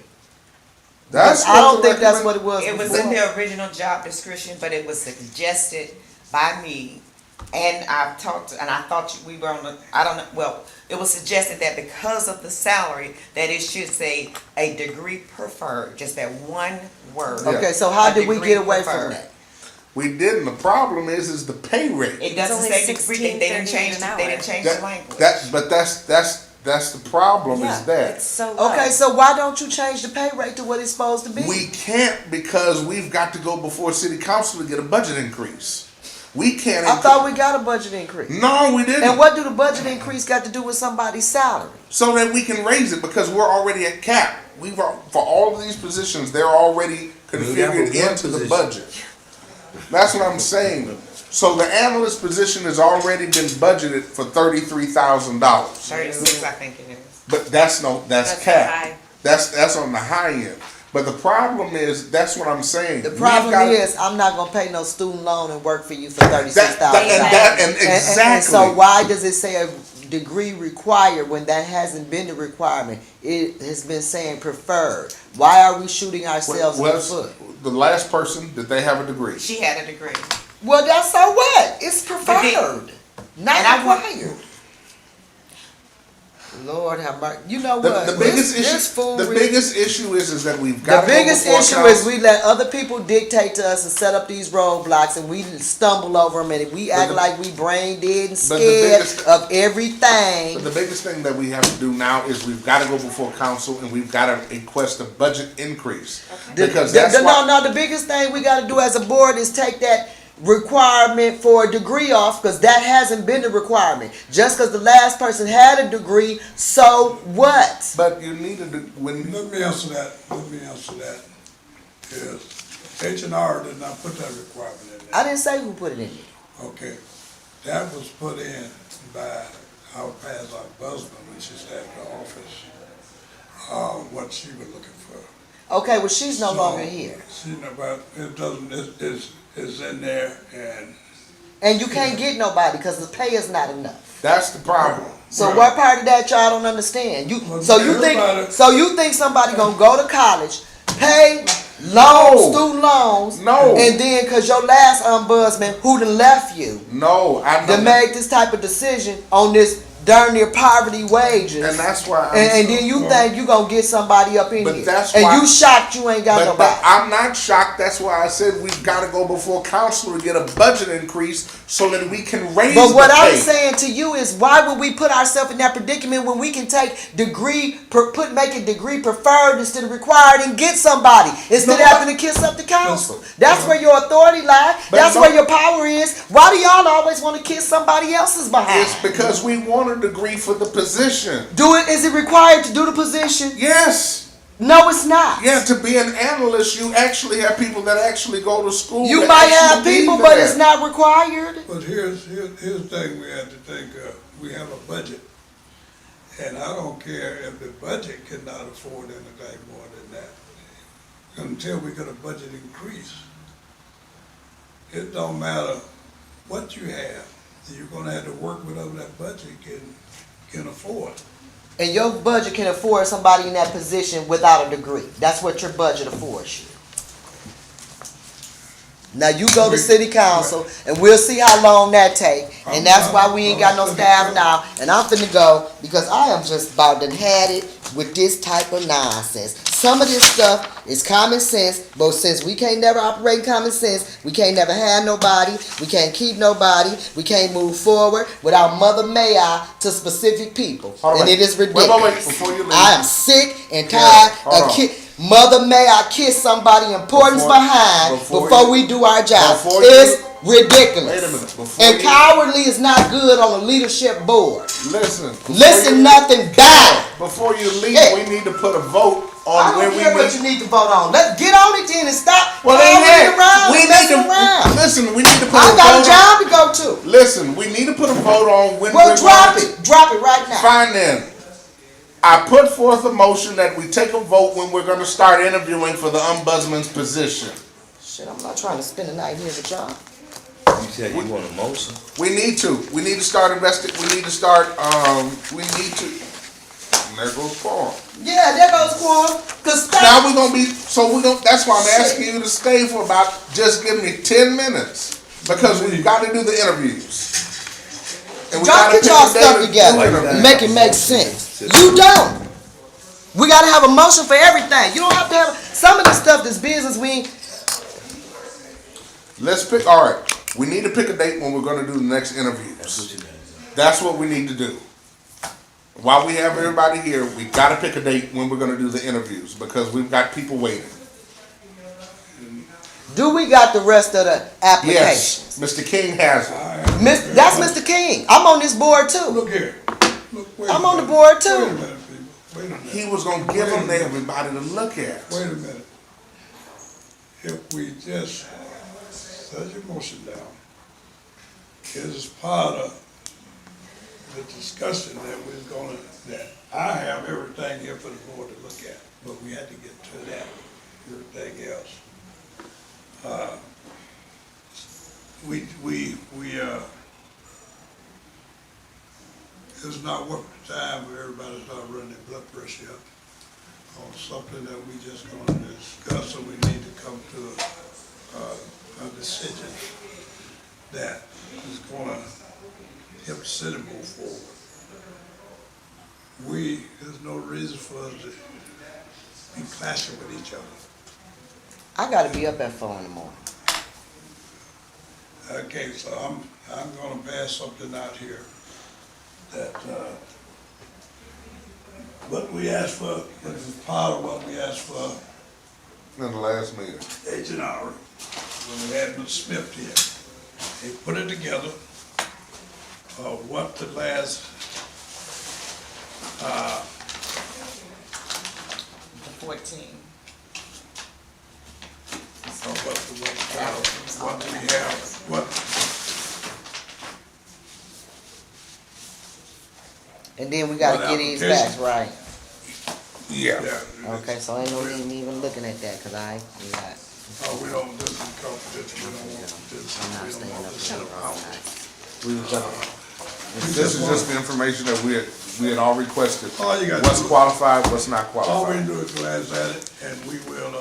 That's I don't what the think that's recommend- what it was It was before. in the original job description, but it was suggested by me. And I've talked, and I thought we were on the, I don't know, well, it was suggested that because of the salary, that it should say a degree preferred, just that one word. Okay, so how A did we degree get away preferred. from that? We didn't. The problem is the pay rate. It doesn't only say degree, they didn't change, $16.38 an they didn't hour. change the language. But that's the problem Yeah, is that. it's so low. Okay, so why don't you change the pay rate to what it's supposed to be? We can't because we've got to go before city council to get a budget increase. We can't. I thought we got a budget increase. No, we didn't. And what do the budget increase got to do with somebody's salary? So that we can raise it because we're already at cap. For all of these positions, they're already that was configured one into the position. budget. That's what I'm saying. So the analyst position has already been budgeted for $33,000. 36, I think it is. But that's That's cap. high. That's on the high end. But the problem is, that's what I'm saying. The We've problem gotta- is, I'm not gonna pay no student loan and work for you for $36,000. and exactly. And so why does it say a degree required when that hasn't been the requirement? It has been saying preferred. Why are we shooting ourselves in the Was foot? the last person, did they have a degree? She had a degree. Well, that's so what? It's preferred, not And I want- required. Lord have mercy. You know The, what? the biggest This issue, fool the really- biggest issue is that we've The got to go biggest before issue council. is we let other people dictate to us and set up these roadblocks, and we stumble over them, and we act the- like we brain dead and but the scared biggest- of everything. But the biggest thing that we have to do now is we've got to go before council and we've got to request a budget increase. Because that's why. No, the biggest thing we got to do as a board is take that requirement for a degree off, because that hasn't been the requirement. Just because the last person had a degree, so what? But you need to do, when, Let me answer that. Is H&R did not put that requirement in there. I didn't say who put it in there. Okay, that was put in by our past ombudsman when she sat in the office, what she was looking for. Okay, well, she's no So, longer here. She, but it doesn't, it's in there, and And you can't get nobody because the pay is not enough. that's the problem. So Right. what part of that y'all don't understand? Well, So you everybody- think somebody gonna go to college, pay loans, student loans, No. and then cause your last ombudsman who done left you No, I know. to make this type of decision on this darn near poverty wages, And that's why I'm and so- then you think you gonna get somebody up in But here, that's and why- you shocked you ain't got But nobody. I'm not shocked. That's why I said we've got to go before council to get a budget increase so that we can raise But what the I'm pay. saying to you is, why would we put ourselves in that predicament when we can take make it degree preferred instead of required and get somebody instead of having to kiss up the council? That's where your authority lies. But That's no- where your power is. Why do y'all always want to kiss somebody else's behind? It's because we want a degree for the position. Is it required to do the position? Yes. No, it's not. Yeah, to be an analyst, you actually have people that actually go to school. You that might have actually people, need but that. it's not required. But here's the thing we have to think of. We have a budget. And I don't care if the budget cannot afford anything more than that, until we get a budget increase. It don't matter what you have, you're gonna have to work whatever that budget can afford. And your budget can afford somebody in that position without a degree. That's what your budget affords you. Now you go to city council and we'll see how long that take. And that's why we ain't got no staff now. And I'm finna go because I am just about done had it with this type of nonsense. Some of this stuff is common sense, but since we can't never operate in common sense, we can't never have nobody, we can't keep nobody, we can't move forward without Mother May I to specific people. Hold on, And wait. it is Wait, ridiculous. wait, before you leave. I am sick and tired hold of on. Mother May I kiss somebody importance Before- behind before before you- we do our job. before you- It's ridiculous. Wait a minute, before And you- cowardly is not good on a leadership board. Listen. before Listen, you- nothing bad. Before you leave, Hey. we need to put a vote I on where don't we care what need. you need to vote on. Let's get on it then and stop Well, cowering then, around we and need messing to around. listen. We need to put I a got a vote job to go to. on. Listen, we need to put a vote on when Well, we're drop going it. Drop it right now. Fine then. I put forth a motion that we take a vote when we're going to start interviewing for the ombudsman's position. Shit, I'm not trying to spend the night here with y'all. You said you want a motion? We need to. We need to start investing. We need to start. We need to. And there goes Paul. Yeah, there goes Quan. Cause stop. Now we're gonna be. So we're gonna. That's why I'm asking you to stay for about. Just give me 10 minutes because we've got to do the interviews. And we Y'all gotta get pick y'all a date stuff to do together interviews. and make it make sense. You don't. We gotta have a motion for everything. You don't have to have some of this stuff. This business we ain't. Let's pick. All right. We need to pick a date when we're gonna do the next interviews. That's what we need to do. While we have everybody here, we gotta pick a date when we're gonna do the interviews because we've got people waiting. Do we got the rest of the Yes, applications? Mr. King has it. That's Mr. King. I'm on this board too. Look here. Look, wait a I'm on the minute. board Wait a too. minute, people. Wait a minute. He was gonna give them to everybody to look at. Wait a minute. If we just set your motion down, it is part of the discussion that I have everything here for the board to look at, but we had to get to that. is not worth the time for everybody to start running their blood pressure up on something that we just gonna discuss, and we need to come to a decision that is gonna help the city move forward. There's no reason for us to be clashing with each other. I gotta be up at 4 in the morning. Okay, so I'm gonna pass something out here that, what we asked for, what is part of what we asked for, In the last meeting. H&R, when we had Mr. Smith here. They put it together, what the last, The 14. what we have, And then we gotta What get these application? back, right? yeah. Okay, so ain't no need me even looking at that, cause I, yeah, We don't, this is confidential, we don't want this. I'm not we don't staying want up this here in all our- night. This is just the information that we had all requested. All you gotta What's do- qualified, what's not All we qualified. do is glance at it, and we will,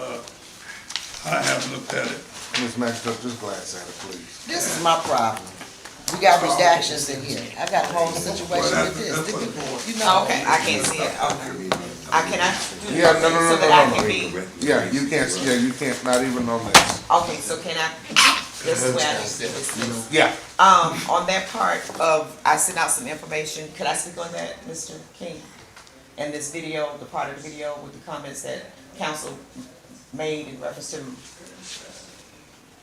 I have looked at it. Ms. McIntosh, just glance at it, please. This is my problem. We got redactions in here. I got a whole situation with this. That's what the board. You know, Okay, I can't see it, okay. I cannot do Yeah, this no, no, no, so that I no, can no. be, Yeah, you can't, not even on this. okay, so can I, this is where I need to get this. Yeah. On that part of, I sent out some information, could I speak on that, Mr. King? And this video, the part of the video with the comments that council made in reference to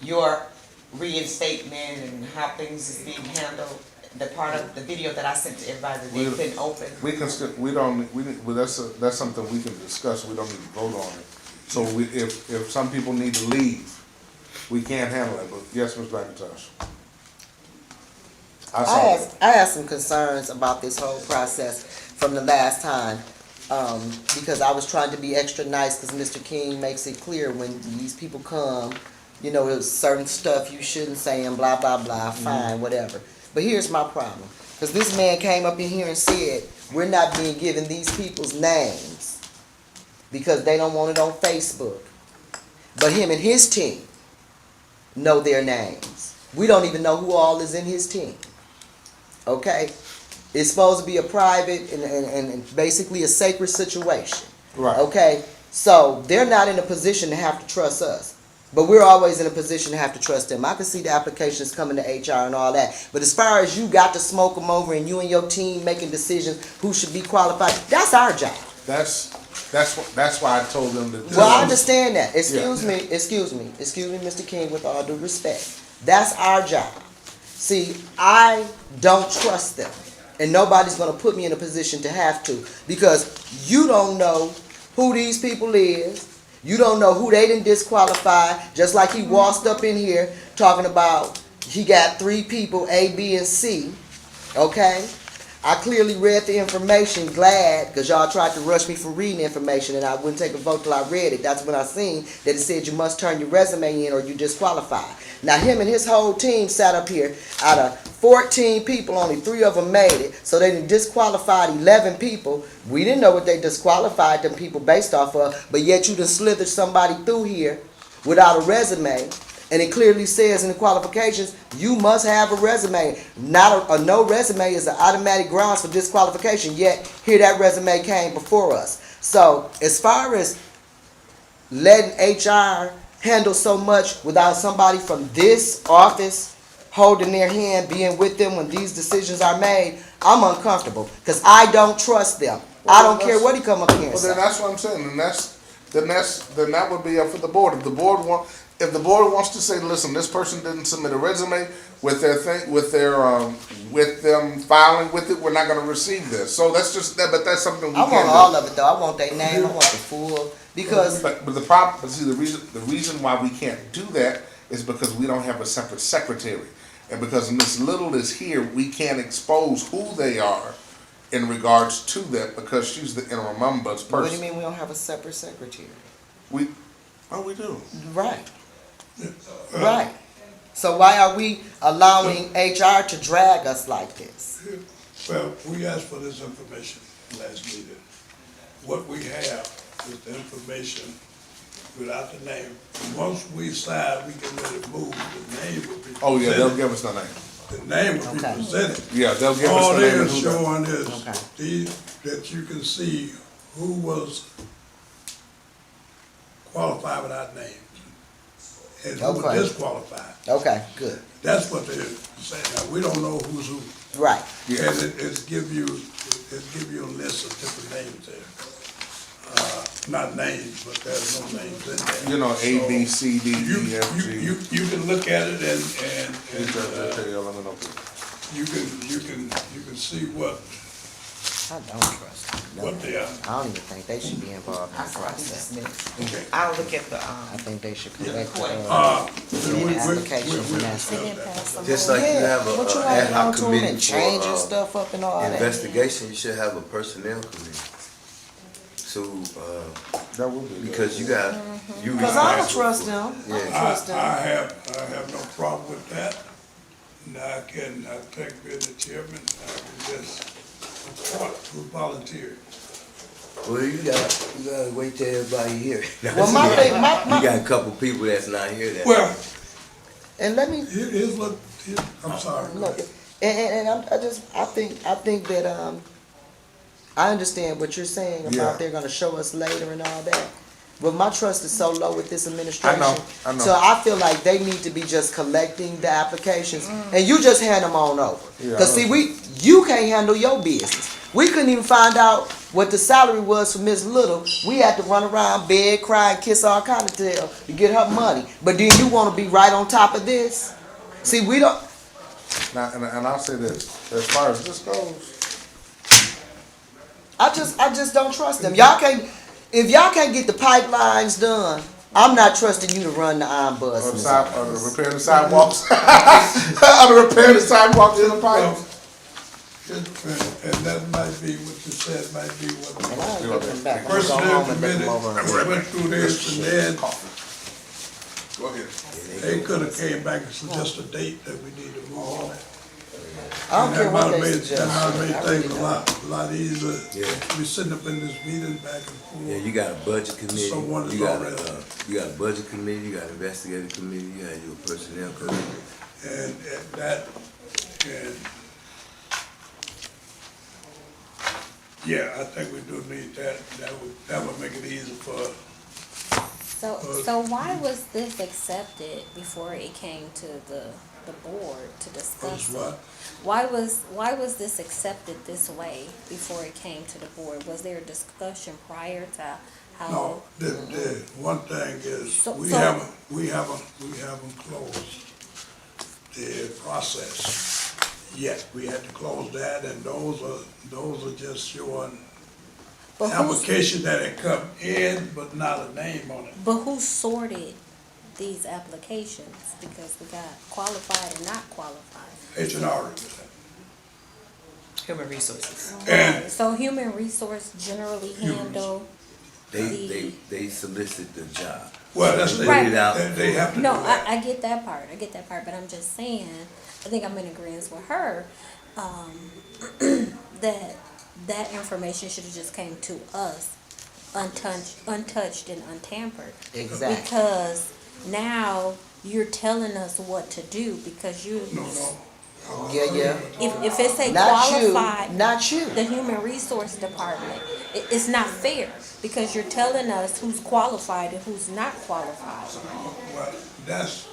your reinstatement and how things is being handled, the part of the video that I sent to everybody that they've been open. We can still, we don't, well, that's something we can discuss, we don't need to vote on it. So if some people need to leave, we can't handle it, but yes, Ms. McIntosh. I had some concerns about this whole process from the last time, because I was trying to be extra nice, because Mr. King makes it clear when these people come, you know, there's certain stuff you shouldn't say and blah, blah, blah, fine, whatever. But here's my problem, because this man came up in here and said, we're not being given these people's names because they don't want it on Facebook. But him and his team know their names. We don't even know who all is in his team. Okay? It's supposed to be a private and basically a sacred situation. Right. Okay? So they're not in a position to have to trust us. But we're always in a position to have to trust them. I can see the applications coming to HR and all that. But as far as you got to smoke them over and you and your team making decisions who should be qualified, that's our job. That's why I told them to do Well, I it. understand that. Excuse me, Mr. King, with all due respect. That's our job. See, I don't trust them. And nobody's going to put me in a position to have to. Because you don't know who these people is. You don't know who they didn't disqualify. Just like he waltzed up in here talking about he got 3 people, A, B, and C. Okay? I clearly read the information, glad, because y'all tried to rush me from reading information and I wouldn't take a vote till I read it. That's when I seen that it said you must turn your resume in or you disqualified. Now him and his whole team sat up here. Out of 14 people, only 3 of them made it. So they disqualified 11 people. We didn't know what they disqualified them people based off of, but yet you done slithered somebody through here without a resume. And it clearly says in the qualifications, you must have a resume. Not a no resume is an automatic grounds for disqualification, yet here that resume came before us. So as far as letting HR handle so much without somebody from this office holding their hand, being with them when these decisions are made, I'm uncomfortable because I don't trust them. I don't care what he come up here and Well, say. then that's what I'm saying, and then that would be up for the board. If the board wants to say, listen, this person didn't submit a resume with their thing, with them filing with it, we're not going to receive this. So that's just that, but that's something we I can't want do. all of it though. I want their name. I want the full because But the problem, but see, the reason why we can't do that is because we don't have a separate secretary, and because Miss Little is here, we can't expose who they are in regards to that because she's the interim ombudsperson. what do you mean we don't have a separate secretary? We do. Right. Right. So why are we allowing HR to drag us like this? Well, we asked for this information last meeting. What we have is the information without the name. Once we decide we can really move, the name will be presented. Oh, yeah, they'll give us the name. The name will be Okay. presented. Yeah, they'll give All us the they name. are and who done- showing is Okay. that you can see who was qualified without names and who was Okay. disqualified. Okay, good. That's what they're saying. Now, we don't know who's who. Right. And it's give you a list of different names there. Not names, but there's no names in there. You know, A, B, C, D, You, E, F, G. you can look at it and, Okay, yeah, let me know. you can see what I don't trust them. No. they are. I don't even think they should be involved in I the saw this process. minutes. Okay. I'll look at the, I think they should collect the, Applications and that's Just like you have a what you ad want hoc to them committee and changing for, stuff up and all that. investigation, you should have a personnel committee. So, That would be. because you got, you Cause I don't responsible trust for- them. I don't Yeah. trust them. I have no problem with that. Now, I think being the chairman, I can just appoint who volunteered. Well, you gotta wait till everybody here. Well, my thing, You got a couple people that's not here that. Well, and let me, here's what, I'm sorry. go look, ahead. and I think that, I understand what you're saying Yeah. about they're gonna show us later and all that. But my trust is so low with this administration. I know. So I feel like they need to be just collecting the applications and you just hand them on over. Yeah, Cause I know. see, you can't handle your business. We couldn't even find out what the salary was for Miss Little. We had to run around, beg, cry, and kiss our kind of tail to get her money. But then you wanna be right on top of this? See, we don't, Now, and I'll say this, as far as this goes, I just don't trust them. If y'all can't get the pipelines done, I'm not trusting you to run the iron or bus. repairing the sidewalks, or repairing the sidewalks in the Well, pipe. and that might be what you said, might be what And the I ain't looking back. I'm gonna go personnel home and look committee them over. went through this and then Go ahead. they could have came back and suggested a date that we need to move on. I don't care what they That suggest. might have made I really things don't. a lot easier. Yeah. We sitting up in this meeting back and forth. Yeah, you got a budget committee, Someone is you got, already- you got a budget committee, you got an investigative committee, you got your personnel committee. And that, and yeah, I think we do need that. That would make it easier for, So why was this accepted before it came to the board to was discuss it? what? Why was this accepted this way before it came to the board? Was there a discussion prior to how? No, the one thing is, So- we so- haven't closed the process yet. We had to close that, and those are just showing But who's, application that had come in, but not a name on it. but who sorted these applications? Because we got qualified and not qualified. H&R. human resources. And So human resource generally handle They solicit the job. well, that's Right. they have to do No, that. I get that part, but I'm just saying, I think I'm in agreement with her, that information should have just came to us untouched and untampered. Exactly. Because now you're telling us what to do because No. Yeah. if it say Not you, qualified, not you. the human resource department, it's not fair because you're telling us who's qualified and who's not qualified. Well, that's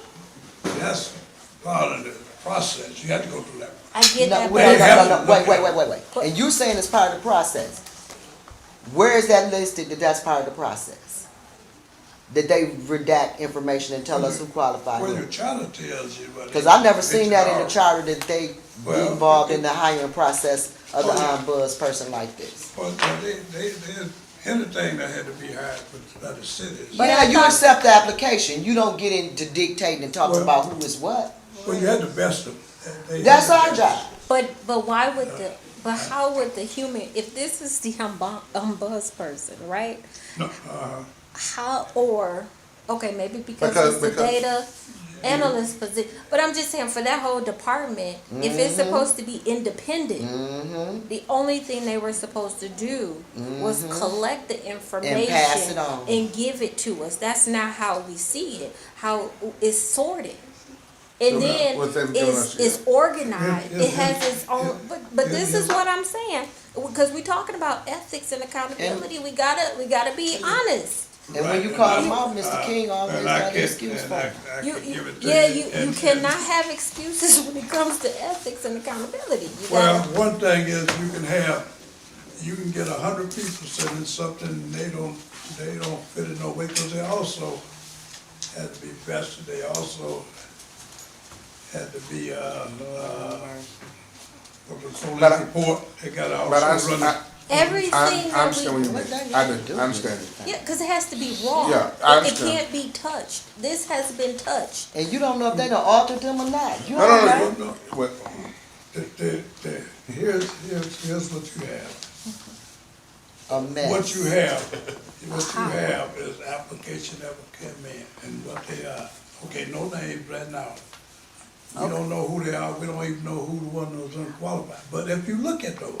part of the process. You have to go through that. I get No, that, wait, but wait. And you saying it's part of the process. Where is that listed that that's part of the process? That they redact information and tell us who qualified Well, who? your charter tells you. Because I never seen that in the charter that they be Well, involved in the hiring process of the ombuds person like this. Well, they anything that had to be hired by the cities. But Yeah, I you thought- accept the application. You don't get into dictating and talking Well- about who is what. Well, you had to best them. They That's had to our best job. But why would how would the human, if this is the ombuds person, right? them. How, or, okay, maybe because Because- it's the because- data analyst position. But I'm just saying, for that whole department, if it's supposed to be independent, the only thing they were supposed to do was collect the information pass it on. and give it to us. That's not how we see it. How it's sorted. And So then what they've given us, it's organized. Yeah, It has its own. But this yeah. is what I'm saying, because we're talking about ethics and accountability. We gotta be honest. And when you call them out, Mr. King always And I got an can- excuse and for I- it. I You, can give it to yeah, you and- cannot have excuses when it comes to ethics and accountability. You Well, gotta, one thing is you can get 100 people sending something and they don't fit in no way, because they also had to be vested, they also had to be, what the But police report, they gotta But also run. everything I that understand what you we, mean. I do, I understand it. yeah, because it has to be raw. Yeah, I It understand. can't be touched. This has been touched. And you don't know if they done altered them or not. You No, don't no, know. no. What- Here's what you have. A mess. What you have is application that came in and what they are. Okay, no names right now. We don't know who they are, we don't even know who the one that was unqualified. But if you look at those,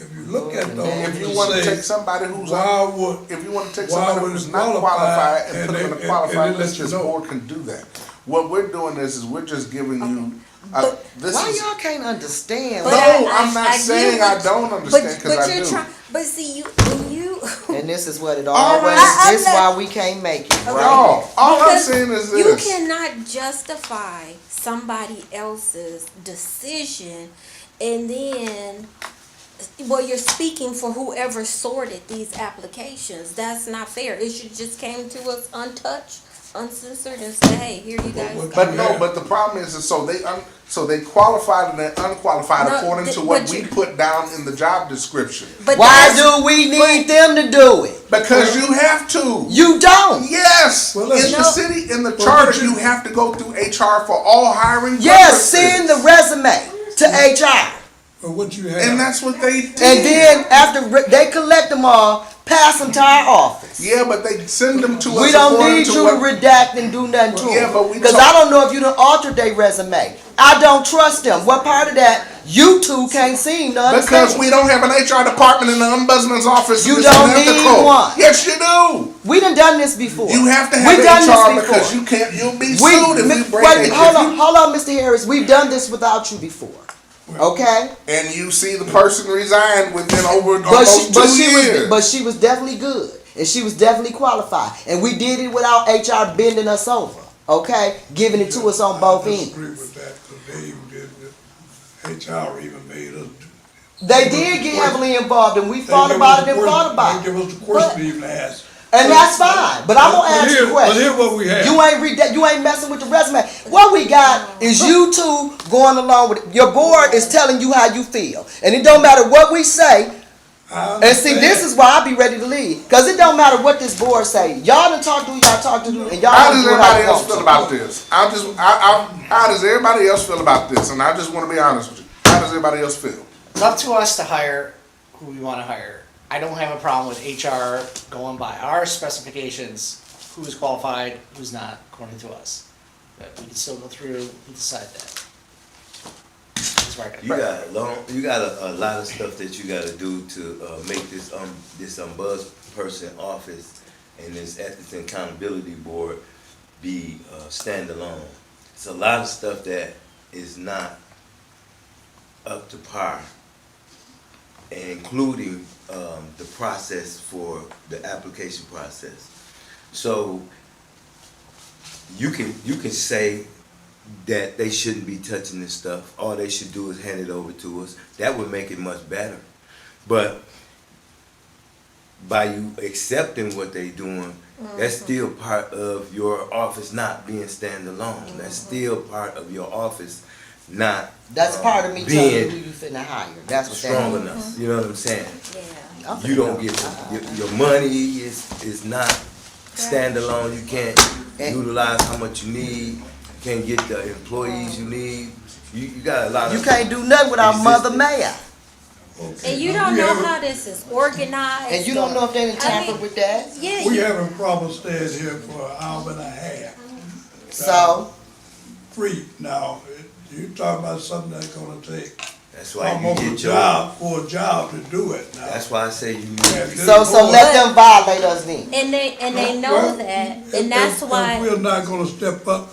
If you and wanna say, take somebody who's, why would, if you wanna take why somebody would who's it not qualify qualified and and put them in they- a qualified and they let list, you this know? board can do that. What we're doing is we're just giving you, But this Why is. y'all can't understand? But No, I'm not get saying what I don't understand, but 'cause I you're do. trying. But see, when you And this is what it All always, right. this is why we can't make it, right? No, all I'm because saying is you this. cannot justify somebody else's decision, and then, well, you're speaking for whoever sorted these applications. That's not fair. It should just came to us untouched, uncensored, and say, hey, here you guys go. But no, but the problem is so they qualified and they're unqualified No, according to what but we you- put down in the job description. But Why that's- do we need them to do it? Because you have to. You don't. Yes, Well, in listen. the city, in the charter, you have to go through HR for all hiring Yes, purposes. send the resume to HR. But what you have. And that's what they did. And then after they collect them all, pass them to our office. Yeah, but they send them to us. We don't according need to you to what- redact and do nothing to Yeah, them. but we Because talk- I don't know if you done altered their resume. I don't trust them. What part of that you two can't seem to understand? Because we don't have an HR department in the ombudsman's office. You It's don't unethical. need one. Yes, you do. We done this before. You have to have We done HR this because before. you can't. You'll be sued if you break wait, it. hold If on, you- hold on, Mr. Harris. We've done this without you before. Okay? And you see the person resign within over But almost 2 years. she was definitely good. And she was definitely qualified. And we did it without HR bending us over. Okay? Giving it to us on both I ends. disagree with that, because they even did it. HR even made us. They did get heavily involved, and we fought about it and fought about They it. give us the question to even ask. And that's fine. But I'm gonna ask you a But question. here's what we have. You ain't messing with the resume. What we got is you two going along with it. Your board is telling you how you feel. And it don't matter what we say. And see, this is why I be ready to leave. Because it don't matter what this board say. Y'all done talk to who y'all talk to, and y'all How done does do it everybody you else want feel to. about this? How does everybody else feel about this? And I just want to be honest with you. How does everybody else feel? It's up to us to hire who we want to hire. I don't have a problem with HR going by our specifications, who's qualified, who's not, according to us. But we can still go through and decide that. That's where I got You got a lot of stuff that you gotta do to make this buzz person office and this ethics and accountability board be standalone. It's a lot of stuff that is not up to par, including the process for the application process. So you can say that they shouldn't be touching this stuff. All they should do is hand it over to us. That would make it much better. But by you accepting what they're doing, that's still part of your office not being standalone. That's still part of your office not That's part of me telling you being who you finna hire. That's what strong that enough. You know what I'm saying? Yeah. is. You don't get your money is not standalone. You can't utilize how much you need. You can't get the employees you need. You got a lot of. You can't do nothing without Mother Mayor. And you don't know how this is organized. And you don't know if they done I tampered mean, with that. Yeah, We you- having problems staying here for an hour and a half. So, free. Now, you talk about something that's gonna take That's why you almost a get your, job, for a job to do it now. that's why I say you And need, this so board- let them violate us then. And they know Well, that, if- and that's if why. we're not gonna step up,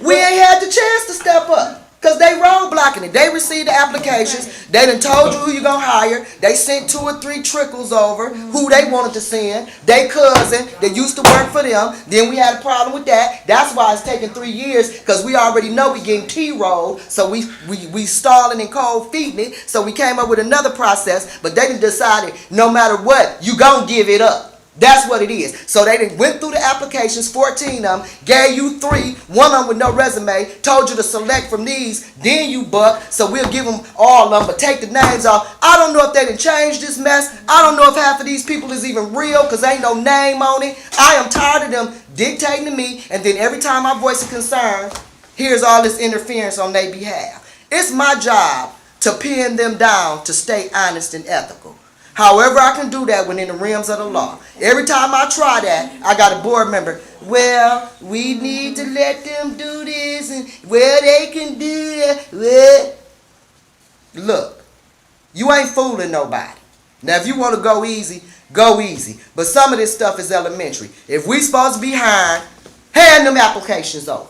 We ain't had the chance to step up. Cause they roadblocking it. They received the applications. They done told you who you gonna hire. They sent 2 or 3 trickles over who they wanted to send. They cousin that used to work for them. Then we had a problem with that. That's why it's taking 3 years. Cause we already know we getting T-rolled. So we stalling and cold feeding it. So we came up with another process. But they done decided no matter what, you gonna give it up. That's what it is. So they done went through the applications, 14 of them, gave you 3, one of them with no resume, told you to select from these, then you buck, so we'll give them all of them, but take the names off. I don't know if they done changed this mess. I don't know if half of these people is even real, because ain't no name on it. I am tired of them dictating to me, and then every time I voice a concern, here's all this interference on their behalf. It's my job to pin them down to stay honest and ethical. However I can do that within the realms of the law. Every time I try that, I got a board member. Well, we need to let them do this, and well, they can do it. Well, look, you ain't fooling nobody. Now, if you want to go easy, go easy. But some of this stuff is elementary. If we supposed to be hiring, hand them applications over.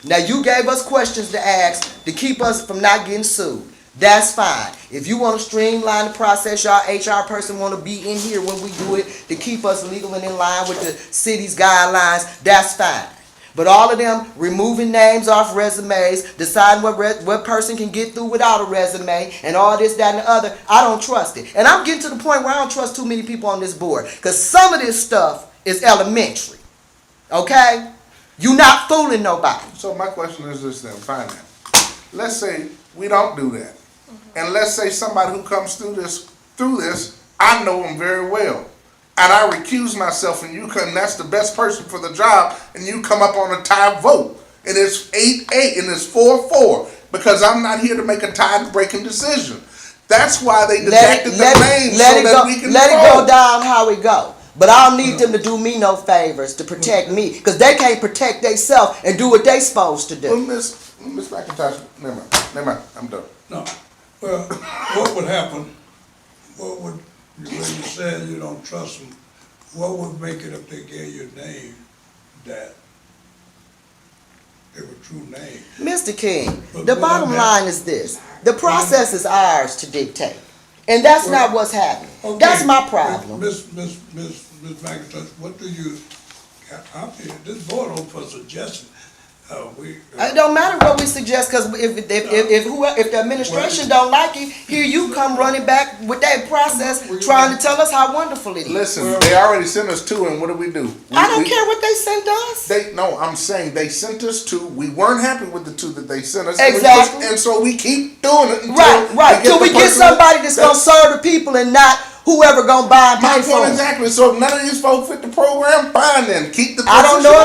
Now, you gave us questions to ask to keep us from not getting sued. That's fine. If you want to streamline the process, your HR person want to be in here when we do it to keep us legal and in line with the city's guidelines, that's fine. But all of them removing names off resumes, deciding what person can get through without a resume, and all this, that, and the other, I don't trust it. And I'm getting to the point where I don't trust too many people on this board, because some of this stuff is elementary. Okay? You not fooling nobody. so my question is this then, finance. Let's say we don't do that. And let's say somebody who comes through this, I know them very well. And I recuse myself and you come, that's the best person for the job, and you come up on a tie vote. And it's 8-8 and it's 4-4 because I'm not here to make a tie-breaking decision. That's why they deducted the names so that we can let it vote. go down how it go. But I don't need them to do me no favors to protect me, because they can't protect themselves and do what they supposed to Well, do. Miss McIntosh, never mind, I'm done. no. Well, what would happen, when you said you don't trust them, what would make it if they gave you a name that they were true names? Mr. King, But the what bottom I meant- line is this. The process is ours to dictate. And that's Well, not what's happening. Okay, That's my problem. Miss McIntosh, what do you, I mean, this board open for suggestion. It don't matter what we suggest, because if the administration don't like it, here you come running back with that process, trying to tell us how wonderful it is. Listen, they already sent us 2, and what do we do? I don't care what they sent us. No, I'm saying they sent us 2. We weren't happy with the 2 that they sent us. Exactly. And so we keep doing it until Right. Till we the get person somebody that's gonna serve the people and not whoever gonna buy and My pay for point them. exactly. So if none of these folks fit the program, fine then. Keep the I don't know position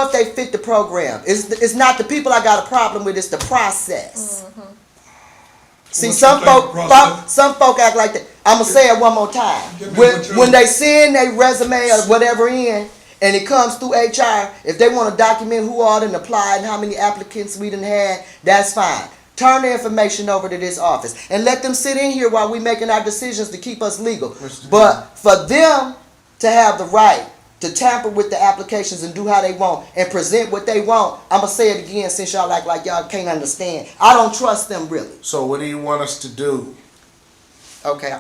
if they fit the program. It's not the people I got a problem with. It's the process. See, What's some the type of process? some folk act like that. I'm gonna say it one more time. Give me what you- When they send their resume or whatever in, and it comes through HR, if they want to document who all done applied and how many applicants we done had, that's fine. Turn the information over to this office and let them sit in here while we making our decisions to keep us legal. But for them to have the right to tamper with the applications and do how they want and present what they want, I'm going to say it again since y'all act like y'all can't understand. I don't trust them really. So what do you want us to do? Okay, No.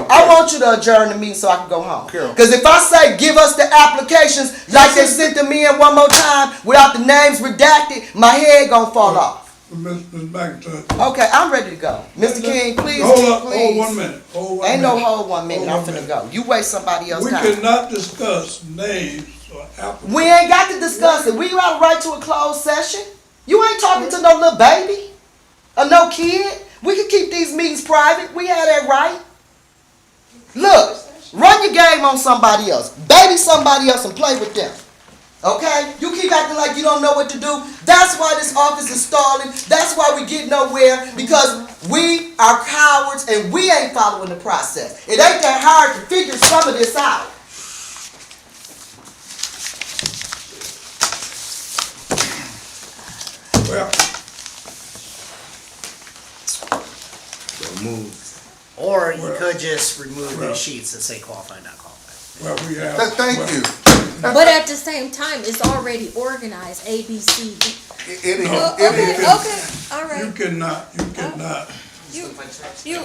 I want you to adjourn the meeting so I can go home. Carol. Because if I say give us the applications like they sent them in one more time without the names redacted, my head gonna fall off. Ms. McIntosh. Okay, I'm ready to go. Mr. King, please, Hold please. 1 minute, hold 1 Ain't minute. no hold 1 minute, I'm Hold 1 finna minute. go. You waste somebody else's We time. cannot discuss names or applicants. We ain't got to discuss it. We got a right to a closed session. You ain't talking to no little baby or no kid. We can keep these meetings private. We have that right. Look, run your game on somebody else. Baby somebody else and play with them. Okay? You keep acting like you don't know what to do. That's why this office is stalling. That's why we get nowhere, because we are cowards and we ain't following the process. It ain't that hard to figure some of this out. remove. Or you Well- could just remove well- these sheets that say qualified, not qualified. Well, we have. Thank well, you. But at the same time, it's already organized, A, B, C, D. It is, No. it Okay, is. okay, all You right. cannot, You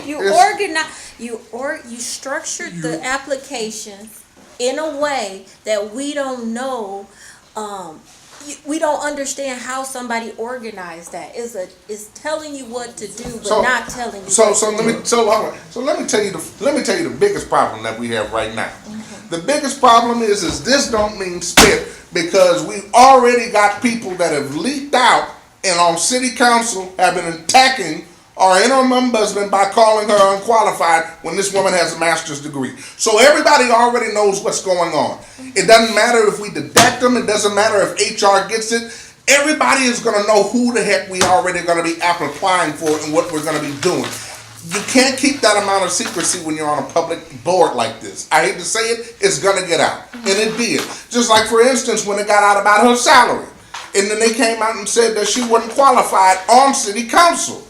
It's- organize, you structured the applications in a way that we don't know, we don't understand how somebody organized that. It's telling you what to do, but So- not telling you So what so to let do. me so hold on. So let me tell you the biggest problem that we have right now. The biggest problem is this don't mean spit, because we've already got people that have leaked out and on city council have been attacking our interim ombudsman by calling her unqualified when this woman has a master's degree. So everybody already knows what's going on. It doesn't matter if we deduct them, it doesn't matter if HR gets it. Everybody is gonna know who the heck we already gonna be applying for and what we're gonna be doing. You can't keep that amount of secrecy when you're on a public board like this. I hate to say it, it's gonna get out. And it did. Just like, for instance, when it got out about her salary. And then they came out and said that she wasn't qualified on city council.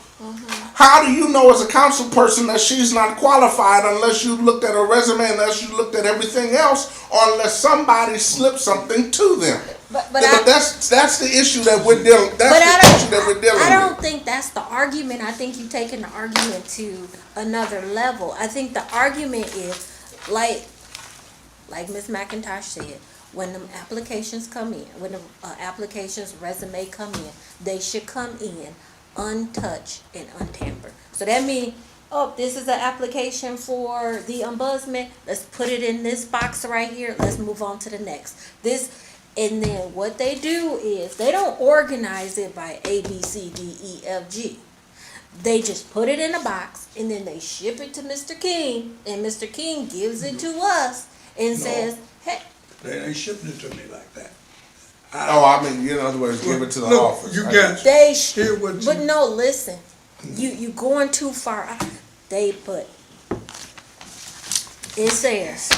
How do you know as a council person that she's not qualified unless you looked at her resume, unless you looked at everything else, or unless somebody slipped something to them? But That's the issue that we're dealing. But That's the issue that we're dealing I don't with. think that's the argument. I think you're taking the argument to another level. I think the argument is like Ms. McIntosh said, when the applications come in, when the applications resume come in, they should come in untouched and untampered. So that means, oh, this is an application for the ombudsman. Let's put it in this box right here. Let's move on to the next. And then what they do is they don't organize it by A, B, C, D, E, F, G. They just put it in a box and then they ship it to Mr. King, and Mr. King gives it to us and says, hey, they ain't shipping it to me like that. Oh, I mean, in other words, give it to the Look, office. you I got- get they Hear what but you- no, listen, you going too far. They put, it says,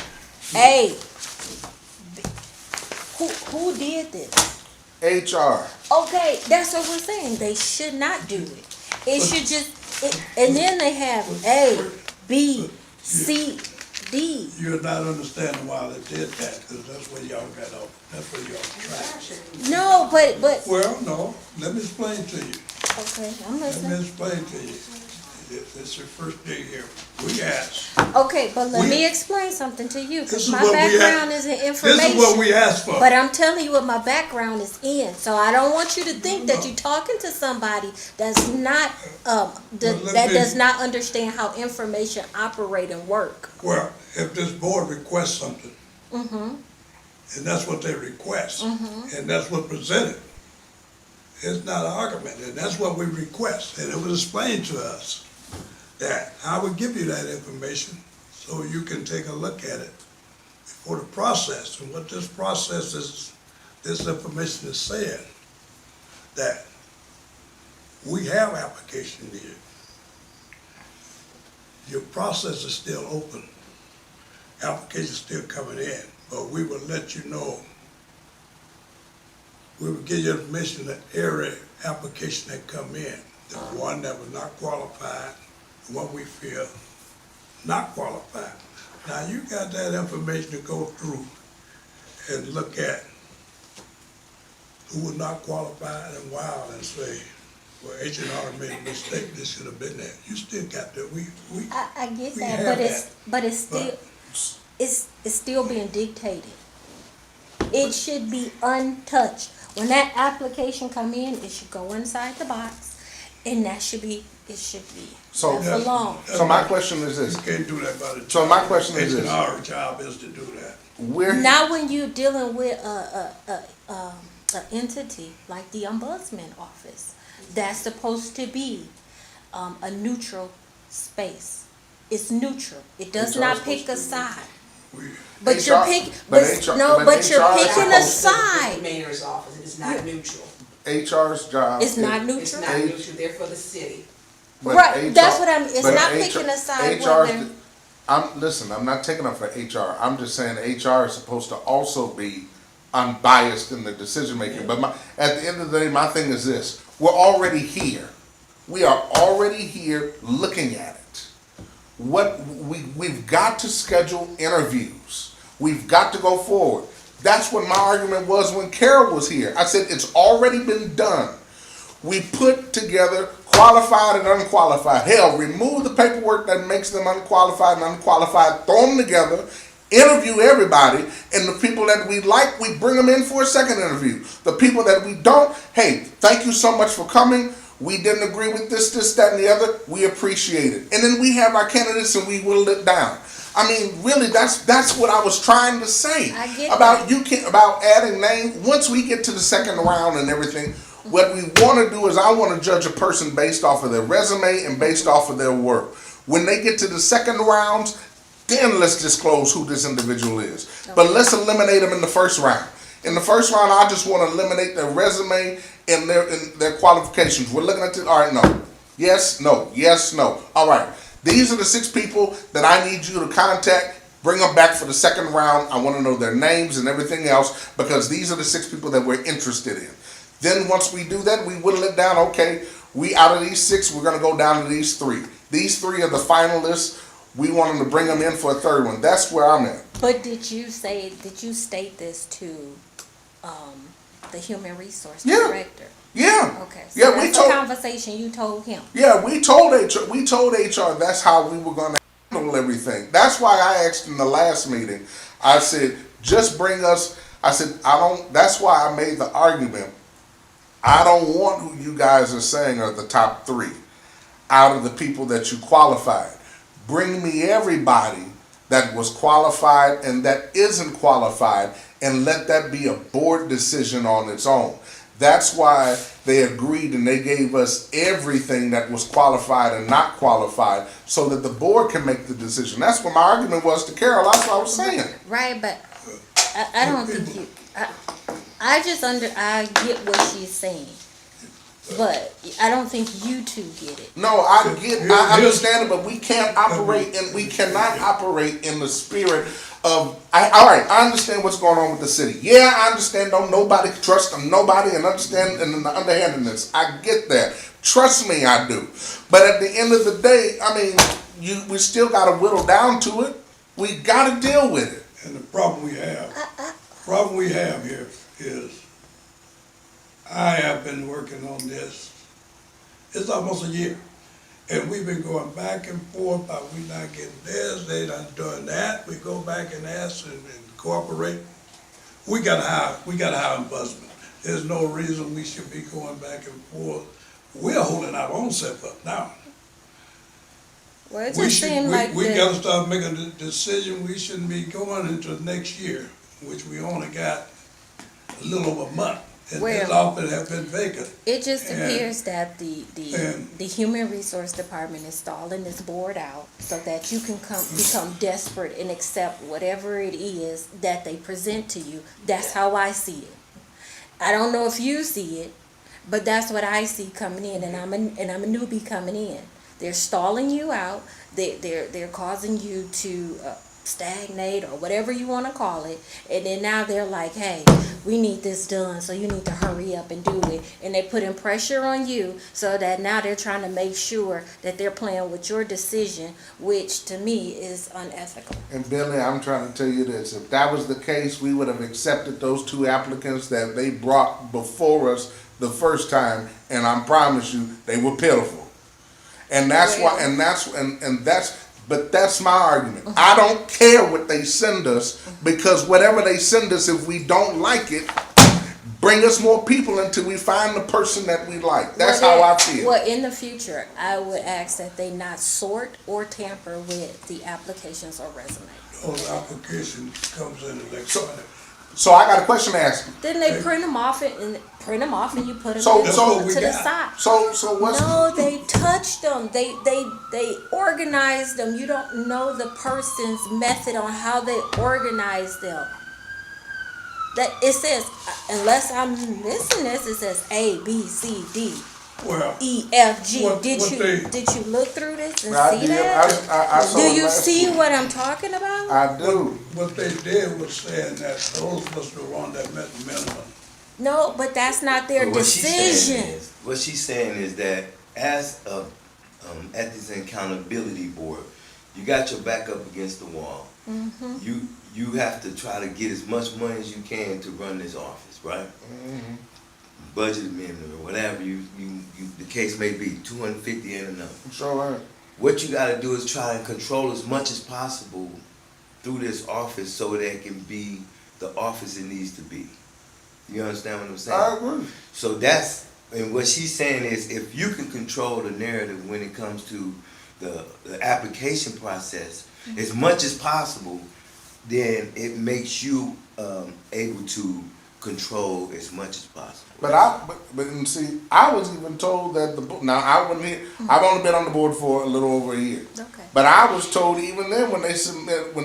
hey, who did this? HR. Okay, that's what we're saying. They should not do it. It should just, and then they have A, B, C, D. You're not understanding why they did that, because that's where y'all got off, that's where y'all trapped. No, but, Well, no, let me explain to you. okay, I'm Let me listening. explain to you. It's your first day here. We asked. Okay, but let We- me explain something to you, This because is my what we background asked. is in This is what information. we asked for. But I'm telling you what my background is in, so I don't want you to think that No. you're talking to somebody that's not, Well, let that me- does not understand how information operate and work. Well, if this board requests something, Mm-hmm, and that's what they request, and that's what presented, it's not an argument, and that's what we request, and it was explained to us that I would give you that information so you can take a look at it before the process. And what this process is, this information is saying that we have application here. Your process is still open. Application's still coming in, but we will let you know. We will give you information that every application that come in, the one that was not qualified, the one we feel not qualified. Now, you got that information to go through and look at who was not qualified and why, and say, well, H&R made a mistake, this should have been there. You still got that, I get We that, have but it's still, it's still being dictated. It should be untouched. When that application come in, it should go inside the box, and it should be So- left alone. So my question is You this. can't do that by the. So my question is this. H&R job is to do that. We're Not when you're dealing with a entity like the ombudsman office. That's supposed to be a neutral space. It's neutral. It does HR not is pick a supposed to be side. We, But HR you're picking, but but HR no, but but you're HR is picking a supposed The side. mayor's office, it is not neutral. HR's job. It's not It's neutral. not neutral, they're for the city. but Right, that's what it's not picking a side whether. I'm not taking up for HR. I'm just saying HR is supposed to also be unbiased in the decision making. But at the end of the day, my thing is this: we're already here. We are already here looking at it. we've got to schedule interviews. We've got to go forward. That's what my argument was when Carol was here. I said it's already been done. We put together qualified and unqualified. Hell, remove the paperwork that makes them unqualified and unqualified, throw them together, interview everybody, and the people that we like, we bring them in for a second interview. The people that we don't, hey, thank you so much for coming. We didn't agree with this, that, and the other. We appreciate it. And then we have our candidates and we whittle it down. I mean, really, that's what I was trying to say. I get about that. About adding names. Once we get to the second round and everything, what we want to do is I want to judge a person based off of their resume and based off of their work. When they get to the second rounds, then let's disclose who this individual is. Okay. But let's eliminate them in the first round. In the first round, I just want to eliminate their resume and their qualifications. We're looking at it. All right, no. Yes, no. Yes, no. All right. These are the 6 people that I need you to contact. Bring them back for the second round. I want to know their names and everything else because these are the 6 people that we're interested in. Then once we do that, we whittle it down. Okay, out of these 6, we're going to go down to these 3. These 3 are the finalists. We want them to bring them in for a third one. That's where I'm at. But did you state this to the human resource director? Yeah. Okay. So yeah, that's a conversation you told him. Yeah, we told HR that's how we were going to handle everything. That's why I asked in the last meeting. I said, just bring us. I said, that's why I made the argument. I don't want who you guys are saying are the top 3 out of the people that you qualified. Bring me everybody that was qualified and that isn't qualified and let that be a board decision on its own. That's why they agreed and they gave us everything that was qualified and not qualified so that the board can make the decision. That's what my argument was to Carol. That's what I was saying. Right, but I don't think you... I get what she's saying. But I don't think you two get it. No, I understand it, but we can't operate and we cannot operate in the spirit of. All right, I understand what's going on with the city. Yeah, I understand. Don't nobody trust nobody and understand and the underhandedness. I get that. Trust me, I do. But at the end of the day, I mean, we still got to whittle down to it. We got to deal with it. And the problem we have here is. I have been working on this. It's almost a year. And we've been going back and forth about we not getting this, they not doing that. We go back and ask and cooperate. We gotta hire ombudsman. There's no reason we should be going back and forth. We're holding our own self up now. Well, it just seemed like we gotta start making the decision. We shouldn't be going into next year, which we only got a little over a month. And this office has been vacant. It just appears that the Human Resource Department is stalling this board out so that you can become desperate and accept whatever it is that they present to you. That's how I see it. I don't know if you see it, but that's what I see coming in, and I'm a newbie coming in. They're stalling you out. They're causing you to stagnate or whatever you want to call it, and then now they're like, hey, we need this done, so you need to hurry up and do it, and they're putting pressure on you so that now they're trying to make sure that they're playing with your decision, which to me is unethical. And Billy, I'm trying to tell you this, if that was the case, we would have accepted those 2 applicants that they brought before us the first time, and I promise you they were pitiful. And that's why, but that's my argument. I don't care what they send us, because whatever they send us, if we don't like it, bring us more people until we find the person that we like. That's how I feel. Well, in the future, I would ask that they not sort or tamper with the applications or resumes. Those applications comes in electronic. So I got a question to ask you. Then they print them off and you put them So to the side. So what's... No, they touched them. They organized them. You don't know the person's method on how they organize them. That it says, unless I'm missing this, it says A, B, C, D, E, F, G. Did you look through this and see that? I saw do it you see week. what I'm talking about? I do. What they did was saying that those was the one that met the minimum. No, but that's not their decision. What she's saying is that as a ethics and accountability board, You got your back up against the wall. Mm-hmm. You have to try to get as much money as you can to run this office, right? Budget amendment or whatever the case may be, 250 and another. Sure. What you gotta do is try and control as much as possible through this office so that it can be the office it needs to be. You understand what I'm saying? I agree. So that's, and what she's saying is, if you can control the narrative when it comes to the application process as much as possible, then it makes you able to control as much as possible. But see, I was even told that now I wasn't here. I've only been on the board for a little over a year. Okay. But I was told even then when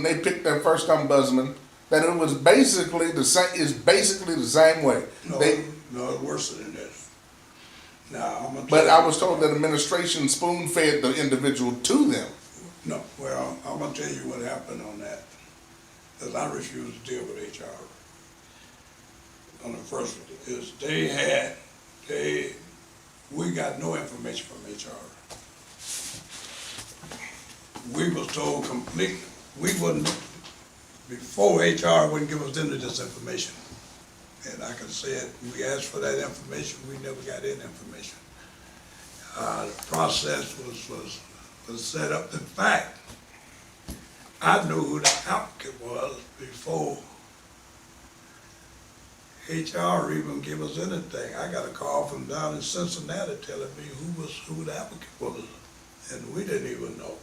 they picked their first ombudsman that it was basically the same. It's basically the same way. No, no, it's worse than this. Now, I'm gonna But tell I you- was told that administration spoon fed the individual to them. No, well, I'm gonna tell you what happened on that, because I refuse to deal with HR. On the first one, is we got no information from HR. We was told completely, we wouldn't, before HR wouldn't give us any of this information. And like I said, we asked for that information, we never got any information. The process was set up. In fact, I knew who the applicant was before HR even give us anything. I got a call from down in Cincinnati telling me who the applicant was, and we didn't even know.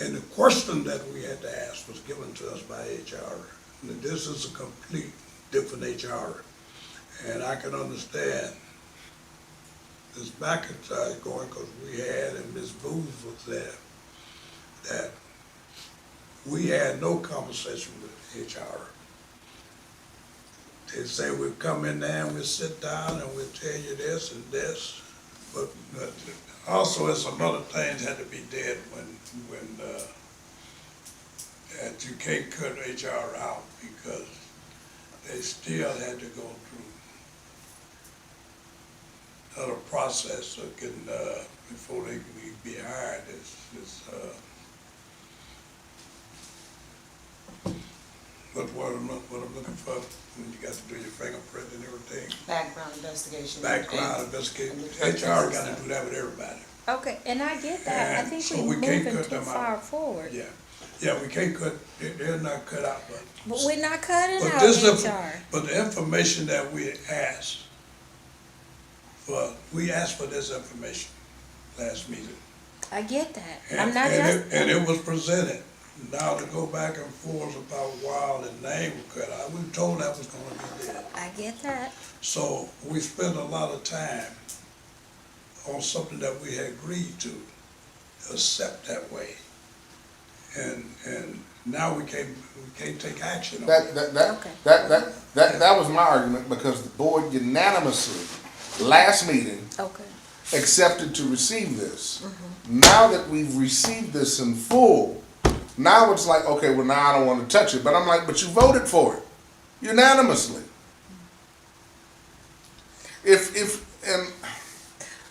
And the question that we had to ask was given to us by HR. And this is a complete different HR. And I can understand this back and side going, because we had, and Ms. Booth was there, that we had no conversation with HR. They say we'll come in there and we'll sit down and we'll tell you this and this, but also some other things had to be did when that you can't cut HR out because they still had to go through another process of getting, before they can be hired. But what I'm looking for, when you got to do your fingerprint and everything, Background investigation. background investigation, HR got to do that with everybody. Okay, and I get that. I And think so we're we can't moving cut too them far out. forward. Yeah, we can't cut, they're not cut out, But we're not cutting but out this, HR. but the information that we asked for, we asked for this information last meeting. I get that. And- I'm not and it was presented. Now to go back and forth about why the name was cut out, we were told that was gonna be there. I get that. So we spent a lot of time on something that we had agreed to accept that way. And now we can't take action on it. Okay. That was my argument because the board unanimously, last meeting, Okay. accepted to receive this. Now that we've received this in full, now it's like, okay, well now I don't want to touch it. But I'm like, but you voted for it unanimously.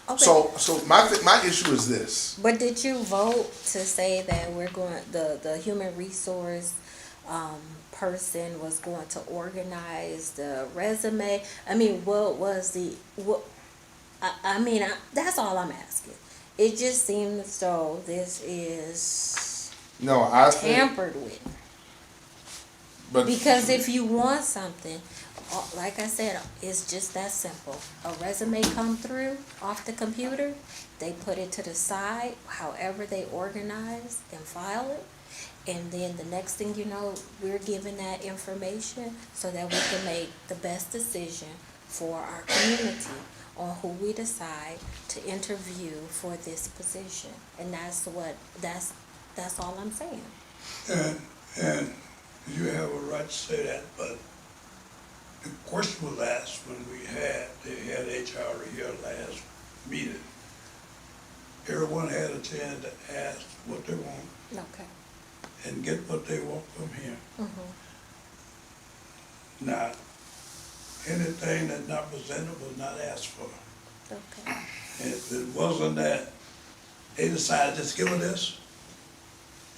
Okay. So my issue is this. But did you vote to say that we're going, the human resource person was going to organize the resume? I mean, what was that's all I'm asking. It just seems as though this is No, I think, tampered with. but Because if you want something, like I said, it's just that simple. A resume come through off the computer, they put it to the side, however they organize and file it. And then the next thing you know, we're given that information so that we can make the best decision for our community on who we decide to interview for this position. And that's all I'm saying. And you have a right to say that, but the question was asked when they had HR here last meeting. Everyone had a chance to ask what they want Okay. and get what they want from him. Mhm. Now, anything that's not presented was not asked for. Okay. It wasn't that they decided, just give her this.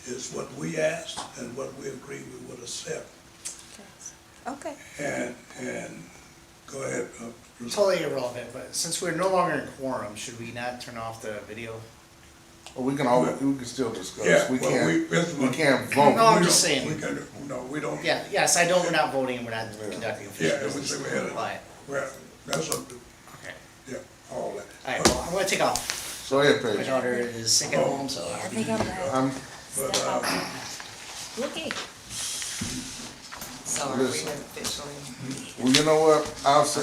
is what we asked and what we agreed we would accept. Okay. And go ahead. Totally irrelevant, but since we're no longer in quorum, should we not turn off the video? Well, we can still discuss. Yeah, We well, we can't vote. No, I'm We just don't- saying. We can, no, we don't. Yeah, yes, I don't, we're not voting, we're not conducting official Yeah, it was, business. we had it. But, Well, that's up to, okay. yeah, all that. Alright, well, I'm gonna take off. So ahead, My Paige. daughter is sick at home, so. I think I'm back. But, Okay. So are we Listen. officially? Well, you know what? I'll say,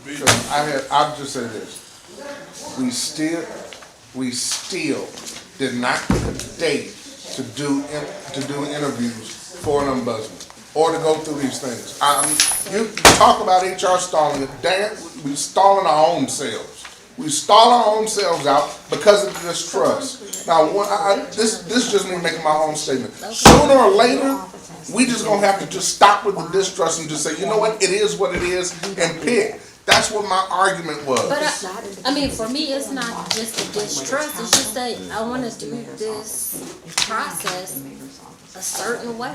because I'll just say this. We still did not pick a date to do interviews for an ombudsman or to go through these things. You talk about HR stalling it, damn, we stalling our own selves. We stall our own selves out because of distrust. Now, this is just me making my own statement. Sooner or later, we just gonna have to just stop with the distrust and just say, you know what, it is what it is, and pick. That's what my argument was. But I mean, for me, it's not just the distrust, it's just that I wanna do this process a certain way.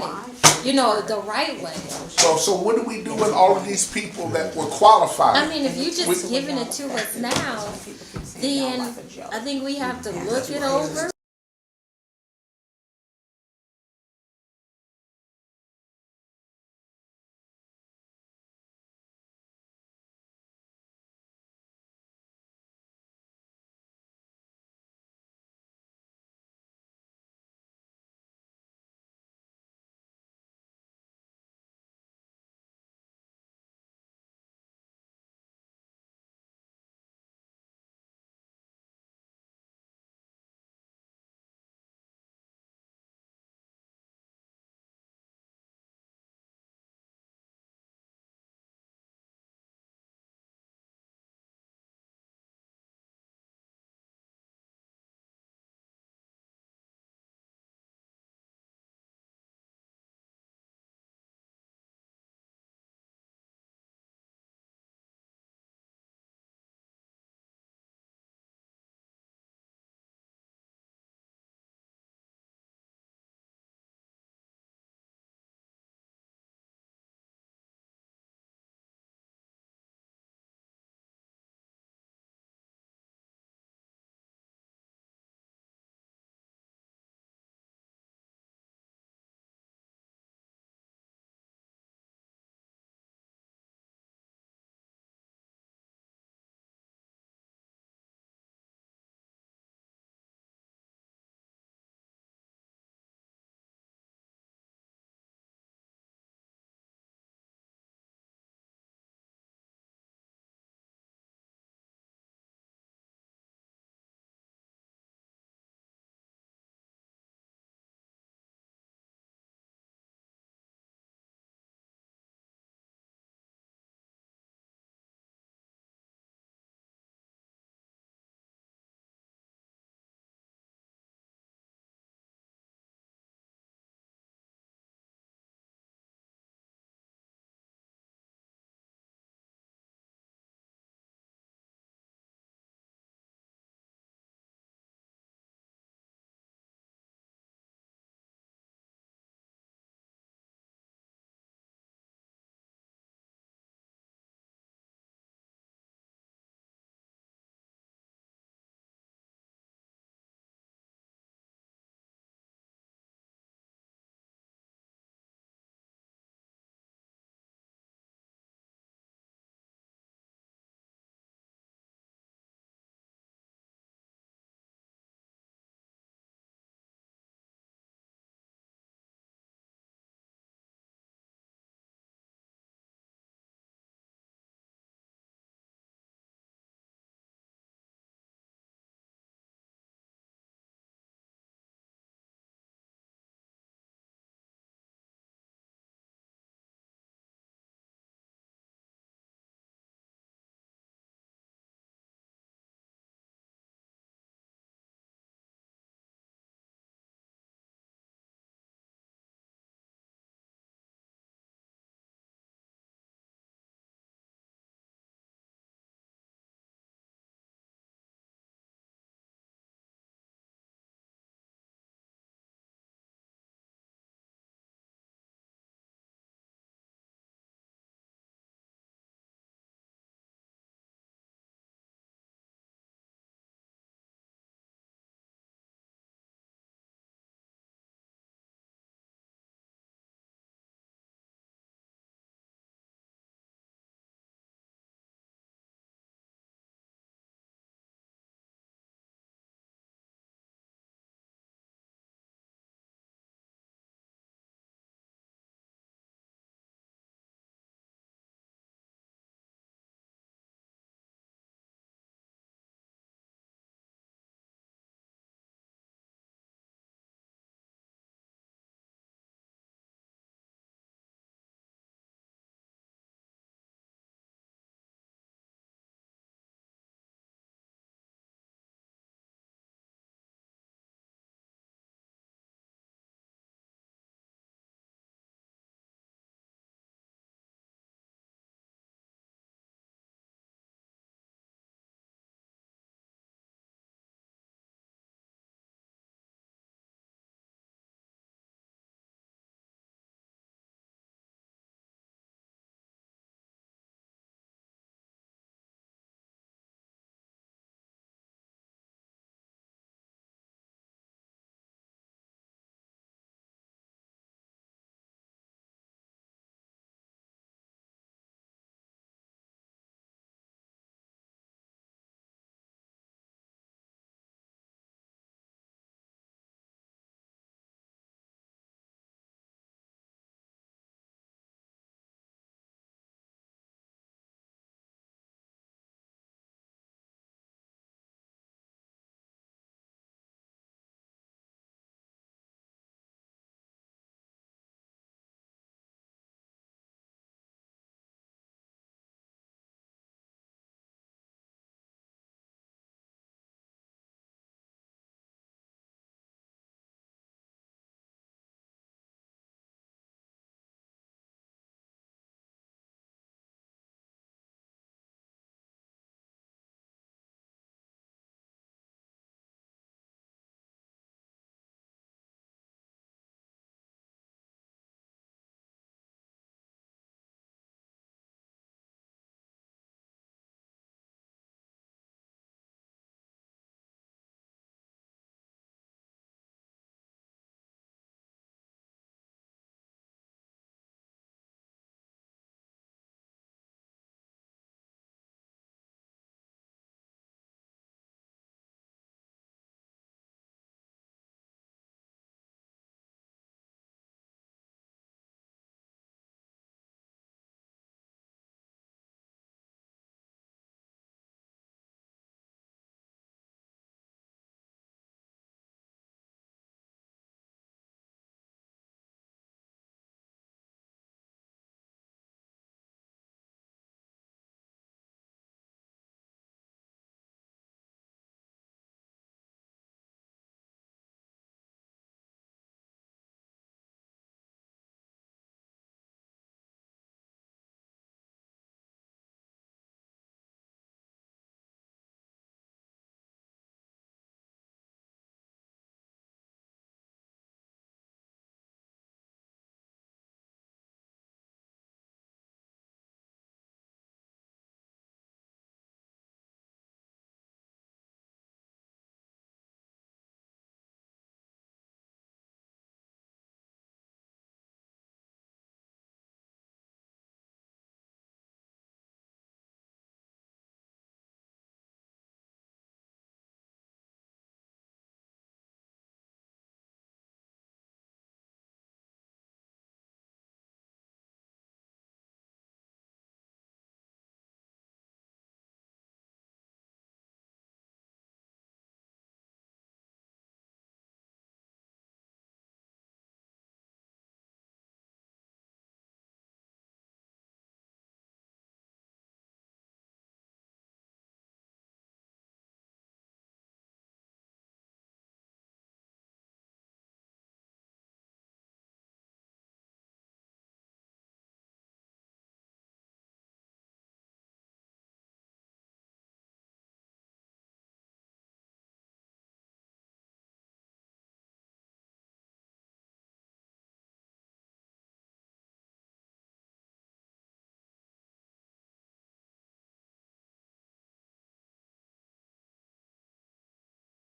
You know, the right way. So what do we do with all of these people that were qualified? I mean, if you just giving it to us now, then I think we have to look it over.